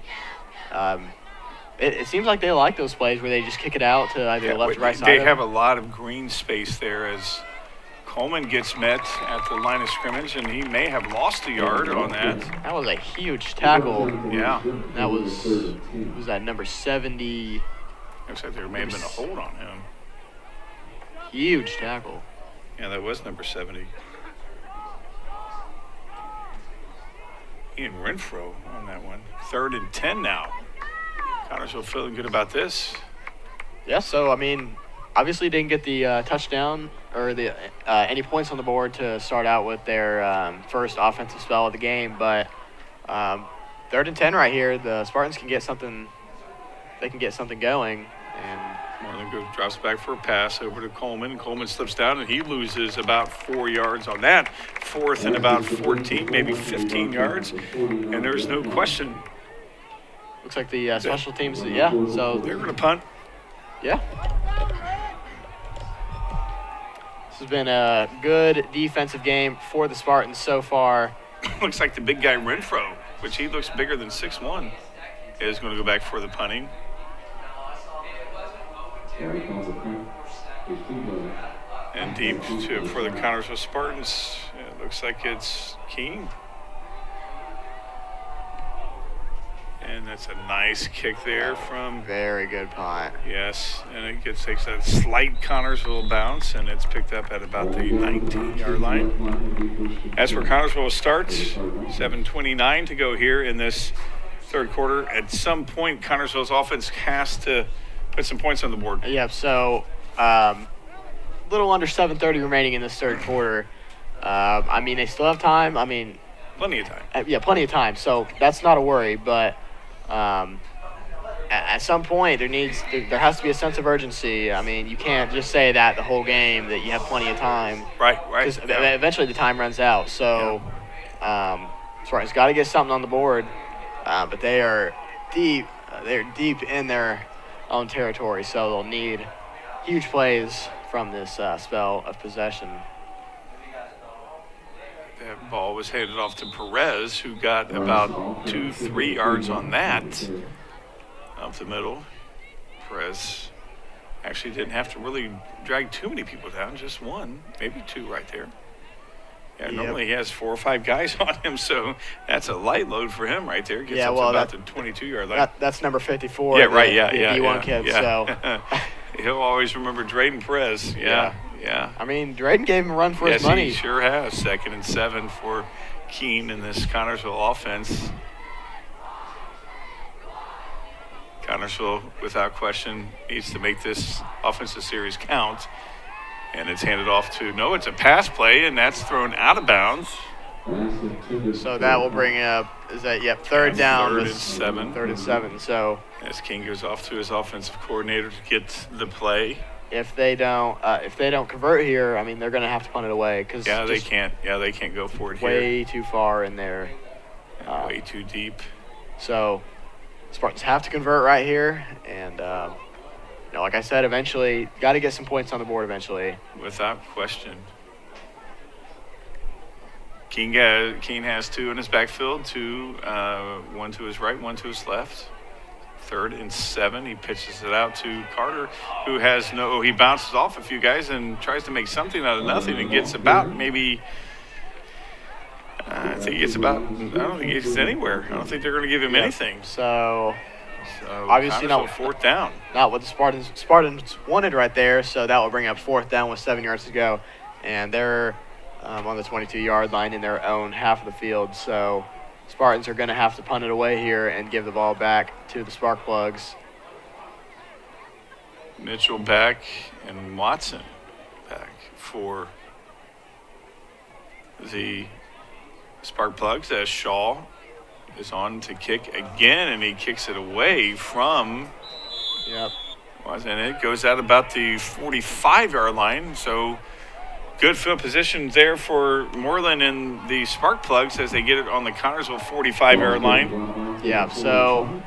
it seems like they like those plays where they just kick it out to either left or right side. They have a lot of green space there as Coleman gets met at the line of scrimmage, and he may have lost a yard on that. That was a huge tackle. Yeah. That was that number 70. Looks like there may have been a hold on him. Huge tackle. Yeah, that was number 70. Ian Renfro on that one. 3rd and 10 now. Connorsville feeling good about this. Yeah, so, I mean, obviously didn't get the touchdown or the any points on the board to start out with their first offensive spell of the game, but 3rd and 10 right here. The Spartans can get something. They can get something going, and Moreland drops back for a pass over to Coleman. Coleman slips down, and he loses about 4 yards on that. 4th and about 14, maybe 15 yards, and there's no question. Looks like the special teams, so they're going to punt. Yeah. This has been a good defensive game for the Spartans so far. Looks like the big guy Renfro, which he looks bigger than 6'1", is going to go back for the punting. And deep for the Connersville Spartans. It looks like it's Keene. And that's a nice kick there from. Very good punt. Yes, and it takes a slight Connersville bounce, and it's picked up at about the 19-yard line. That's where Connersville starts. 7:29 to go here in this third quarter. At some point, Connersville's offense has to put some points on the board. Yeah, so little under 7:30 remaining in this third quarter. I mean, they still have time. I mean, plenty of time. Plenty of time. So that's not a worry. But at some point, there has to be a sense of urgency. I mean, you can't just say that the whole game that you have plenty of time. Right. Because eventually the time runs out. So Spartans got to get something on the board. But they are deep. They're deep in their own territory, so they'll need huge plays from this spell of possession. That ball was handed off to Perez, who got about 2-3 yards on that up the middle. Perez actually didn't have to really drag too many people down, just one, maybe two right there. Yeah, normally he has 4 or 5 guys on him, so that's a light load for him right there. Gets up to about the 22-yard line. That's number 54. Yeah, right, the D1 kid, so. He'll always remember Drayden Perez. Yeah. I mean, Drayden gave him a run for his money. Yes, he sure has. 2nd and 7 for Keene in this Connersville offense. Connersville, without question, needs to make this offensive series count. And it's handed off to, it's a pass play, and that's thrown out of bounds. So that will bring up, third down. 3rd and 7. 3rd and 7, so. As King goes off to his offensive coordinator to get the play. If they don't convert here, I mean, they're going to have to punt it away. They can't. Yeah, they can't go for it here. Way too far in there. Way too deep. So Spartans have to convert right here. And, like I said, eventually, got to get some points on the board eventually. Without question. King has 2 in his backfield, 2, one to his right, 1 to his left. 3rd and 7. He pitches it out to Carter, who he bounces off a few guys and tries to make something out of nothing and gets about maybe, I don't think he gets anywhere. I don't think they're going to give him anything. So obviously not 4th down. Not what the Spartans wanted right there, so that will bring up 4th down with 7 yards to go. And they're on the 22-yard line in their own half of the field, so Spartans are going to have to punt it away here and give the ball back to the Sparkplugs. Mitchell back and Watson back for the Sparkplugs as Shaw is on to kick again, and he kicks it away from. And it goes out about the 45-yard line, so good field position there for Moreland and the Sparkplugs as they get it on the Connersville 45-yard line. Yeah, so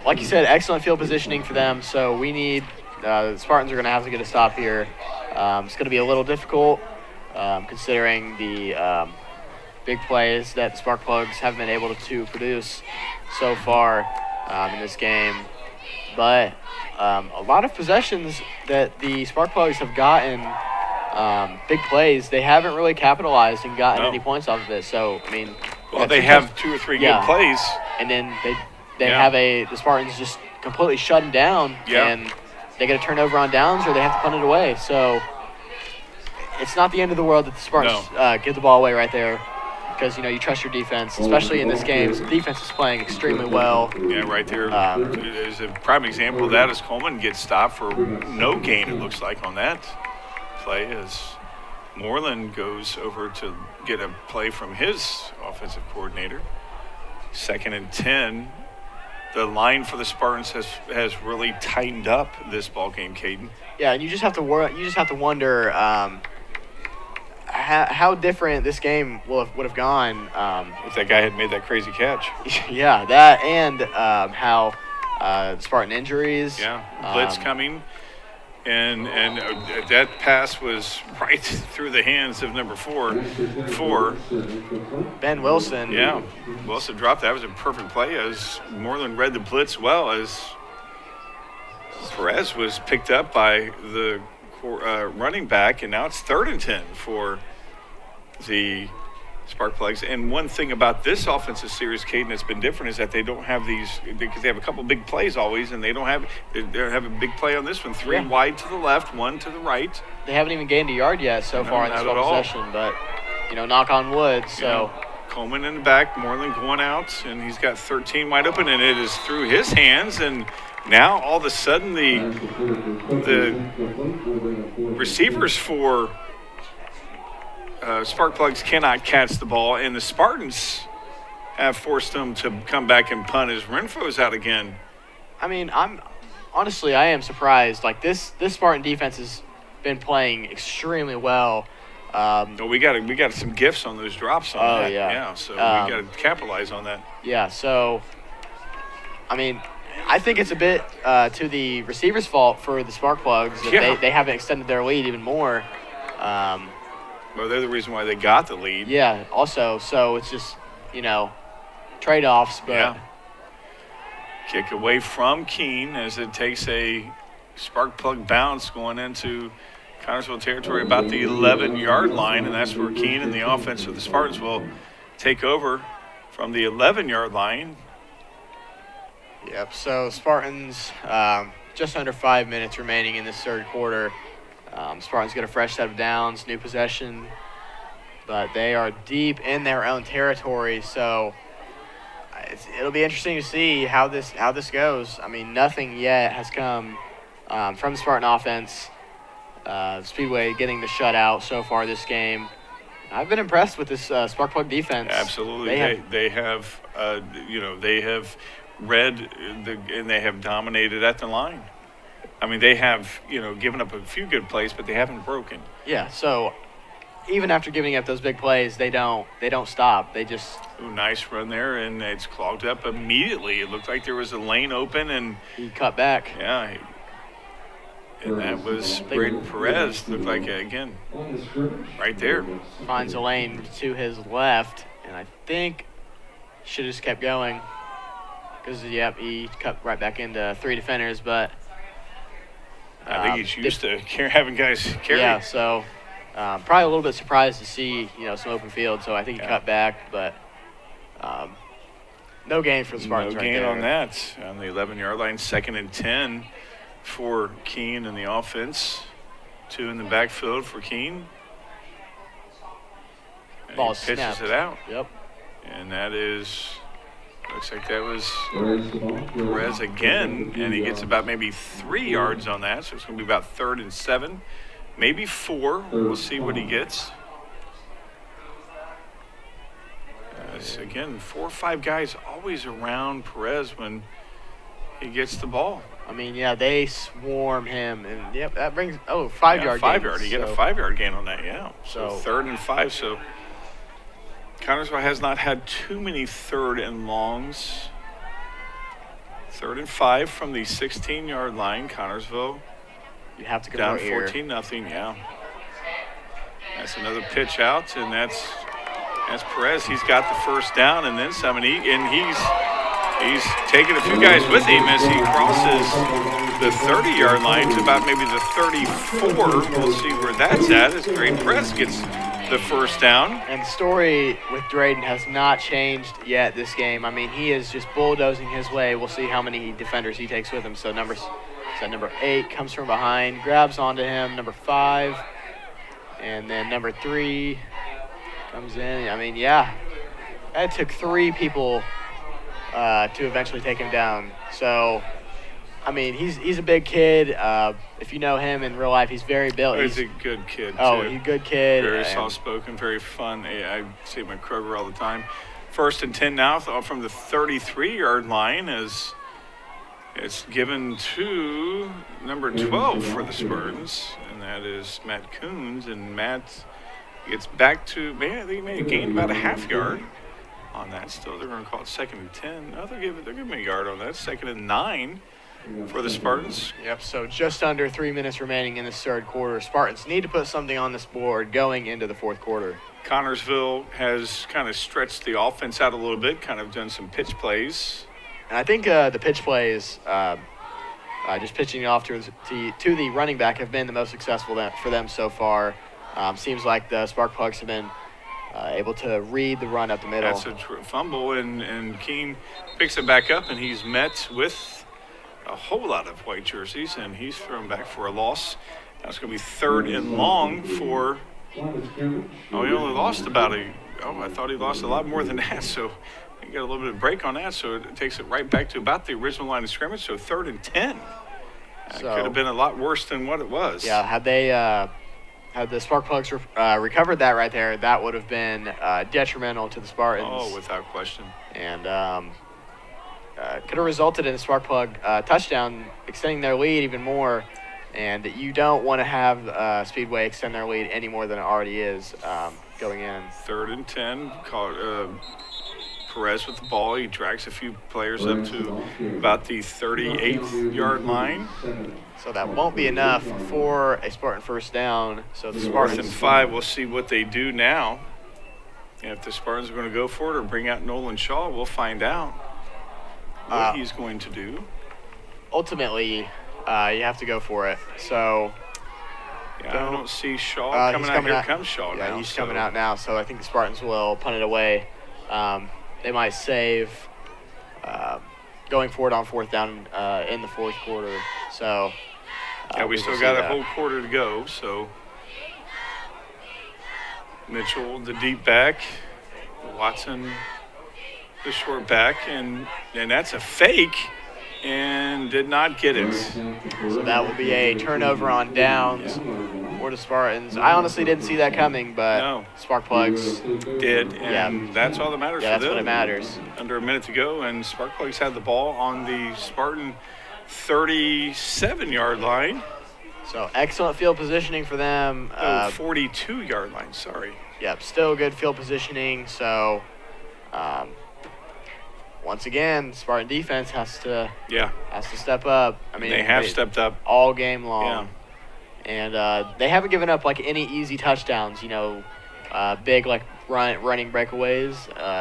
like you said, excellent field positioning for them. So we need the Spartans are going to have to get a stop here. It's going to be a little difficult considering the big plays that the Sparkplugs have been able to produce so far in this game. But a lot of possessions that the Sparkplugs have gotten. Big plays, they haven't really capitalized and gotten any points off of it. So, I mean, they have 2 or 3 good plays, and then they have the Spartans just completely shutting down, and they get a turnover on downs or they have to punt it away. So, it's not the end of the world that the Spartans give the ball away right there, because you trust your defense, especially in this game. The defense is playing extremely well. Yeah, right there. There's a prime example of that as Coleman gets stopped for no gain. It looks like on that play as Moreland goes over to get a play from his offensive coordinator. 2nd and 10. The line for the Spartans has really tightened up this ball game, Caden. Yeah, and you just have to wonder how different this game would have gone if that guy had made that crazy catch. Yeah, that and how Spartan injuries. Yeah, blitz coming, and that pass was right through the hands of number 4, Ben Wilson. Yeah, Wilson dropped. That was a perfect play. As Moreland read the blitz well, as Perez was picked up by the running back, and now it's 3rd and 10 for the Sparkplugs. And one thing about this offensive series, Caden, that's been different is that they don't have these, because they have a couple big plays always, and they have a big play on this one. 3 wide to the left, 1 to the right. They haven't even gained a yard yet so far in this possession, but knock on wood. So Coleman in the back, Moreland going out, and he's got 13 wide open, and it is through his hands. And now all of a sudden the receivers for Sparkplugs cannot catch the ball, and the Spartans have forced them to come back and punt as Renfro's out again. I mean, I am surprised. Like this Spartan defense has been playing extremely well. We got some gifts on those drops on that. Yeah. So we got to capitalize on that. Yeah. So, I mean, I think it's a bit to the receivers' fault for the Sparkplugs that they haven't extended their lead even more. Well, they're the reason why they got the lead. Yeah. Also, so it's just trade-offs, but. Yeah. Kick away from Keene as it takes a Sparkplug bounce going into Connersville territory about the 11-yard line, and that's where Keene and the offense of the Spartans will take over from the 11-yard line. Yep, so Spartans, just under 5 minutes remaining in this third quarter. Spartans get a fresh set of downs, new possession, but they are deep in their own territory, so it'll be interesting to see how this goes. I mean, nothing yet has come from the Spartan offense. Speedway getting the shutout so far this game. I've been impressed with this Sparkplug defense. Absolutely, they have read and they have dominated at the line. I mean, they have given up a few good plays, but they haven't broken. Yeah, so even after giving up those big plays, they don't stop. They just nice run there, and it's clogged up immediately. It looked like there was a lane open, and he cut back. Yeah, and that was Braden Perez. Looked like again right there. Finds a lane to his left, and I think should have just kept going because he cut right back into 3 defenders, but. I think he's used to having guys carry. Yeah, so probably a little bit surprised to see some open field. So I think he cut back, but no gain for the Spartans. No gain on that on the 11-yard line. 2nd and 10 for Keene and the offense. 2 in the backfield for Keene. Ball he pitches snapped. It out. Yep. And that is. Looks like that was Perez again, and he gets about maybe 3 yards on that, so it's going to be about 3rd and 7, maybe 4. We'll see what he gets. Again, 4 or 5 guys always around Perez when he gets the ball. I mean, yeah, they swarm him, and that brings 5-yard. 5-yard. You get a 5-yard gain on that, yeah. So 3rd and 5. So Connersville has not had too many 3rd and longs. 3rd and 5 from the 16-yard line. Connersville you have to go down here. 14-0. Yeah, that's another pitch out, and that's Perez. He's got the first down and then some, and he's taking a few guys with him as he crosses the 30-yard line to about maybe the 34. We'll see where that's at as Drayden Perez gets the first down. And the story with Drayden has not changed yet this game. I mean, he is just bulldozing his way. We'll see how many defenders he takes with him. So number 8 comes from behind, grabs onto him. Number 5, and then number 3 comes in. I mean, yeah, it took 3 people to eventually take him down. So, I mean, he's a big kid. If you know him in real life, he's very built. He's a good kid, too. He's a good kid. Very soft-spoken, very fun. I see him at Kroger all the time. First and 10 now from the 33-yard line as it's given to number 12 for the Spartans, and that is Matt Coons. And Matt gets back to, man, I think he may have gained about a half yard on that. Still, they're going to call it 2nd and 10. No, they'll give him a yard on that. 2nd and 9 for the Spartans. Yep, so just under 3 minutes remaining in this third quarter. Spartans need to put something on this board going into the fourth quarter. Connorsville has kind of stretched the offense out a little bit, kind of done some pitch plays. And I think the pitch plays, just pitching it off to the running back, have been the most successful for them so far. Seems like the Sparkplugs have been able to read the run up the middle. That's a fumble, and Keene picks it back up, and he's met with a whole lot of white jerseys, and he's thrown back for a loss. That's going to be 3rd and long for. Oh, he only lost I thought he lost a lot more than that, so he got a little bit of break on that, so it takes it right back to about the original line of scrimmage, so 3rd and 10. Could have been a lot worse than what it was. Yeah, had the Sparkplugs recovered that right there, that would have been detrimental to the Spartans. Oh, without question. And could have resulted in a Sparkplug touchdown, extending their lead even more. And you don't want to have Speedway extend their lead any more than it already is going in. 3rd and 10. Perez with the ball. He drags a few players up to about the 38-yard line. So that won't be enough for a Spartan first down. So the Spartans. 4th and 5. We'll see what they do now. And if the Spartans are going to go for it or bring out Nolan Shaw, we'll find out what he's going to do. Ultimately, you have to go for it. So I don't see Shaw coming out. Here comes Shaw now. Yeah, he's coming out now. So I think the Spartans will punt it away. They might save going forward on 4th down in the fourth quarter. So we still got a whole quarter to go. So Mitchell, the deep back, Watson, the short back, and that's a fake. And did not get it. So that will be a turnover on downs for the Spartans. I honestly didn't see that coming, but Sparkplugs did, and that's all that matters for them. That's what it matters. Under a minute to go, and Sparkplugs had the ball on the Spartan 37-yard line. So excellent field positioning for them. 42-yard line, sorry. Yep, still good field positioning, so once again, Spartan defense has to step up. I mean, they have stepped up all game long, and they haven't given up like any easy touchdowns. Big like running breakaways.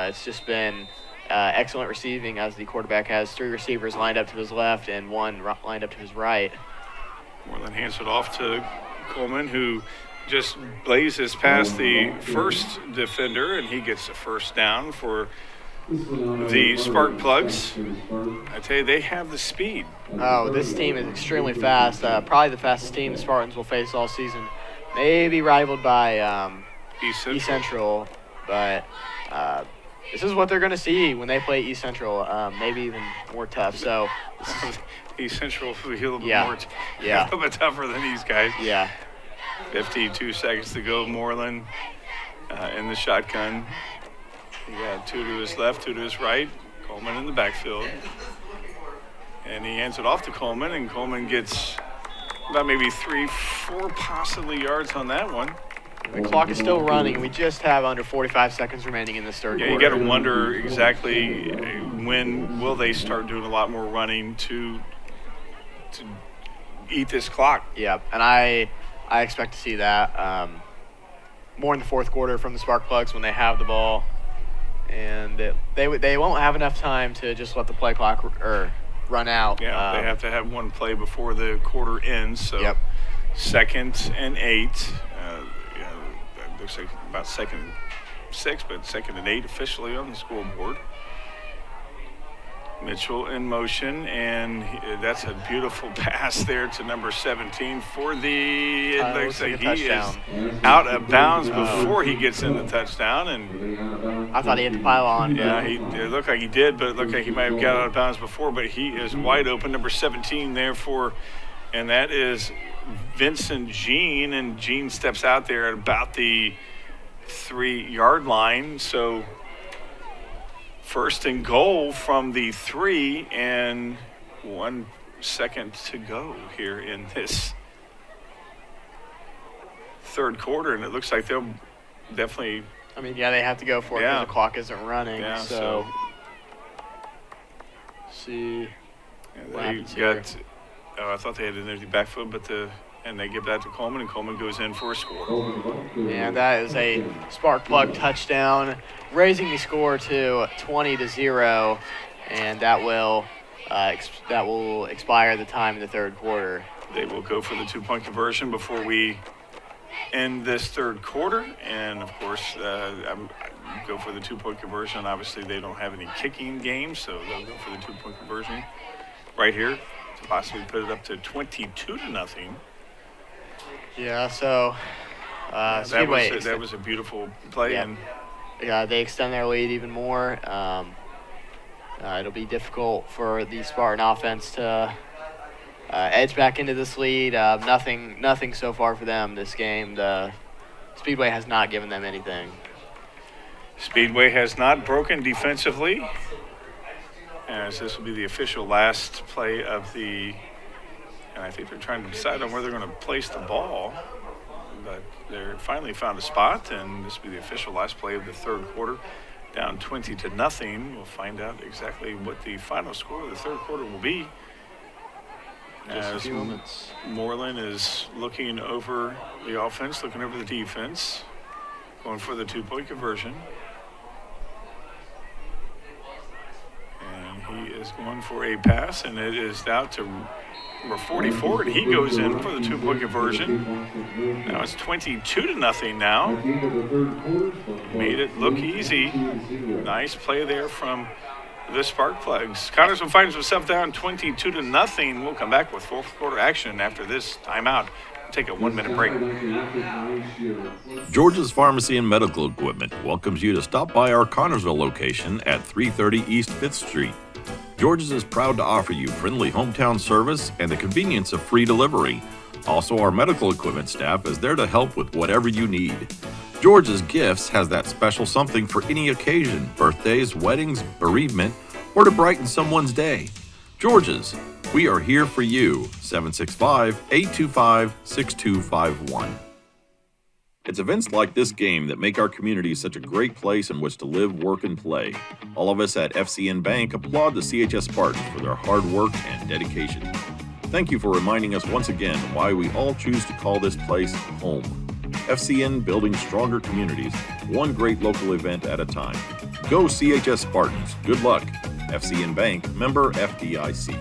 It's just been excellent receiving, as the quarterback has 3 receivers lined up to his left and 1 lined up to his right. Moreland hands it off to Coleman, who just blazes past the first defender, and he gets the first down for the Sparkplugs. I tell you, they have the speed. Oh, this team is extremely fast. Probably the fastest team the Spartans will face all season. Maybe rivaled by East Central, but this is what they're going to see when they play East Central. Maybe even more tough. So East Central will be a little bit more, a little bit tougher than these guys. Yeah. 52 seconds to go. Moreland in the shotgun. He got 2 to his left, 2 to his right. Coleman in the backfield. And he hands it off to Coleman, and Coleman gets about maybe 3, 4 possibly yards on that one. The clock is still running. We just have under 45 seconds remaining in this third quarter. You got to wonder exactly when will they start doing a lot more running to eat this clock. Yeah, and I expect to see that more in the fourth quarter from the Sparkplugs when they have the ball. And they won't have enough time to just let the play clock run out. Yeah, they have to have one play before the quarter ends. So 2nd and 8. It looks like about 2nd and 6, but 2nd and 8 officially on the scoreboard. Mitchell in motion, and that's a beautiful pass there to number 17 for the. It looks like he is out of bounds before he gets in the touchdown, and I thought he had the pylon. Yeah, it looked like he did, but it looked like he might have got out of bounds before. But he is wide open, number 17 there and that is Vincent Jean, and Jean steps out there at about the 3-yard line. So First and goal from the 3, and 1 second to go here in this third quarter, and it looks like they'll definitely. I mean, yeah, they have to go for it because the clock isn't running. Yeah, so see. They got. Oh, I thought they had an empty backfield, but and they give that to Coleman, and Coleman goes in for a score. And that is a spark plug touchdown, raising the score to 20-0, and that will expire the time in the third quarter. They will go for the 2-point conversion before we end this third quarter, and of course, go for the 2-point conversion. Obviously, they don't have any kicking games, so they'll go for the 2-point conversion right here to possibly put it up to 22-0. Yeah, so Speedway. That was a beautiful play. Yeah. And they extend their lead even more. It'll be difficult for the Spartan offense to edge back into this lead. Nothing so far for them this game. The Speedway has not given them anything. Speedway has not broken defensively, as this will be the official last play of the. And I think they're trying to decide on where they're going to place the ball. But they finally found a spot, and this will be the official last play of the third quarter. Down 20-0. We'll find out exactly what the final score of the third quarter will be. Just a few moments. Moreland is looking over the offense, looking over the defense, going for the 2-point conversion. And he is going for a pass, and it is out to number 44, and he goes in for the 2-point conversion. Now it's 22-0 now. Made it look easy. Nice play there from the Spark Plugs. Connersville finds himself down 22-0. We'll come back with fourth quarter action after this timeout. Take a 1-minute break. George's Pharmacy and Medical Equipment welcomes you to stop by our Connersville location at 330 East 5th Street. George's is proud to offer you friendly hometown service and the convenience of free delivery. Also, our medical equipment staff is there to help with whatever you need. George's Gifts has that special something for any occasion, birthdays, weddings, bereavement, or to brighten someone's day. George's, we are here for you. 765-825-6251. It's events like this game that make our community such a great place in which to live, work, and play. All of us at FCN Bank applaud the CHS Spartans for their hard work and dedication. Thank you for reminding us once again why we all choose to call this place home. FCN, building stronger communities, one great local event at a time. Go CHS Spartans. Good luck. FCN Bank, member FDIC.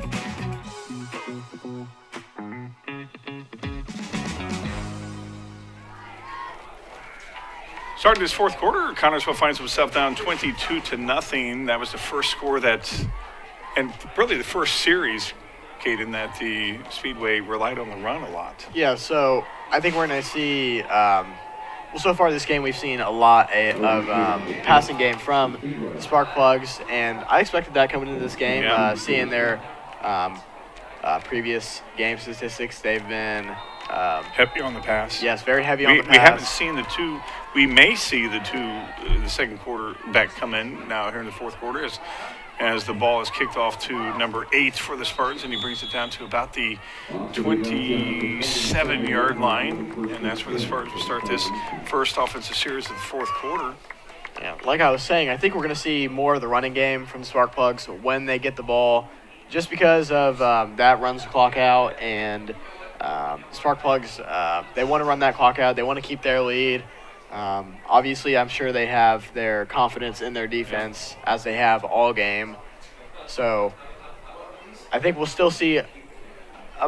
Starting this fourth quarter, Connersville finds himself down 22-0. That was the first score and really the first series, Caden, that the Speedway relied on the run a lot. Yeah, so I think we're going to see, so far this game we've seen a lot of passing game from the Spark Plugs, and I expected that coming into this game. Seeing their previous game statistics, they've been heavy on the pass. Yes, very heavy on the pass. We haven't seen the two. We may see the second quarter back come in now here in the fourth quarter as the ball is kicked off to number 8 for the Spartans, and he brings it down to about the 27-yard line, and that's where the Spartans will start this first offensive series of the fourth quarter. Yeah, like I was saying, I think we're going to see more of the running game from the Spark Plugs when they get the ball, just because of that runs the clock out, and Spark Plugs, they want to run that clock out. They want to keep their lead. Obviously, I'm sure they have their confidence in their defense as they have all game. So I think we'll still see a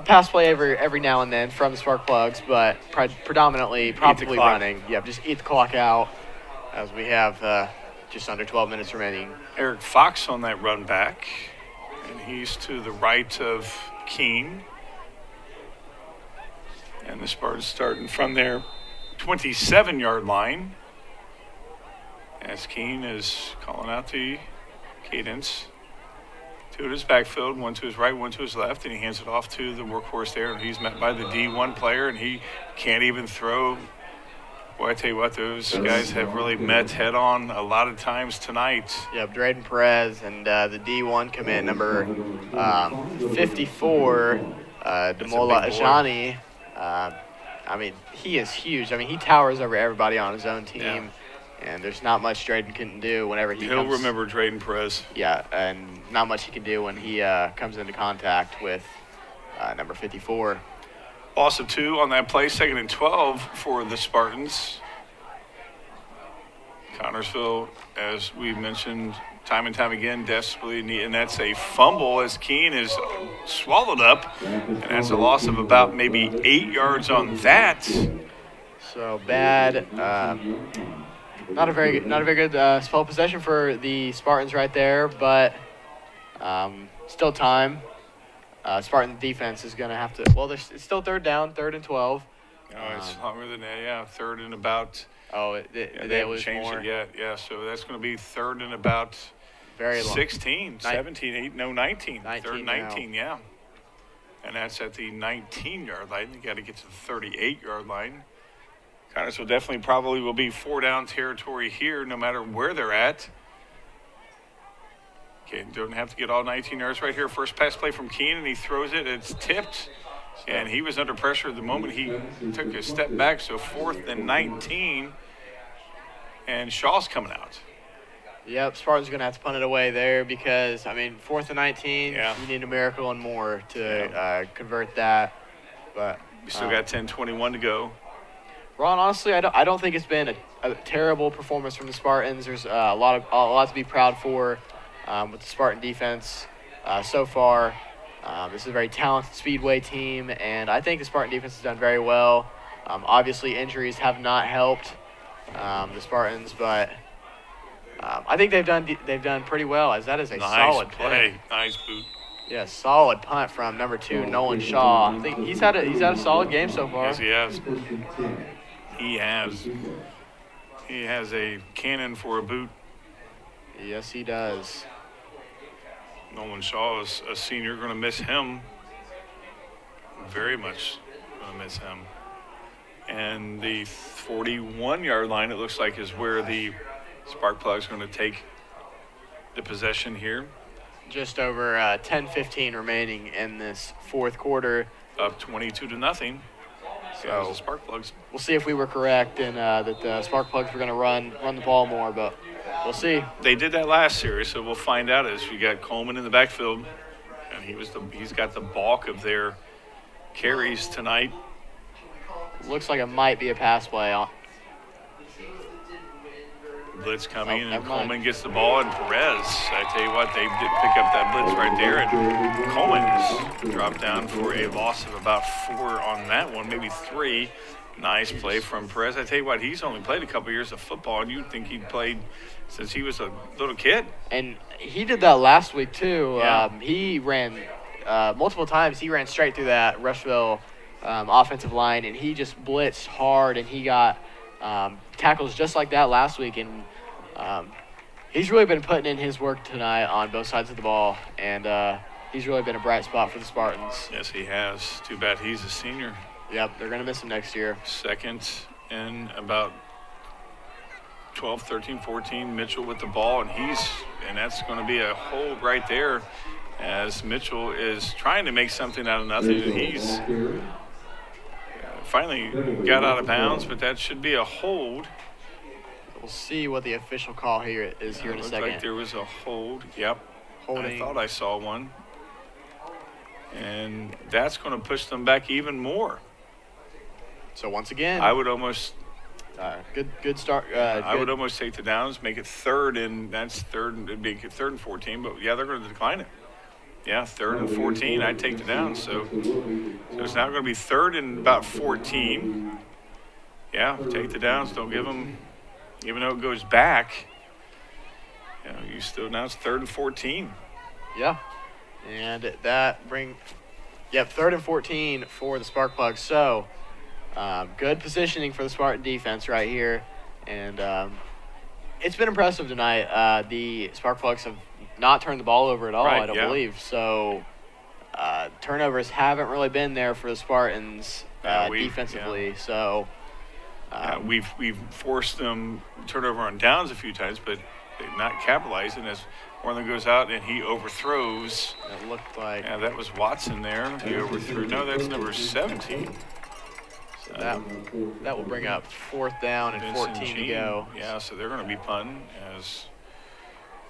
pass play every now and then from the Spark Plugs, but predominantly probably running. Yeah, just eat the clock out as we have just under 12 minutes remaining. Eric Fox on that run back, and he's to the right of Keene. And the Spartans starting from their 27-yard line as Keene is calling out the cadence. 2 to his backfield, 1 to his right, 1 to his left, and he hands it off to the workhorse there, and he's met by the D1 player, and he can't even throw Boy, I tell you what, those guys have really met head-on a lot of times tonight. Yep, Drayden Perez and the D1 commit number 54, Demola Ajani. I mean, he is huge. I mean, he towers over everybody on his own team. Yeah. And there's not much Drayden can do whenever He'll remember Drayden Perez. Yeah, and not much he can do when he comes into contact with number 54. Loss of 2 on that play, 2nd and 12 for the Spartans. Connorsville, as we mentioned time and time again, desperately need, and that's a fumble as Keene is swallowed up, and that's a loss of about maybe 8 yards on that. So bad. Not a very good spell possession for the Spartans right there, but still time. Spartan defense is going to have to. Well, it's still 3rd down, 3rd and 12. Oh, it's longer than that. Yeah, 3rd and about. Oh, they haven't changed more. it yet. Yeah, so that's going to be 3rd and about very long. 16, 17, 8, no, 19. 3rd 19, now. yeah. And that's at the 19-yard line. You got to get to the 38-yard line. Connorsville definitely probably will be 4-down territory here no matter where they're at. Okay, don't have to get all 19 yards right here. First pass play from Keene, and he throws it. It's tipped, and he was under pressure the moment he took a step back. So 4th and 19, and Shaw's coming out. Yep, Spartan's going to have to punt it away there because, I mean, 4th and 19, yeah. You need a miracle and more to convert that. But we still got 10:21 to go. Ron, honestly, I don't think it's been a terrible performance from the Spartans. There's a lot to be proud for with the Spartan defense so far. This is a very talented Speedway team, and I think the Spartan defense has done very well. Obviously, injuries have not helped the Spartans, but I think they've done pretty well. As that is a solid play. Nice boot. Yeah, solid punt from number 2, Nolan Shaw. I think he's had a solid game so far. Yes, he has. He has. He has a cannon for a boot. Yes, he does. Nolan Shaw is a senior. Going to miss him. Very much going to miss him. And the 41-yard line, it looks like, is where the Sparkplugs going to take the possession here. Just over 10-15 remaining in this 4th quarter. Up 22-0. So the Sparkplugs. We'll see if we were correct in that the Sparkplugs were going to run the ball more, but we'll see. They did that last series, so we'll find out as we got Coleman in the backfield, and he's got the bulk of their carries tonight. Looks like it might be a pass play. Blitz coming, and Coleman gets the ball, and Perez, I tell you what, they did pick up that blitz right there, and Coleman has dropped down for a loss of about 4 on that one, maybe 3. Nice play from Perez. I tell you what, he's only played a couple years of football, and you'd think he'd played since he was a little kid. And he did that last week, too. Yeah. He ran multiple times. He ran straight through that Rushville offensive line, and he just blitzed hard, and he got tackles just like that last week, and he's really been putting in his work tonight on both sides of the ball, and he's really been a bright spot for the Spartans. Yes, he has. Too bad he's a senior. Yep, they're going to miss him next year. 2nd and about 12, 13, 14. Mitchell with the ball, and that's going to be a hold right there as Mitchell is trying to make something out of nothing. He's finally got out of bounds, but that should be a hold. We'll see what the official call here is here in a second. Looks like there was a hold. Yep. Holding. I thought I saw one. And that's going to push them back even more. So once again, I would almost good start. I would almost take the downs, make it 3rd, and that's 3rd. It'd be 3rd and 14, but yeah, they're going to decline it. Yeah, 3rd and 14. I'd take the downs. So it's now going to be 3rd and about 14. Yeah, take the downs. Don't give them, even though it goes back. You still now it's 3rd and 14. Yeah, and that bring, 3rd and 14 for the Sparkplugs. So. Good positioning for the Spartan defense right here, and it's been impressive tonight. The Sparkplugs have not turned the ball over at all, I don't believe. So turnovers haven't really been there for the Spartans defensively. So We've forced them turnover on downs a few times, but they've not capitalized. And as one of them goes out and he overthrows. It looked like. Yeah, that was Watson there. He overthrew. No, that's number 17. So that will bring up 4th down and Vincent 14 to Jean. go. Yeah, so they're going to be punting as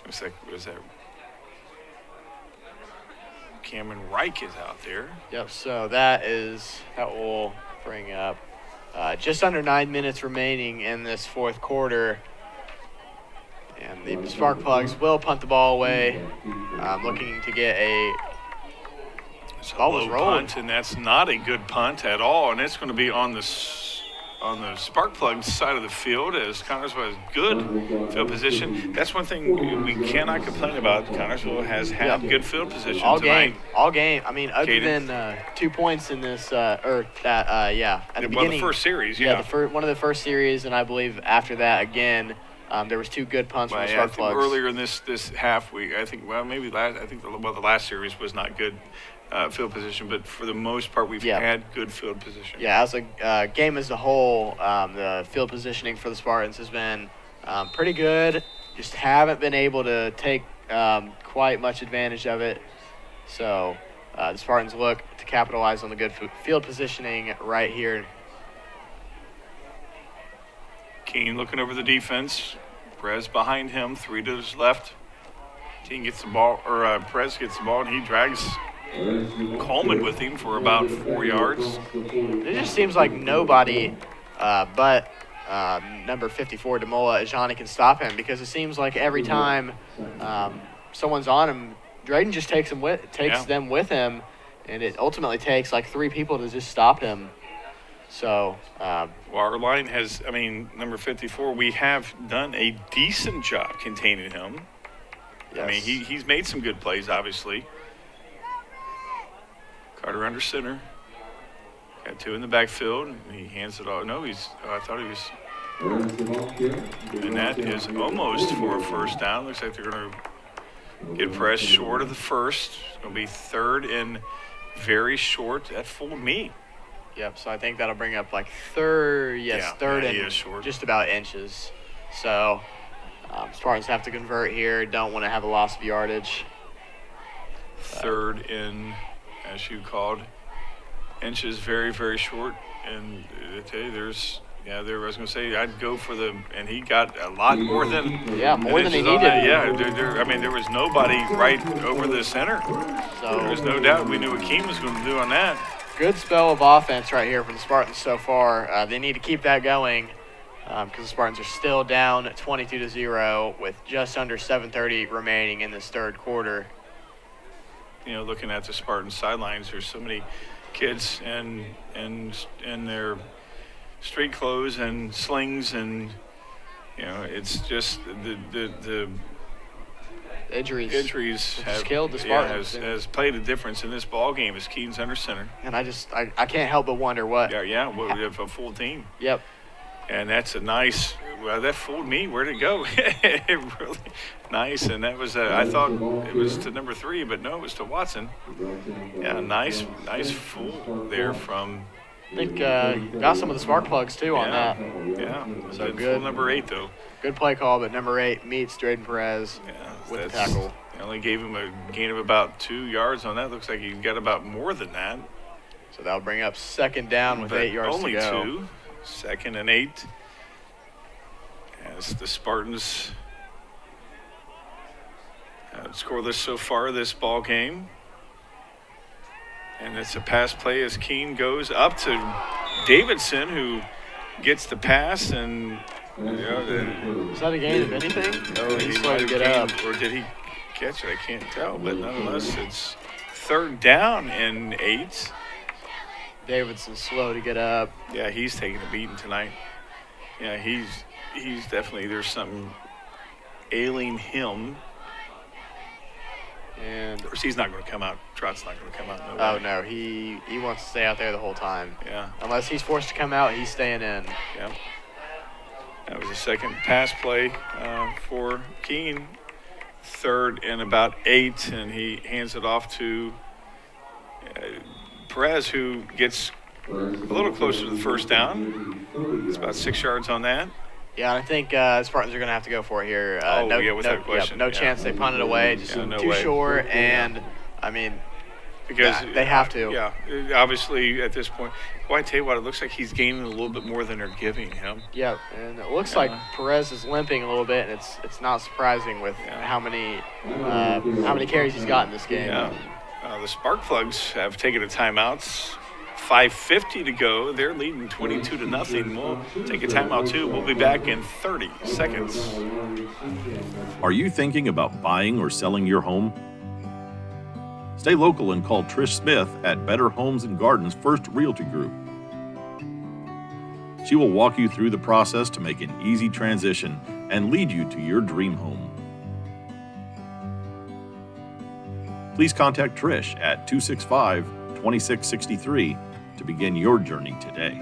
was that Cameron Reich is out there. Yep, so that will bring up just under 9 minutes remaining in this 4th quarter. And the Spark Plugs will punt the ball away, looking to get It's a ball was low rolling. punt, and that's not a good punt at all. And it's going to be on the Spark Plugs side of the field as Connersville has good field position. That's one thing we cannot complain about. Connersville has had good field position all tonight. game. I mean, other than 2 points in this, at the beginning. The first series, yeah. One of the first series, and I believe after that again, there was 2 good punts from the Spark Plugs. Earlier in this half week, the last series was not good field position, but for the most part, we've had good field position. Yeah, as a game as a whole, the field positioning for the Spartans has been pretty good. Just haven't been able to take quite much advantage of it. So the Spartans look to capitalize on the good field positioning right here. Keene looking over the defense. Perez behind him, 3 to his left. Keene gets the ball, or Perez gets the ball, and he drags Coleman with him for about 4 yards. It just seems like nobody but number 54, Demola Ajani, can stop him, because it seems like every time someone's on him, Drayden just takes them with him, and it ultimately takes like 3 people to just stop him. So, our line has, number 54, we have done a decent job containing him. Yes. I mean, he's made some good plays, obviously. Carter under center. Got 2 in the backfield. And he hands it off. No, I thought he was. And that is almost for a first down. Looks like they're going to get pressed short of the first. It's going to be 3rd and very short. That fooled me. Yep, so I think that'll bring up like 3rd and short. Just about inches. So Spartans have to convert here. Don't want to have a loss of yardage. 3rd and, as you called, inches, very, very short. And I tell you, I was going to say, I'd go for and he got a lot more than. More than he needed. There was nobody right over the center. So there was no doubt we knew what Keene was going to do on that. Good spell of offense right here from the Spartans so far. They need to keep that going because the Spartans are still down 22-0 with just under 7:30 remaining in this 3rd quarter. Looking at the Spartan sidelines, there's so many kids and their street clothes and slings, and it's just the injuries have killed the Spartans. Has played a difference in this ball game as Keene's under center. And I can't help but wonder what. We have a full team. Yep. And that's a nice. Well, that fooled me. Where'd it go? It really nice. And that was. I thought it was to number 3, but no, it was to Watson. Yeah, nice fool there from. I think got some of the Spark Plugs too on that. Yeah. So good. Number 8 though. Good play call, but number 8 meets Drayden Perez with the tackle. They only gave him a gain of about 2 yards on that. Looks like he got about more than that. So that'll bring up 2nd down with 8 yards to go. Only 2. 2nd and 8. As the Spartans scoreless so far this ball game. And it's a pass play as Keene goes up to Davidson, who gets the pass, and is that a gain of anything? No, he might have get up, or did he catch it? I can't tell, but nonetheless, it's 3rd down and 8. Davidson's slow to get up. Yeah, he's taking a beating tonight. Yeah, he's definitely, there's something ailing him. And of course, he's not going to come out. Trott's not going to come out. Oh no, he wants to stay out there the whole time. Yeah. Unless he's forced to come out, he's staying in. Yeah. That was the 2nd pass play for Keene. 3rd and about 8, and he hands it off to Perez, who gets a little closer to the first down. It's about 6 yards on that. Yeah, and I think Spartans are going to have to go for it here. Without question. No chance they punt it away. Just too short, and I mean, because they have to. Yeah, obviously at this point. Well, I tell you what, it looks like he's gaining a little bit more than they're giving him. Yeah, and it looks like Perez is limping a little bit, and it's not surprising with how many carries he's got in this game. Yeah, the Spark Plugs have taken a timeout. 5:50 to go. They're leading 22-0. We'll take a timeout too. We'll be back in 30 seconds. Are you thinking about buying or selling your home? Stay local and call Trish Smith at Better Homes and Gardens First Realty Group. She will walk you through the process to make an easy transition and lead you to your dream home. Please contact Trish at 265-2663 to begin your journey today.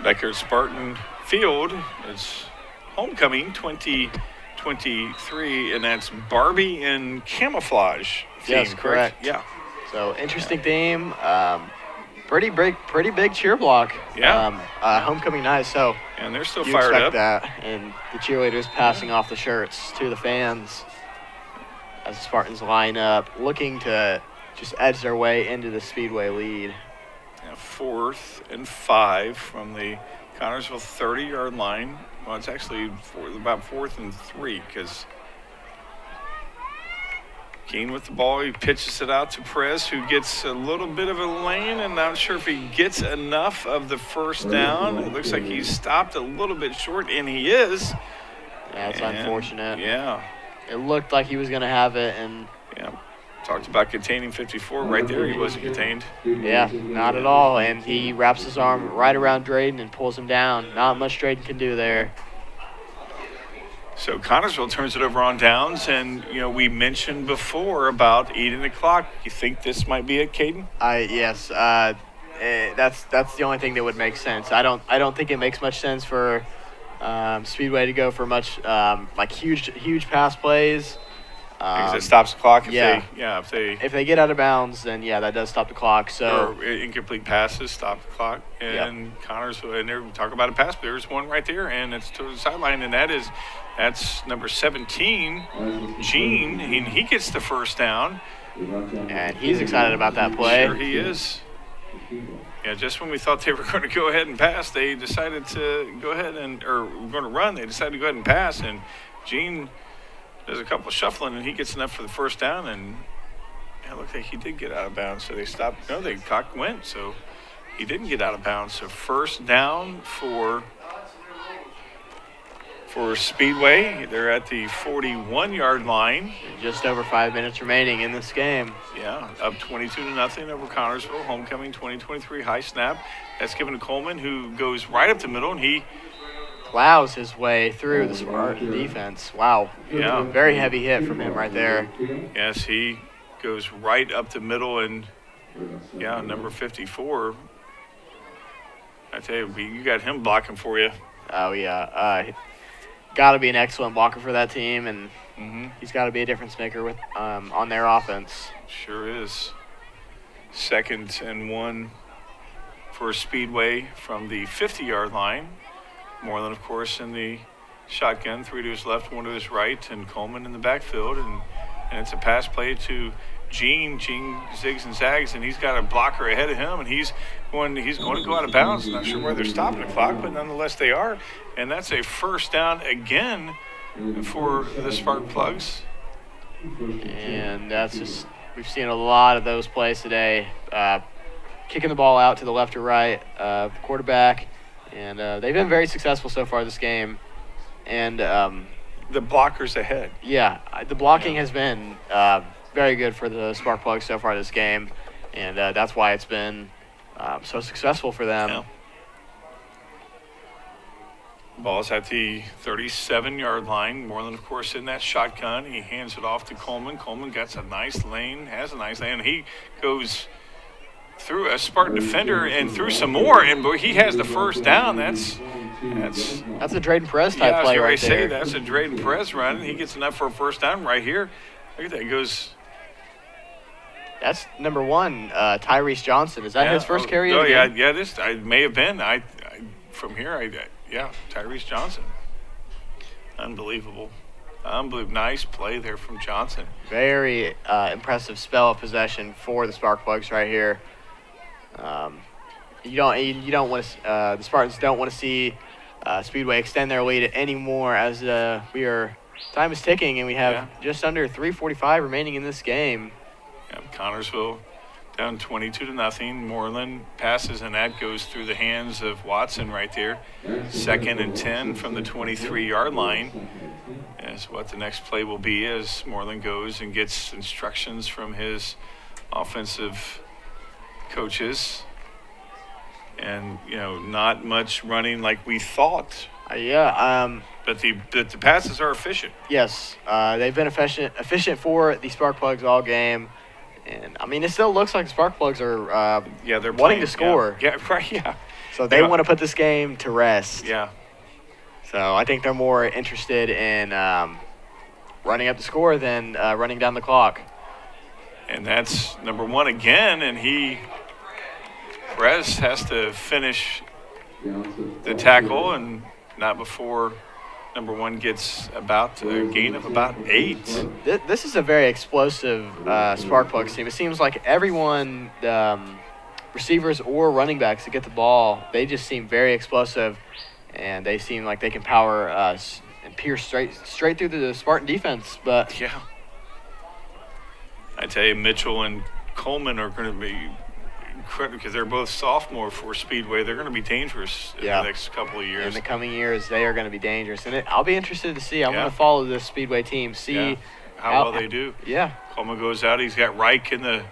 Back here at Spartan Field, it's homecoming 2023, and that's Barbie in camouflage theme. Yes, correct. Yeah. So interesting theme. Pretty big cheer block. Yeah. Homecoming night. So and they're still you fired expect up. that, and the cheerleaders passing off the shirts to the fans as the Spartans line up, looking to just edge their way into the Speedway lead. Yeah, 4th and 5 from the Connorsville 30-yard line. Well, it's actually about 4th and 3 because Keene with the ball. He pitches it out to Perez, who gets a little bit of a lane, and not sure if he gets enough of the first down. It looks like he's stopped a little bit short, and he is. That's unfortunate. Yeah. It looked like he was going to have it, and talked about containing 54 right there. He wasn't contained. Yeah, not at all. And he wraps his arm right around Drayden and pulls him down. Not much Drayden can do there. So Connorsville turns it over on downs, and we mentioned before about eating the clock. You think this might be it, Caden? Yes. That's the only thing that would make sense. I don't think it makes much sense for Speedway to go for much huge pass plays. Because it stops the clock if they get out of bounds, then that does stop the clock. So or incomplete passes stop the clock, and Connorsville, and they're talking about a pass. But there's one right there, and it's to the sideline, and that's number 17, Gene, and he gets the first down. And he's excited about that play. Sure he is. Yeah, just when we thought they were going to go ahead and pass, they decided to go ahead or we're going to run. They decided to go ahead and pass, and Gene does a couple of shuffling, and he gets enough for the first down, and it looked like he did get out of bounds, so they stopped. No, the clock went, so he didn't get out of bounds. So first down for Speedway. They're at the 41-yard line. Just over 5 minutes remaining in this game. Yeah, up 22-0 over Connorsville. Homecoming 2023 high snap. That's given to Coleman, who goes right up the middle, and he plows his way through the Spartan defense. Wow. Yeah. Very heavy hit from him right there. Yes, he goes right up the middle, and number 54. I tell you, you got him blocking for you. Oh yeah. Got to be an excellent blocker for that team, and he's got to be a difference maker with on their offense. Sure is. 2nd and 1 for Speedway from the 50-yard line. Moreland, of course, in the shotgun, 3 to his left, 1 to his right, and Coleman in the backfield, and it's a pass play to Gene. Gene zigs and zags, and he's got a blocker ahead of him, and he's going to go out of bounds. Not sure where they're stopping the clock, but nonetheless they are, and that's a first down again for the Spark Plugs. And that's just, we've seen a lot of those plays today. Kicking the ball out to the left or right, quarterback. And they've been very successful so far this game. And the blockers ahead. Yeah, the blocking has been very good for the Spark Plugs so far this game. And that's why it's been so successful for them. Yeah. Ball's at the 37-yard line. Moreland, of course, in that shotgun. He hands it off to Coleman. Coleman gets a nice lane, has a nice lane. And he goes through a Spartan defender and through some more, and he has the first down. That's a Drayden Perez type play right there. That's a Drayden Perez run. He gets enough for a first down right here. Look at that. He goes. That's number 1, Tyrese Johnson. Is that his first carry? Oh, of the yeah, game? yeah. This may have been. From here, Tyrese Johnson. Unbelievable. Nice play there from Johnson. Very impressive spell of possession for the Sparkplugs right here. You don't want to. The Spartans don't want to see Speedway extend their lead anymore, as time is ticking and we have just under 3:45 remaining in this game. Yeah, Connorsville down 22-0. Moreland passes, and that goes through the hands of Watson right there. 2nd and 10 from the 23-yard line. Is what the next play will be as Moreland goes and gets instructions from his offensive coaches. And, not much running like we thought. But the passes are efficient. Yes, they've been efficient for the Sparkplugs all game. And, it still looks like the Sparkplugs are they're wanting to score. Yeah, right, yeah. So they want to put this game to rest. Yeah. So I think they're more interested in running up the score than running down the clock. And that's number 1 again, and Perez has to finish the tackle, and not before number 1 gets about a gain of about 8. This is a very explosive Sparkplugs team. It seems like everyone, receivers or running backs that get the ball, they just seem very explosive, and they seem like they can power us and pierce straight through the Spartan defense. But yeah, I tell you, Mitchell and Coleman are going to be incredible because they're both sophomore for Speedway. They're going to be dangerous in the next couple of years. In the coming years, they are going to be dangerous, and I'll be interested to see. I'm going to follow this Speedway team, see how well they do. Yeah, Coleman goes out. He's got Reich in the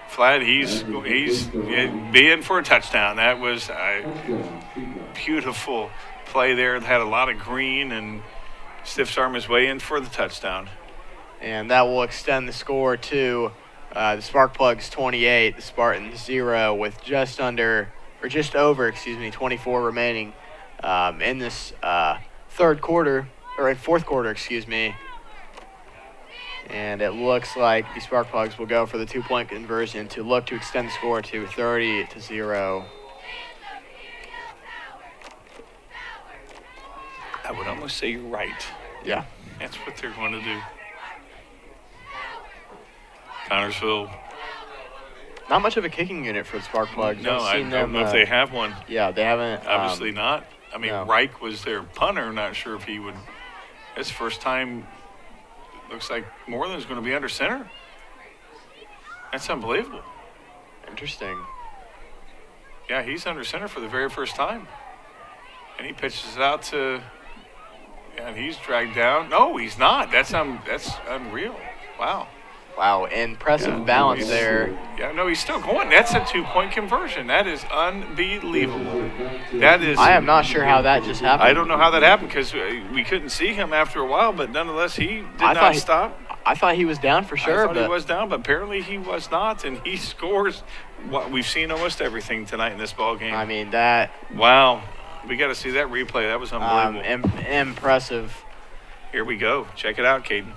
flat. He's being for a touchdown. That was a beautiful play there. It had a lot of green, and stiffs arm his way in for the touchdown. And that will extend the score to the Sparkplugs 28, the Spartans 0, with just over 24 remaining in this fourth quarter, And it looks like the Sparkplugs will go for the 2-point conversion to look to extend the score to 30-0. I would almost say you're right. Yeah. That's what they're going to do. Connorsville. Not much of a kicking unit for the Sparkplugs. No, I don't know if they have one. Yeah, they haven't. Obviously not. I mean, no. Reich was their punter. Not sure if he would. It's first time. Looks like Moreland's going to be under center. That's unbelievable. Interesting. Yeah, he's under center for the very first time. And he pitches it out to. And he's dragged down. No, he's not. That's unreal. Wow. Wow, impressive balance there. Yeah, no, he's still going. That's a 2-point conversion. That is unbelievable. That is. I am not sure how that just happened. I don't know how that happened because we couldn't see him after a while, but nonetheless, he did not stop. I thought he was down for sure. I thought he was down, but apparently he was not, and he scores. We've seen almost everything tonight in this ball game. I mean, that. Wow. We got to see that replay. That was unbelievable. Impressive. Here we go. Check it out, Caden.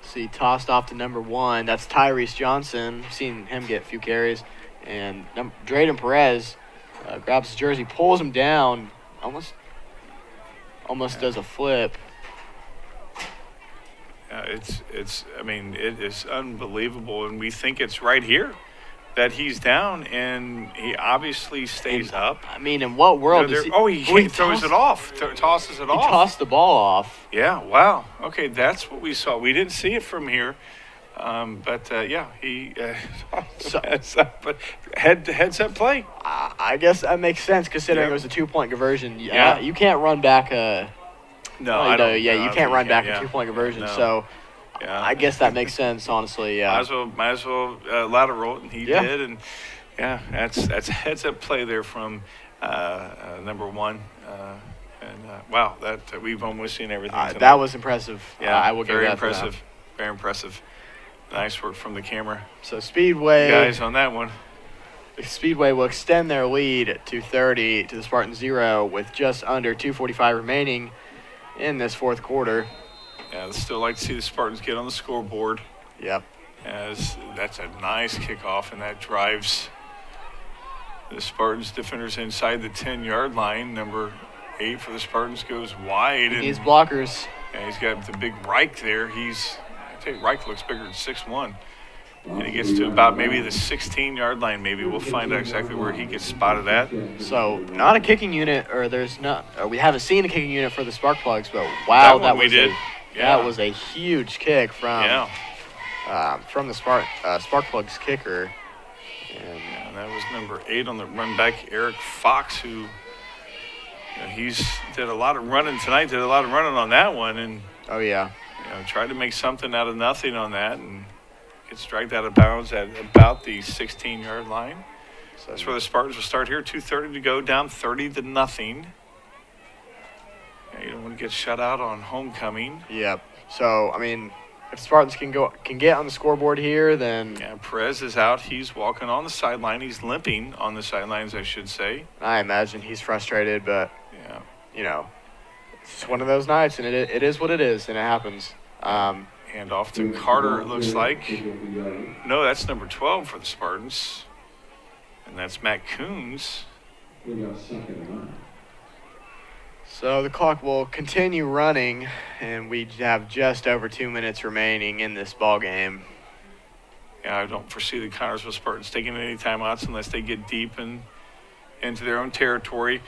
See, tossed off to number 1. That's Tyrese Johnson. Seen him get a few carries. And Drayden Perez grabs his jersey, pulls him down, almost does a flip. I mean, it is unbelievable, and we think it's right here that he's down, and he obviously stays up. I mean, in what world does he throws it off, tosses it off. He tossed the ball off. Yeah, wow. Okay, that's what we saw. We didn't see it from here, but he heads up play. I guess that makes sense considering it was a 2-point conversion. Yeah. You can't run back a. No, I don't. You can't run back a 2-point conversion. No. So. Yeah. I guess that makes sense, honestly. Yeah. Might as well lateral it, and he did. And that's heads up play there from number 1. Wow, that we've almost seen everything tonight. That was impressive. Yeah, I will give very that impressive. Very impressive. Nice work from the camera. So Speedway guys on that one. Speedway will extend their lead to 30 to the Spartan 0 with just under 2:45 remaining in this fourth quarter. I'd still like to see the Spartans get on the scoreboard. Yep. As that's a nice kickoff, and that drives the Spartans defenders inside the 10-yard line. Number 8 for the Spartans goes wide. He's blockers. And he's got the big Reich there. I think Reich looks bigger than 6'1". And he gets to about maybe the 16-yard line. Maybe we'll find out exactly where he gets spotted at. So not a kicking unit, we haven't seen a kicking unit for the Spark Plugs, but wow, that was a huge kick from the Spark Plugs kicker. And that was number 8 on the run back, Eric Fox, who he's did a lot of running tonight. Did a lot of running on that one, and tried to make something out of nothing on that, and gets dragged out of bounds at about the 16-yard line. So that's where the Spartans will start here. 2:30 to go, down 30-0. You don't want to get shut out on homecoming. Yep. So I mean, if Spartans can get on the scoreboard here, then Perez is out. He's walking on the sideline. He's limping on the sidelines, I should say. I imagine he's frustrated, but it's one of those nights, and it is what it is, and it happens. Hand off to Carter, it looks like. No, that's number 12 for the Spartans. And that's Matt Coons. So the clock will continue running, and we have just over 2 minutes remaining in this ball game. Yeah, I don't foresee the Connersville Spartans taking any timeouts unless they get deep into their own territory.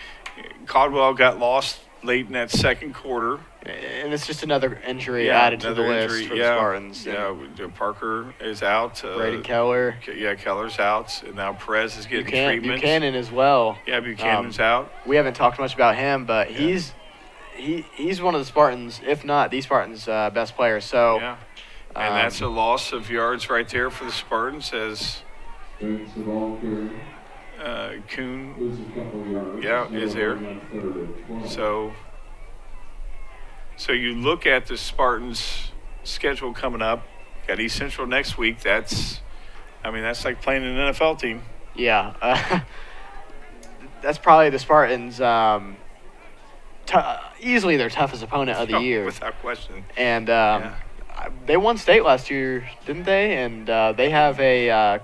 Caldwell got lost late in that second quarter. And it's just another injury added to the list for the Spartans. Yeah, Parker is out. Braden Keller. Keller's out. And now Perez is getting treatment. Buchanan as well. Yeah, Buchanan's out. We haven't talked much about him, but he's one of the Spartans, if not the Spartans' best player. So, and that's a loss of yards right there for the Spartans as Kuhn is there. So you look at the Spartans' schedule coming up. Got East Central next week. That's like playing an NFL team. Yeah. That's probably the Spartans' easily their toughest opponent of the year. Without question. And they won state last year, didn't they? And they have a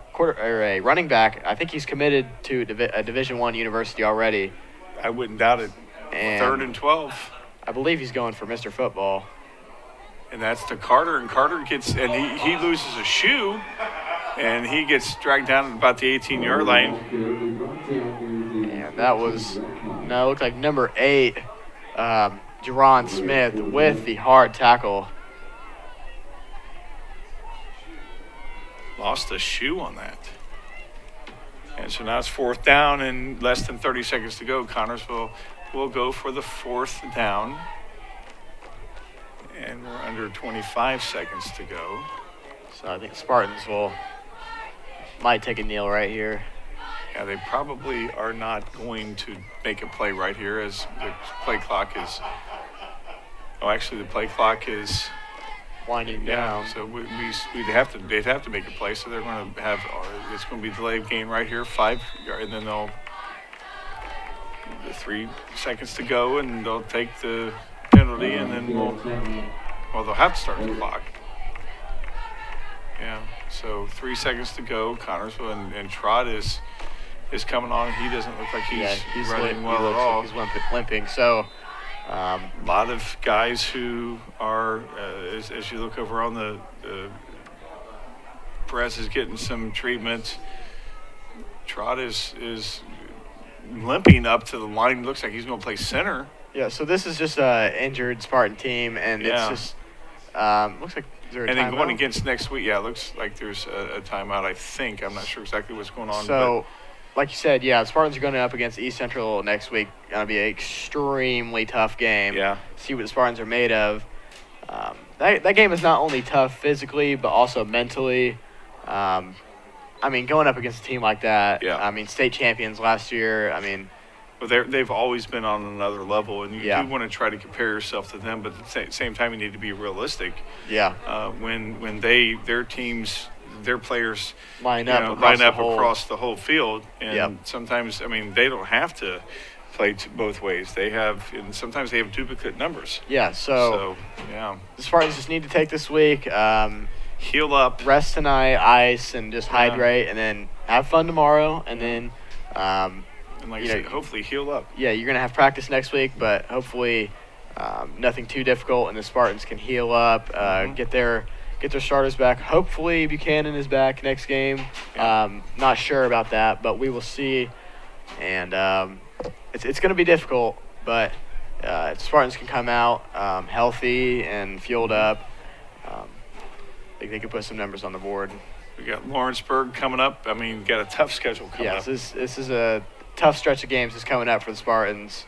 running back. I think he's committed to a Division I university already. I wouldn't doubt it. And 3rd and 12. I believe he's going for Mr. Football. And that's to Carter, and Carter gets, and he loses a shoe, and he gets dragged down at about the 18-yard line. And that was, it looked like number 8, Jerron Smith with the hard tackle. Lost a shoe on that. And so now it's 4th down and less than 30 seconds to go. Connersville will go for the 4th down. And we're under 25 seconds to go. So I think the Spartans might take a kneel right here. Yeah, they probably are not going to make a play right here as the play clock is. Oh, actually, the play clock is winding down. So they'd have to make a play. So they're going to have it's going to be delayed game right here, 5 yards, and then they'll 3 seconds to go, and they'll take the penalty, and then they'll have to start the clock. Yeah. So 3 seconds to go. Connersville and Trott is coming on. He doesn't look like he's running well at all. Like he's limping. So a lot of guys who are, as you look over on the Perez is getting some treatment. Trott is limping up to the line. Looks like he's going to play center. Yeah, so this is just an injured Spartan team, and it's just looks like there's a and then timeout? going against next week, it looks like there's a timeout, I think. I'm not sure exactly what's going on. So, like you said, the Spartans are going up against East Central next week. Going to be an extremely tough game. Yeah. See what the Spartans are made of. That game is not only tough physically, but also mentally. Going up against a team like that. Yeah. State champions last year. But they've always been on another level, and you do want to try to compare yourself to them, but at the same time, you need to be realistic. Yeah. When their teams, their players line up across the whole field, and sometimes they don't have to play both ways. They have, and sometimes they have duplicate numbers. Yeah, so yeah. the Spartans just need to take this week, Heal up. rest tonight, ice, and just hydrate, and then have fun tomorrow, and then And like I said, hopefully heal up. yeah, you're going to have practice next week, but hopefully nothing too difficult, and the Spartans can heal up, get their starters back. Hopefully Buchanan is back next game. Not sure about that, but we will see. And it's going to be difficult, but if the Spartans can come out healthy and fueled up, I think they can put some numbers on the board. We got Lawrenceburg coming up. I mean, got a tough schedule coming up. This is a tough stretch of games that's coming up for the Spartans.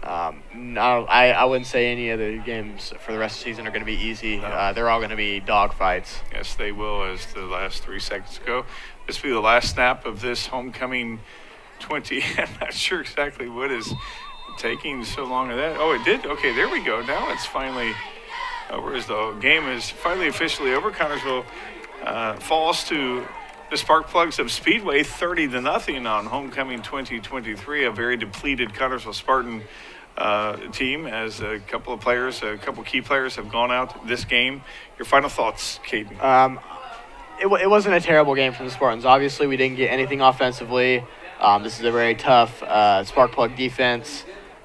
I wouldn't say any of the games for the rest of the season are going to be easy. No. They're all going to be dogfights. Yes, they will, as the last 3 seconds go. This will be the last snap of this homecoming 20. I'm not sure exactly what is taking so long of that. Oh, it did? Okay, there we go. Now it's finally, whereas the game is finally officially over. Connersville falls to the Sparkplugs of Speedway 30-0 on homecoming 2023. A very depleted Connersville Spartan team, as a couple key players have gone out this game. Your final thoughts, Caden? It wasn't a terrible game from the Spartans. Obviously, we didn't get anything offensively. This is a very tough Sparkplug defense.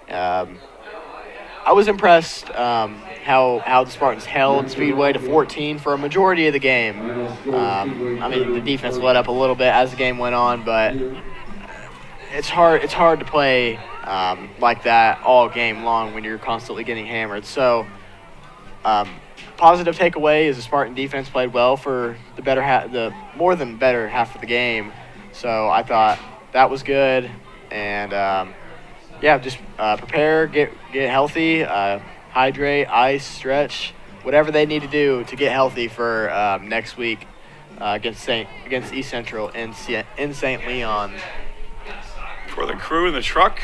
I was impressed how the Spartans held Speedway to 14 for a majority of the game. I mean, the defense let up a little bit as the game went on, but it's hard to play like that all game long when you're constantly getting hammered. So, positive takeaway is the Spartan defense played well for the more than better half of the game. So I thought that was good, and just prepare, get healthy, hydrate, ice, stretch, whatever they need to do to get healthy for next week against East Central in St. Leon. For the crew in the truck,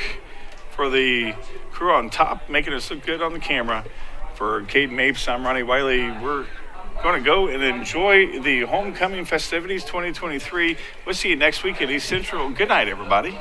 for the crew on top, making us look good on the camera, for Caden Mapes, I'm Ronnie Wiley. We're going to go and enjoy the homecoming festivities 2023. We'll see you next week at East Central. Good night, everybody.